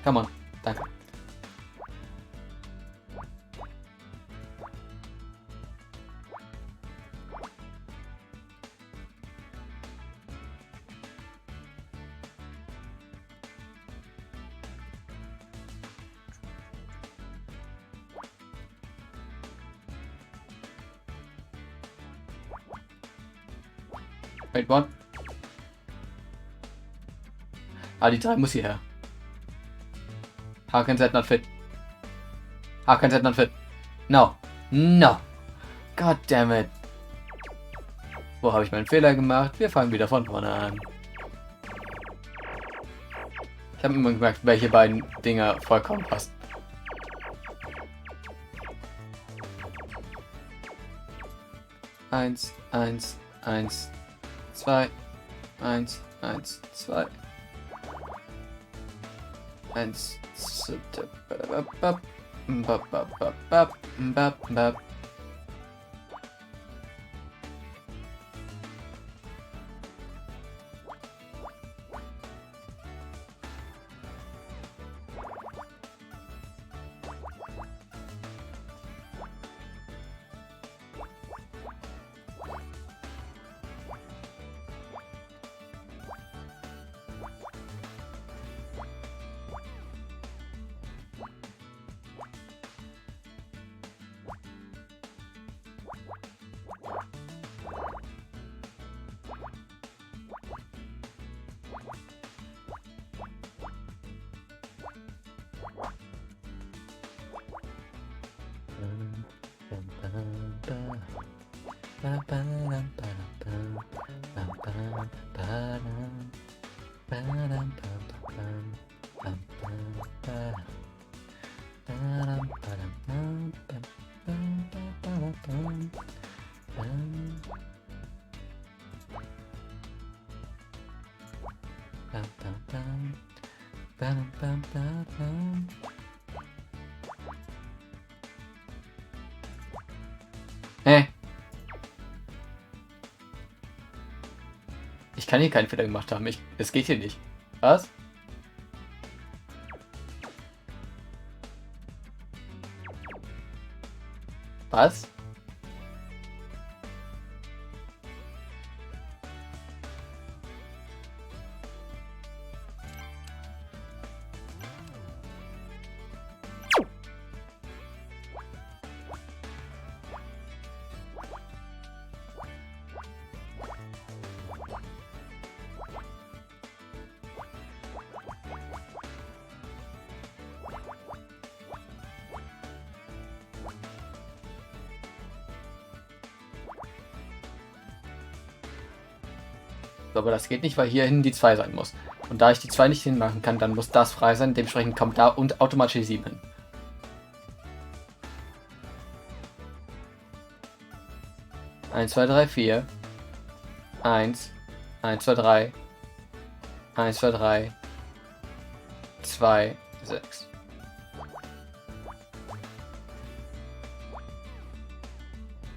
Come on, danke. Wait, what? Ah, die 3 muss hierher. How can that not fit? How can that not fit? No. No. God damn it. Wo habe ich meinen Fehler gemacht? Wir fangen wieder von vorne an. Ich habe immer gemerkt, welche beiden Dinger vollkommen passen. 1, 1, 1, 2, 1, 1, 2. 1, 2, Ich kann hier keinen Fehler gemacht haben. Es geht hier nicht. Was? Was? Aber das geht nicht, weil hier hinten die 2 sein muss. Und da ich die 2 nicht hinmachen kann, dann muss das frei sein. Dementsprechend kommt da und automatisch die 7 hin. Eins, 2, 3, 4. 1, 1, 2, 3. 1, 2, 3. 2, 6.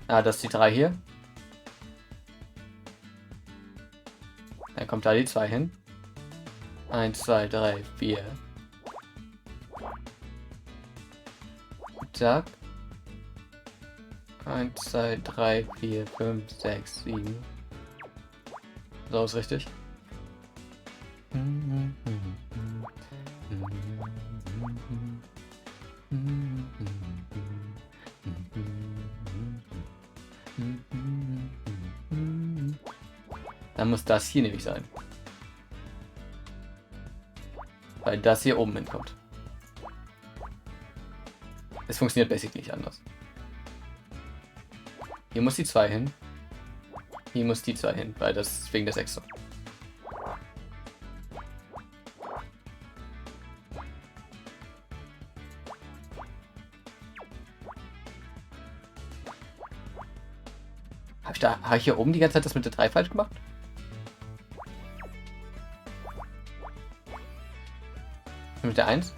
Ah, das ist die 3 hier. Dann kommt da die 2 hin. 1, 2, 3, 4. Zack. 1, 2, 3, 4, 5, 6, 7. So ist richtig. Dann muss das hier nämlich sein. Weil das hier oben hinkommt. Es funktioniert basically nicht anders. Hier muss die 2 hin. Hier muss die 2 hin, weil das ist wegen der 6. Habe ich hier oben die ganze Zeit das mit der 3 falsch gemacht? Mit der 1?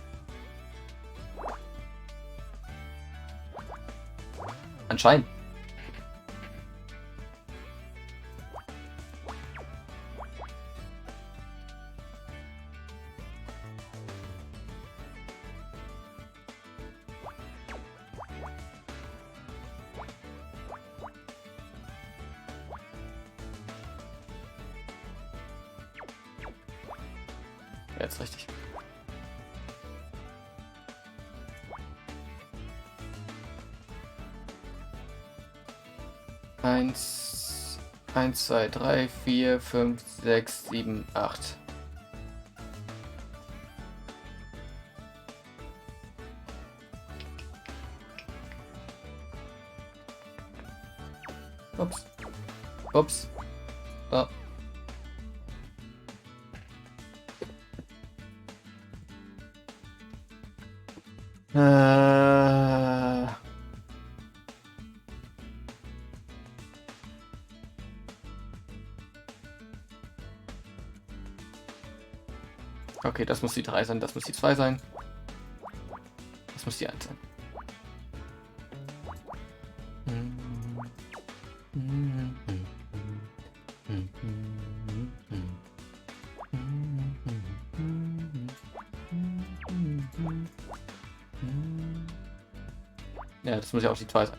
Anscheinend. Jetzt richtig. Eins, 2, 3, 4, 5, 6, 7, 8. Ups. Ups. Oh. Okay, das muss die 3 sein, das muss die 2 sein. Das muss die 1 sein. Ja, das muss ja auch die 2 sein.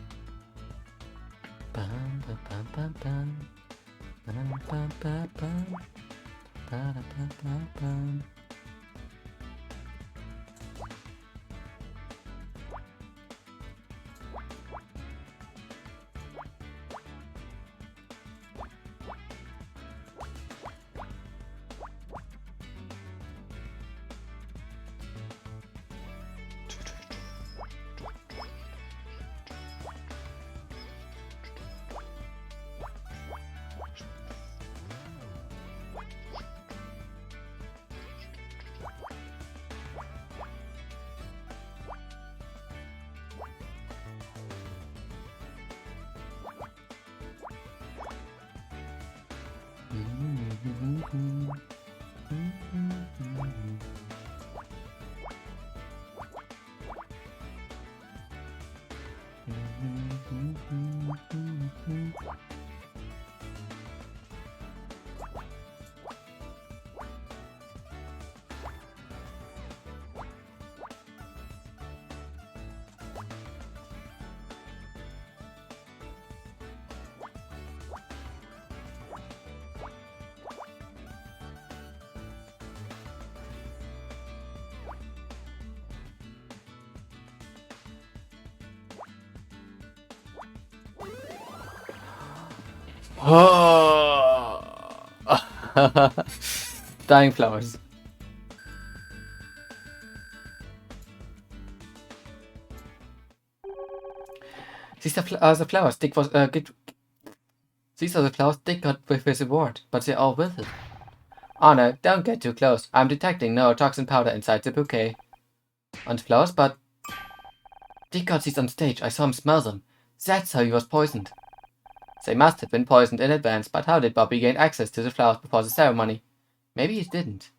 Oh. Dying Flowers. These are the flowers Dick was These are the flowers Dick got with his award, but they're all withered. Oh no, don't get too close. I'm detecting neurotoxin powder inside the bouquet. On the flowers, but Dick got these on stage. I saw him smell them. That's how he was poisoned. They must have been poisoned in advance, but how did Bobby gain access to the flowers before the ceremony? Maybe he didn't.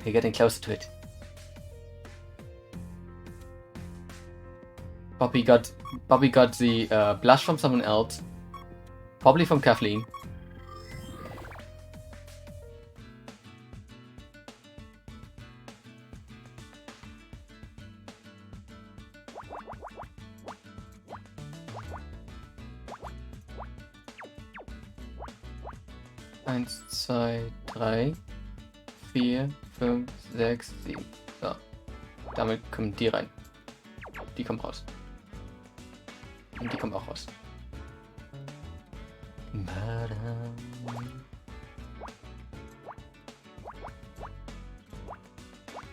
We're getting closer to it. Bobby got the blush from someone else. Probably from Kathleen. Eins, zwei, drei, 4, 5, 6, 7. So. Damit kommen die rein. Die kommen raus. Und die kommen auch raus.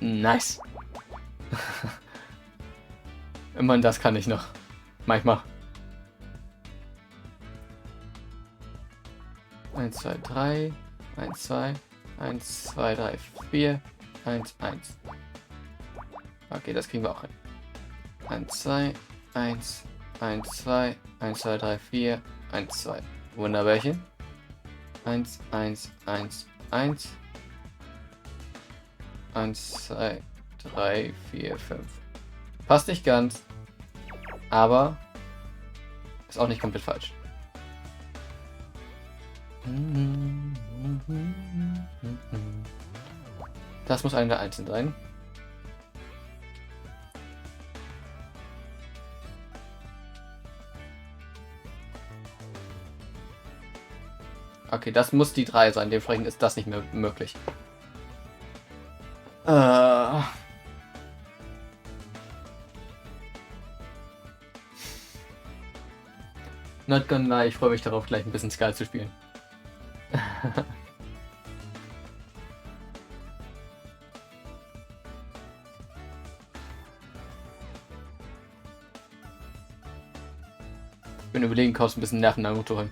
Nice. Immerhin das kann ich noch. Manchmal. 1, 2, 3. 1, 2. 1, 2, 3, 4. 1, 1. Okay, das kriegen wir auch hin. 1, 2. 1, 1, 2. 1, 2, 3, 4. 1, 2. Wunderbärchen. 1, 1, 1, 1. 1, 2, 3, 4, 5. Passt nicht ganz. Aber ist auch nicht komplett falsch. Das muss eine der Einzelnen sein. Okay, das muss die 3 sein. Dementsprechend ist das nicht mehr möglich. Not gonna lie, ich freue mich darauf, gleich ein bisschen Skull zu spielen. Ich bin überlegen, kaufst ein bisschen Nerven Naruto rein.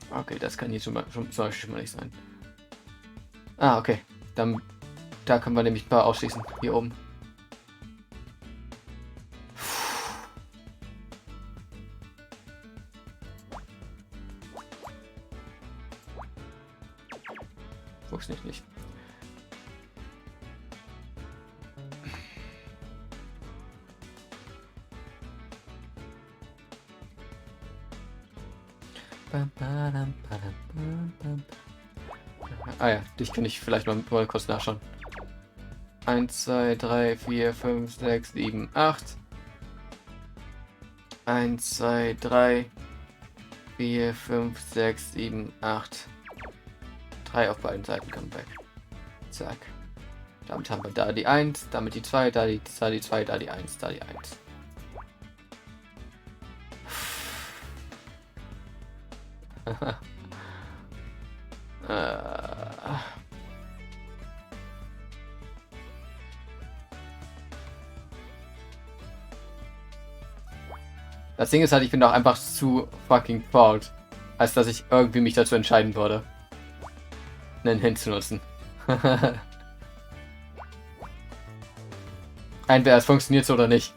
Okay, das kann jetzt schon mal nicht sein. Ah, okay. Dann Da können wir nämlich ein paar ausschließen. Hier oben. Wuchs nicht. Ah ja, dich kann ich vielleicht mal kurz nachschauen. 1, 2, 3, 4, 5, 6, 7, 8. 1, 2, 3, 4, 5, 6, 7, 8. 3 auf beiden Seiten kommen weg. Zack. Damit haben wir da die 1, damit die 2, da die 2, da die 1, da die 1. Das Ding ist halt, ich bin doch einfach zu fucking proud, als dass ich irgendwie mich dazu entscheiden würde, einen Hint zu nutzen. Entweder es funktioniert so oder nicht.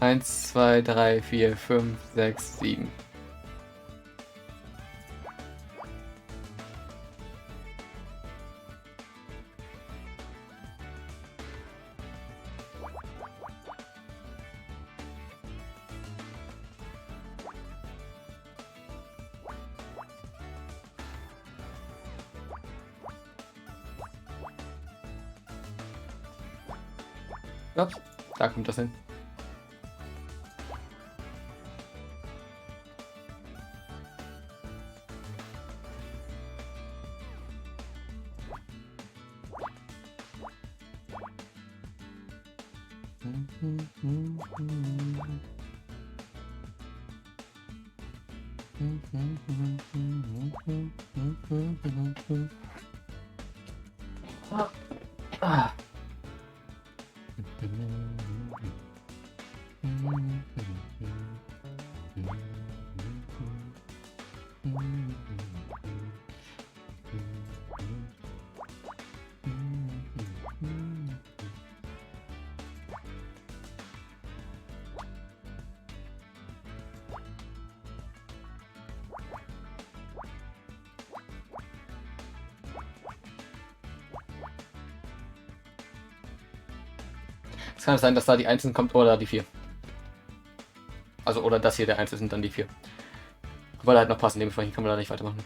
1, 2, 3, 4, 5, 6, 7. Ups, da kommt das hin. Ah. Es kann sein, dass da die 1 kommt oder die 4. Also, oder das hier der 1 ist und dann die 4. Weil halt noch passen, dementsprechend können wir da nicht weitermachen.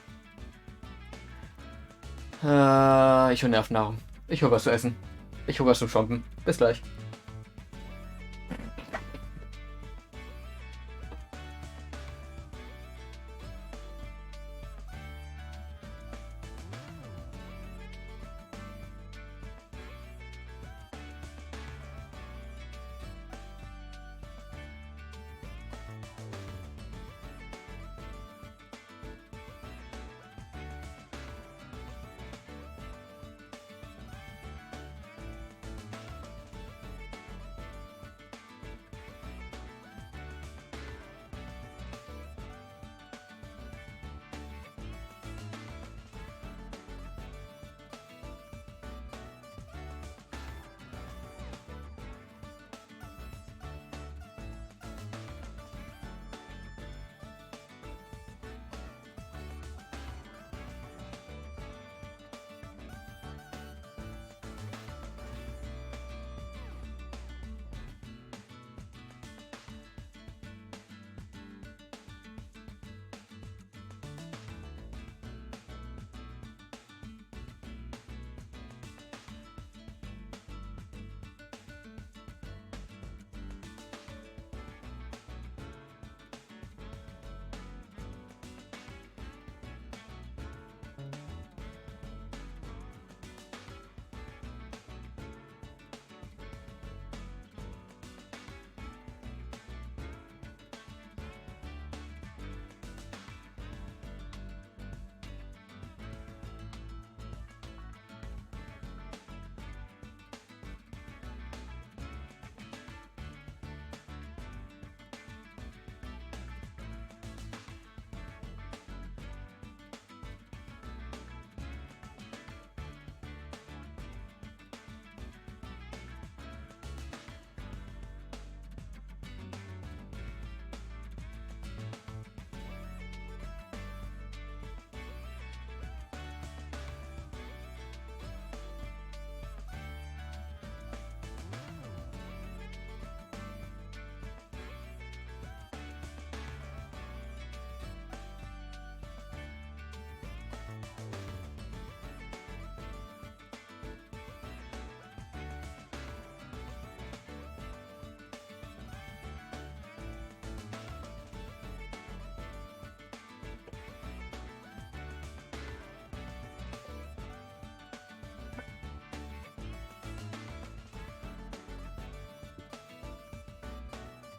Ich hole Nervennahrung. Ich hole was zu essen. Ich hole was zum Schompen. Bis gleich.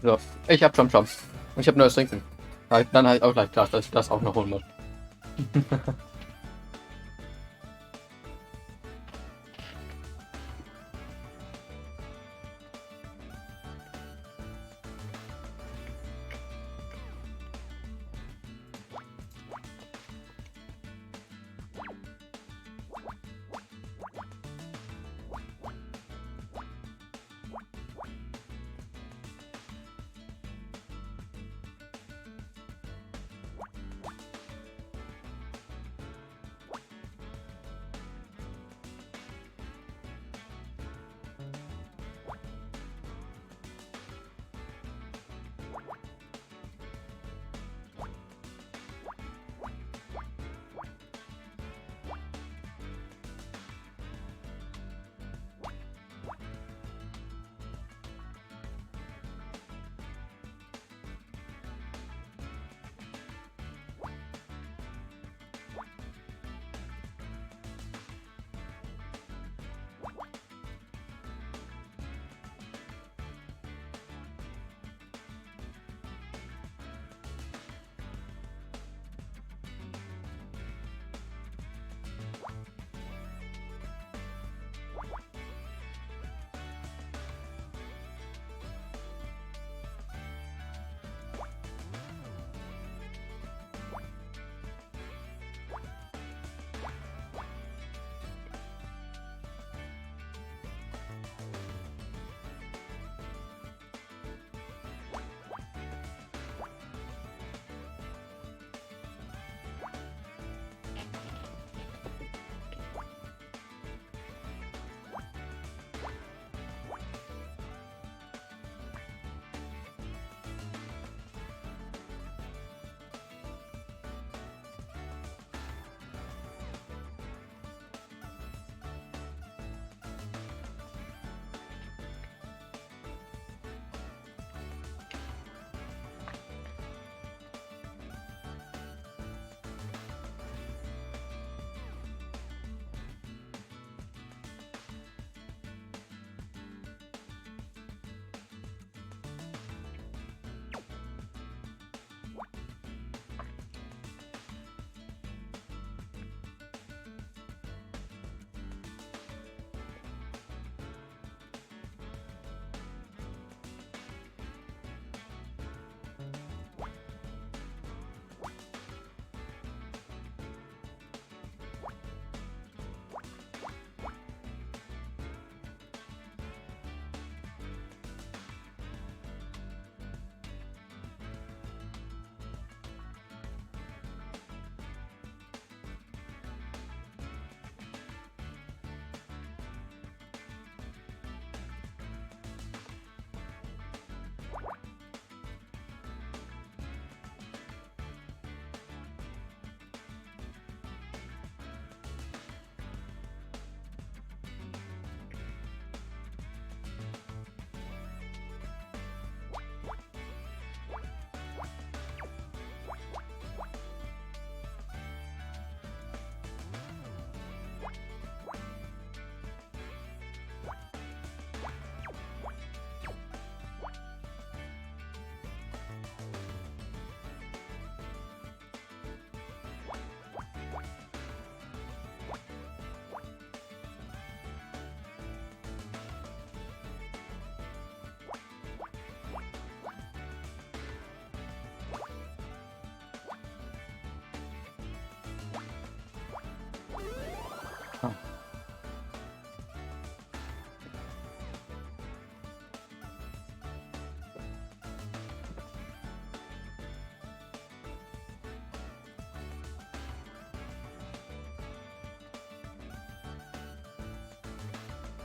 So, ich hab schon. Ich hab nur das Trinken. Dann halt auch gleich klar, dass ich das auch noch holen muss.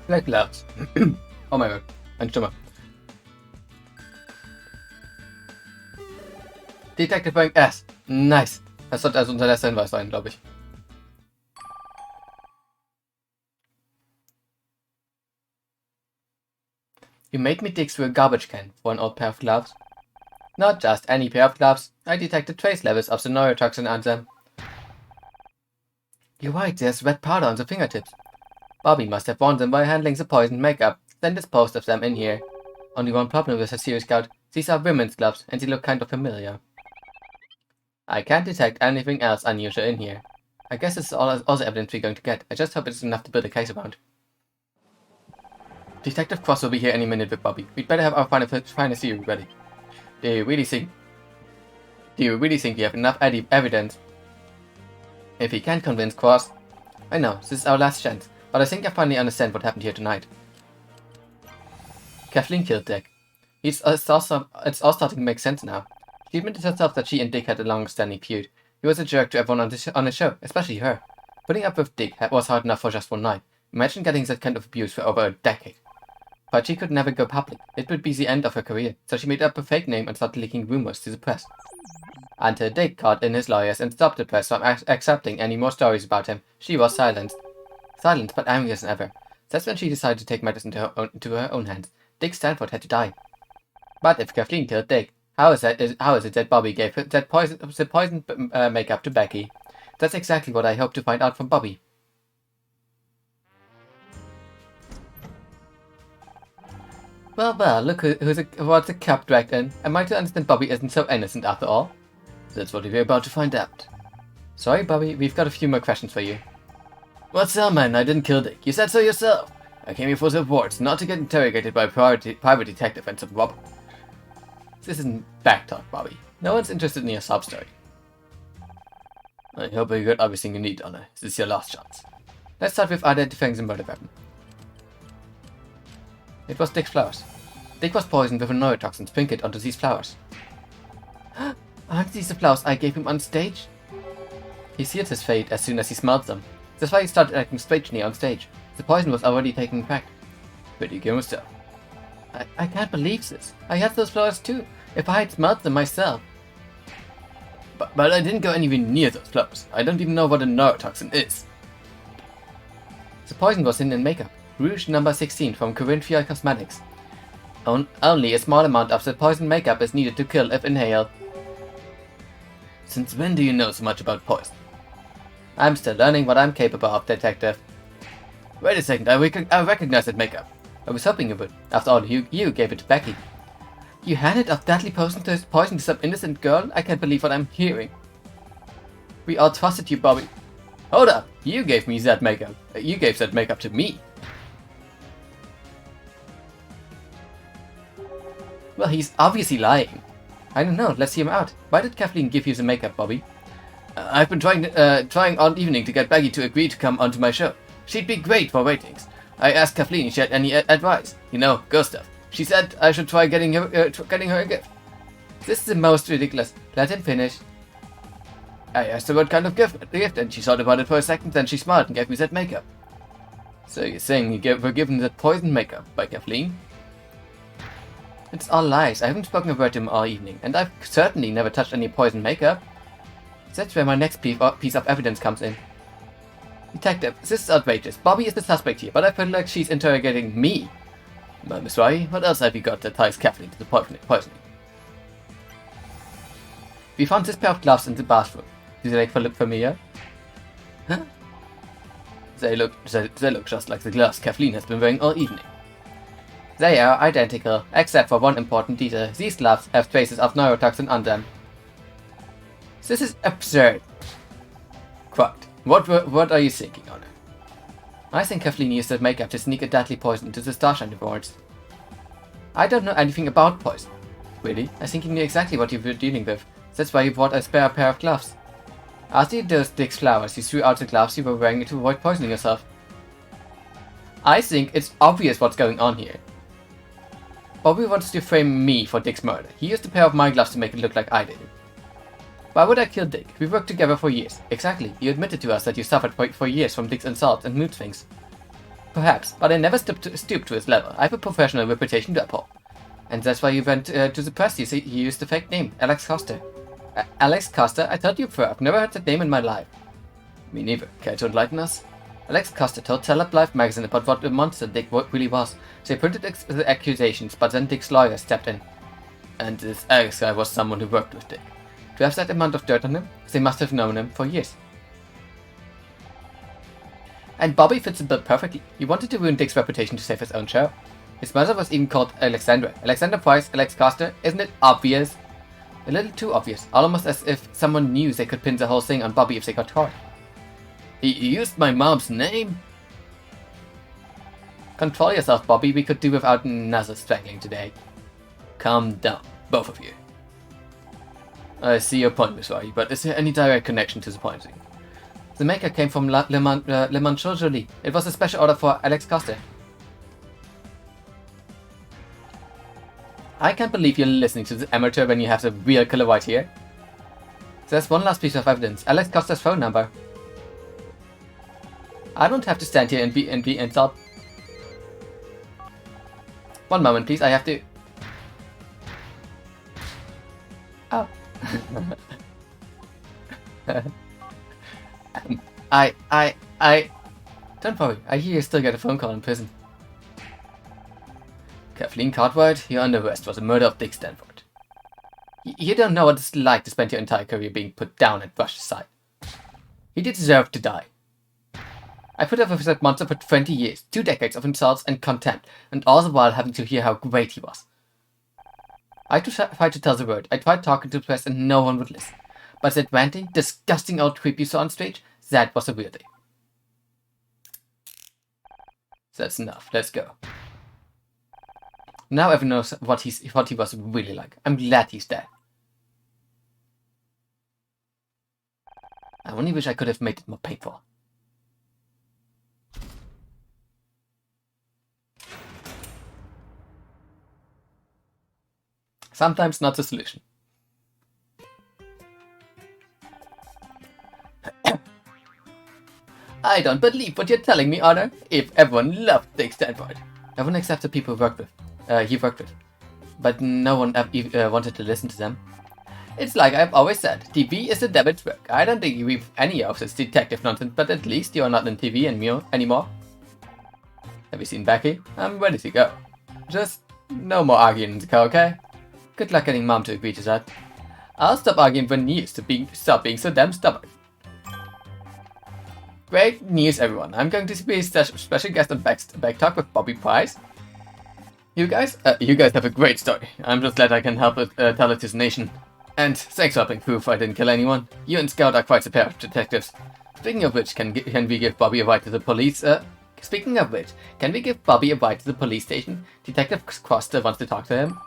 Vielleicht Labs. Oh mein Gott, eine Stimme. Detective Rank S. Nice. Das sollte also unser letzter Hinweis sein, glaube ich. You made me dig through a garbage can for an old pair of gloves. Not just any pair of gloves. I detected trace levels of the neurotoxin on them. You're right, there's red powder on the fingertips. Bobby must have worn them while handling the poisoned makeup, then disposed of them in here. Only one problem with her serious Scout. These are women's gloves, and they look kind of familiar. I can't detect anything else unusual in here. I guess this is all the evidence we're going to get. I just hope it's enough to build a case around. Detective Cross will be here any minute with Bobby. We'd better have our final theory ready. Do you really think we have enough evidence? If we can't convince Cross... I know, this is our last chance, but I think I finally understand what happened here tonight. Kathleen killed Dick. It's all starting to make sense now. She admitted herself that she and Dick had a long-standing feud. He was a jerk to everyone on the show, especially her. Putting up with Dick was hard enough for just one night. Imagine getting that kind of abuse for over a decade. But she could never go public. It would be the end of her career, so she made up a fake name and started leaking rumors to the press. Until Dick called in his lawyers and stopped the press from accepting any more stories about him, she was silenced. Silent, but angrier than ever. That's when she decided to take matters into her own hands. Dick Stanford had to die. But if Kathleen killed Dick, how is it that Bobby gave that poison makeup to Becky? That's exactly what I hope to find out from Bobby. Well, look what's the cup dragged in. Am I to understand Bobby isn't so innocent after all? That's what we're about to find out. Sorry, Bobby, we've got a few more questions for you. What's up, man? I didn't kill Dick. You said so yourself. I came here for the reports, not to get interrogated by a private detective and some robber. This isn't backtalk, Bobby. No one's interested in your sob story. I hope you got everything you need, Honor. This is your last chance. Let's start with identifying the murder weapon. It was Dick's flowers. Dick was poisoned with a neurotoxin sprinkled onto these flowers. Aren't these the flowers I gave him on stage? He sealed his fate as soon as he smelled them. That's why he started acting strangely on stage. The poison was already taking effect. Pretty good stuff. I can't believe this. I had those flowers too, if I had smelled them myself. But I didn't go anywhere near those flowers. I don't even know what a neurotoxin is. The poison was in makeup. Rouge number 16 from Corinthia Cosmetics. Only a small amount of the poison makeup is needed to kill if inhaled. Since when do you know so much about poison? I'm still learning what I'm capable of, Detective. Wait a second, I recognize that makeup. I was hoping you would. After all, you gave it to Becky. You handed off deadly poison to some innocent girl? I can't believe what I'm hearing. We all trusted you, Bobby. Hold up! You gave me that makeup. You gave that makeup to me. Well, he's obviously lying. I don't know, let's hear him out. Why did Kathleen give you the makeup, Bobby? I've been trying all evening to get Becky to agree to come onto my show. She'd be great for ratings. I asked Kathleen if she had any advice. You know, girl stuff. She said I should try getting her a gift. This is the most ridiculous. Let him finish. I asked her what kind of gift, and she thought about it for a second, then she smiled and gave me that makeup. So you're saying you were given that poison makeup by Kathleen? It's all lies. I haven't spoken a word to him all evening, and I've certainly never touched any poison makeup. That's where my next piece of evidence comes in. Detective, this is outrageous. Bobby is the suspect here, but I feel like she's interrogating me. Well, Miss Riley, what else have you got that ties Kathleen to the poisoning? We found this pair of gloves in the bathroom. Do they look familiar? Huh? They look just like the gloves Kathleen has been wearing all evening. They are identical, except for one important detail. These gloves have traces of neurotoxin on them. This is absurd. Quite. What are you thinking, Honor? I think Kathleen used that makeup to sneak a deadly poison into the Starshine Awards. I don't know anything about poison. Really? I think you knew exactly what you were dealing with. That's why you bought a spare pair of gloves. After you dosed Dick's flowers, you threw out the gloves you were wearing to avoid poisoning yourself. I think it's obvious what's going on here. Bobby wants to frame me for Dick's murder. He used a pair of my gloves to make it look like I did it. Why would I kill Dick? We worked together for years. Exactly. You admitted to us that you suffered for years from Dick's insults and mood swings. Perhaps, but I never stooped to his level. I have a professional reputation to uphold. And that's why you went to the press. You used the fake name, Alex Costa. Alex Costa? I thought you were. I've never heard that name in my life. Me neither. Care to enlighten us? Alex Costa told Celeb Life magazine about what a monster Dick really was. They printed the accusations, but then Dick's lawyer stepped in. And this Alex guy was someone who worked with Dick. To have that amount of dirt on him, they must have known him for years. And Bobby fits the bill perfectly. He wanted to ruin Dick's reputation to save his own show. His mother was even called Alexandra. Alexandra Price, Alex Costa. Isn't it obvious? A little too obvious. Almost as if someone knew they could pin the whole thing on Bobby if they got caught. He used my mom's name? Control yourself, Bobby. We could do without another strangling today. Calm down, both of you. I see your point, Miss Roy, but is there any direct connection to the pointing? The maker came from Le Mans Jolie. It was a special order for Alex Costa. I can't believe you're listening to the amateur when you have the real killer right here. There's one last piece of evidence. Alex Costa's phone number. I don't have to stand here and be insulted. One moment, please. I have to... Oh. Don't worry. I hear you still get a phone call in prison. Kathleen Cartwright, you're under arrest for the murder of Dick Stanford. You don't know what it's like to spend your entire career being put down and brushed aside. He did deserve to die. I put up with that monster for 20 years, 2 decades of insults and contempt, and all the while having to hear how great he was. I tried to tell the word. I tried talking to the press and no one would listen. But that ranting, disgusting old creep you saw on stage, that was a real thing. That's enough. Let's go. Now everyone knows what he was really like. I'm glad he's dead. I only wish I could have made it more painful. Sometimes not the solution. I don't believe what you're telling me, Honor. If everyone loved Dick Stanford. Everyone except the people he worked with. But no one wanted to listen to them. It's like I've always said, TV is the devil's work. I don't think you read any of this detective nonsense, but at least you're not in TV anymore. Have you seen Becky? I'm ready to go. Just no more arguing in the car, okay? Good luck getting Mom to agree to that. I'll stop arguing when you stop being so damn stubborn. Great news, everyone. I'm going to be a special guest on Back Talk with Bobby Price. You guys have a great story. I'm just glad I can help tell it to the nation. And thanks for helping prove I didn't kill anyone. You and Scout are quite a pair of detectives. Speaking of which, can we give Bobby a ride to the police? Speaking of which, can we give Bobby a ride to the police station? Detective Costa wants to talk to him.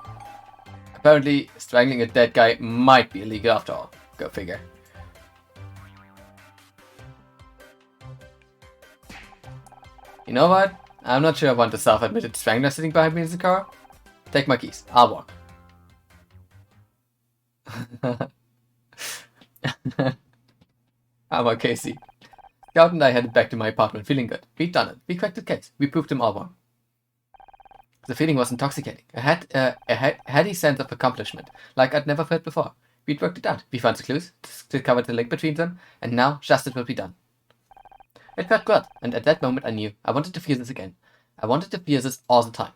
Apparently, strangling a dead guy might be illegal after all. Go figure. You know what? I'm not sure I want a self-admitted strangler sitting behind me in the car. Take my keys. I'll walk. I'm on Casey. Scout and I headed back to my apartment feeling good. We'd done it. We cracked the case. We proved them all wrong. The feeling was intoxicating. A heady sense of accomplishment, like I'd never felt before. We'd worked it out. We found the clues, discovered the link between them, and now justice will be done. It felt good, and at that moment I knew I wanted to feel this again. I wanted to feel this all the time.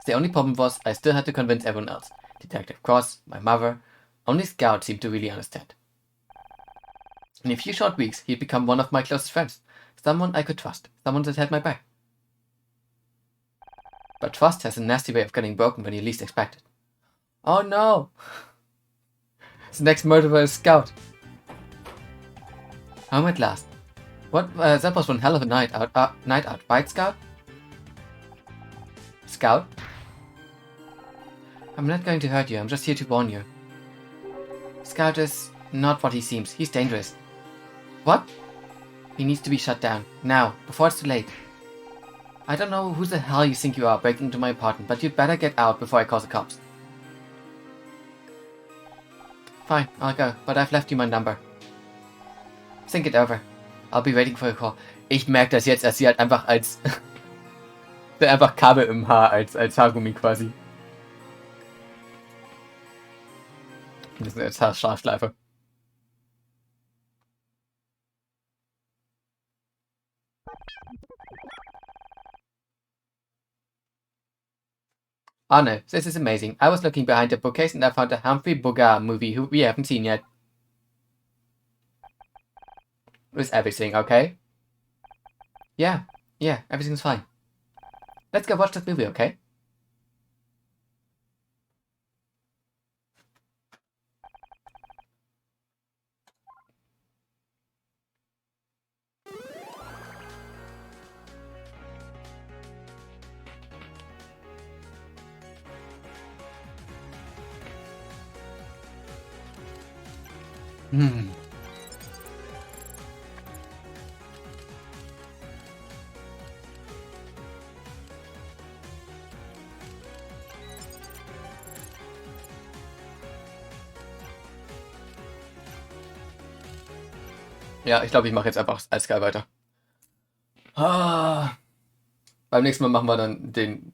The only problem was I still had to convince everyone else. Detective Cross, my mother. Only Scout seemed to really understand. In a few short weeks, he'd become one of my closest friends. Someone I could trust. Someone that had my back. But trust has a nasty way of getting broken when you least expect it. Oh no! The next murderer is Scout. Home at last. What? That was one hell of a night out, right, Scout? Scout? I'm not going to hurt you, I'm just here to warn you. Scout is not what he seems. He's dangerous. What? He needs to be shut down. Now, before it's too late. I don't know who the hell you think you are breaking into my apartment, but you'd better get out before I call the cops. Fine, I'll go, but I've left you my number. Think it over. I'll be waiting for your call. Ich merke das jetzt, dass sie halt einfach als... einfach Kabel im Haar als Haargummi quasi. Das ist jetzt Haarscharfschleife. Oh no, this is amazing. I was looking behind the bookcase and I found a Humphrey Bogart movie who we haven't seen yet. Is everything okay? Yeah, everything's fine. Let's go watch that movie, okay? Hm. Ja, ich glaube, ich mache jetzt einfach als Sky weiter. Ah. Beim nächsten Mal machen wir dann den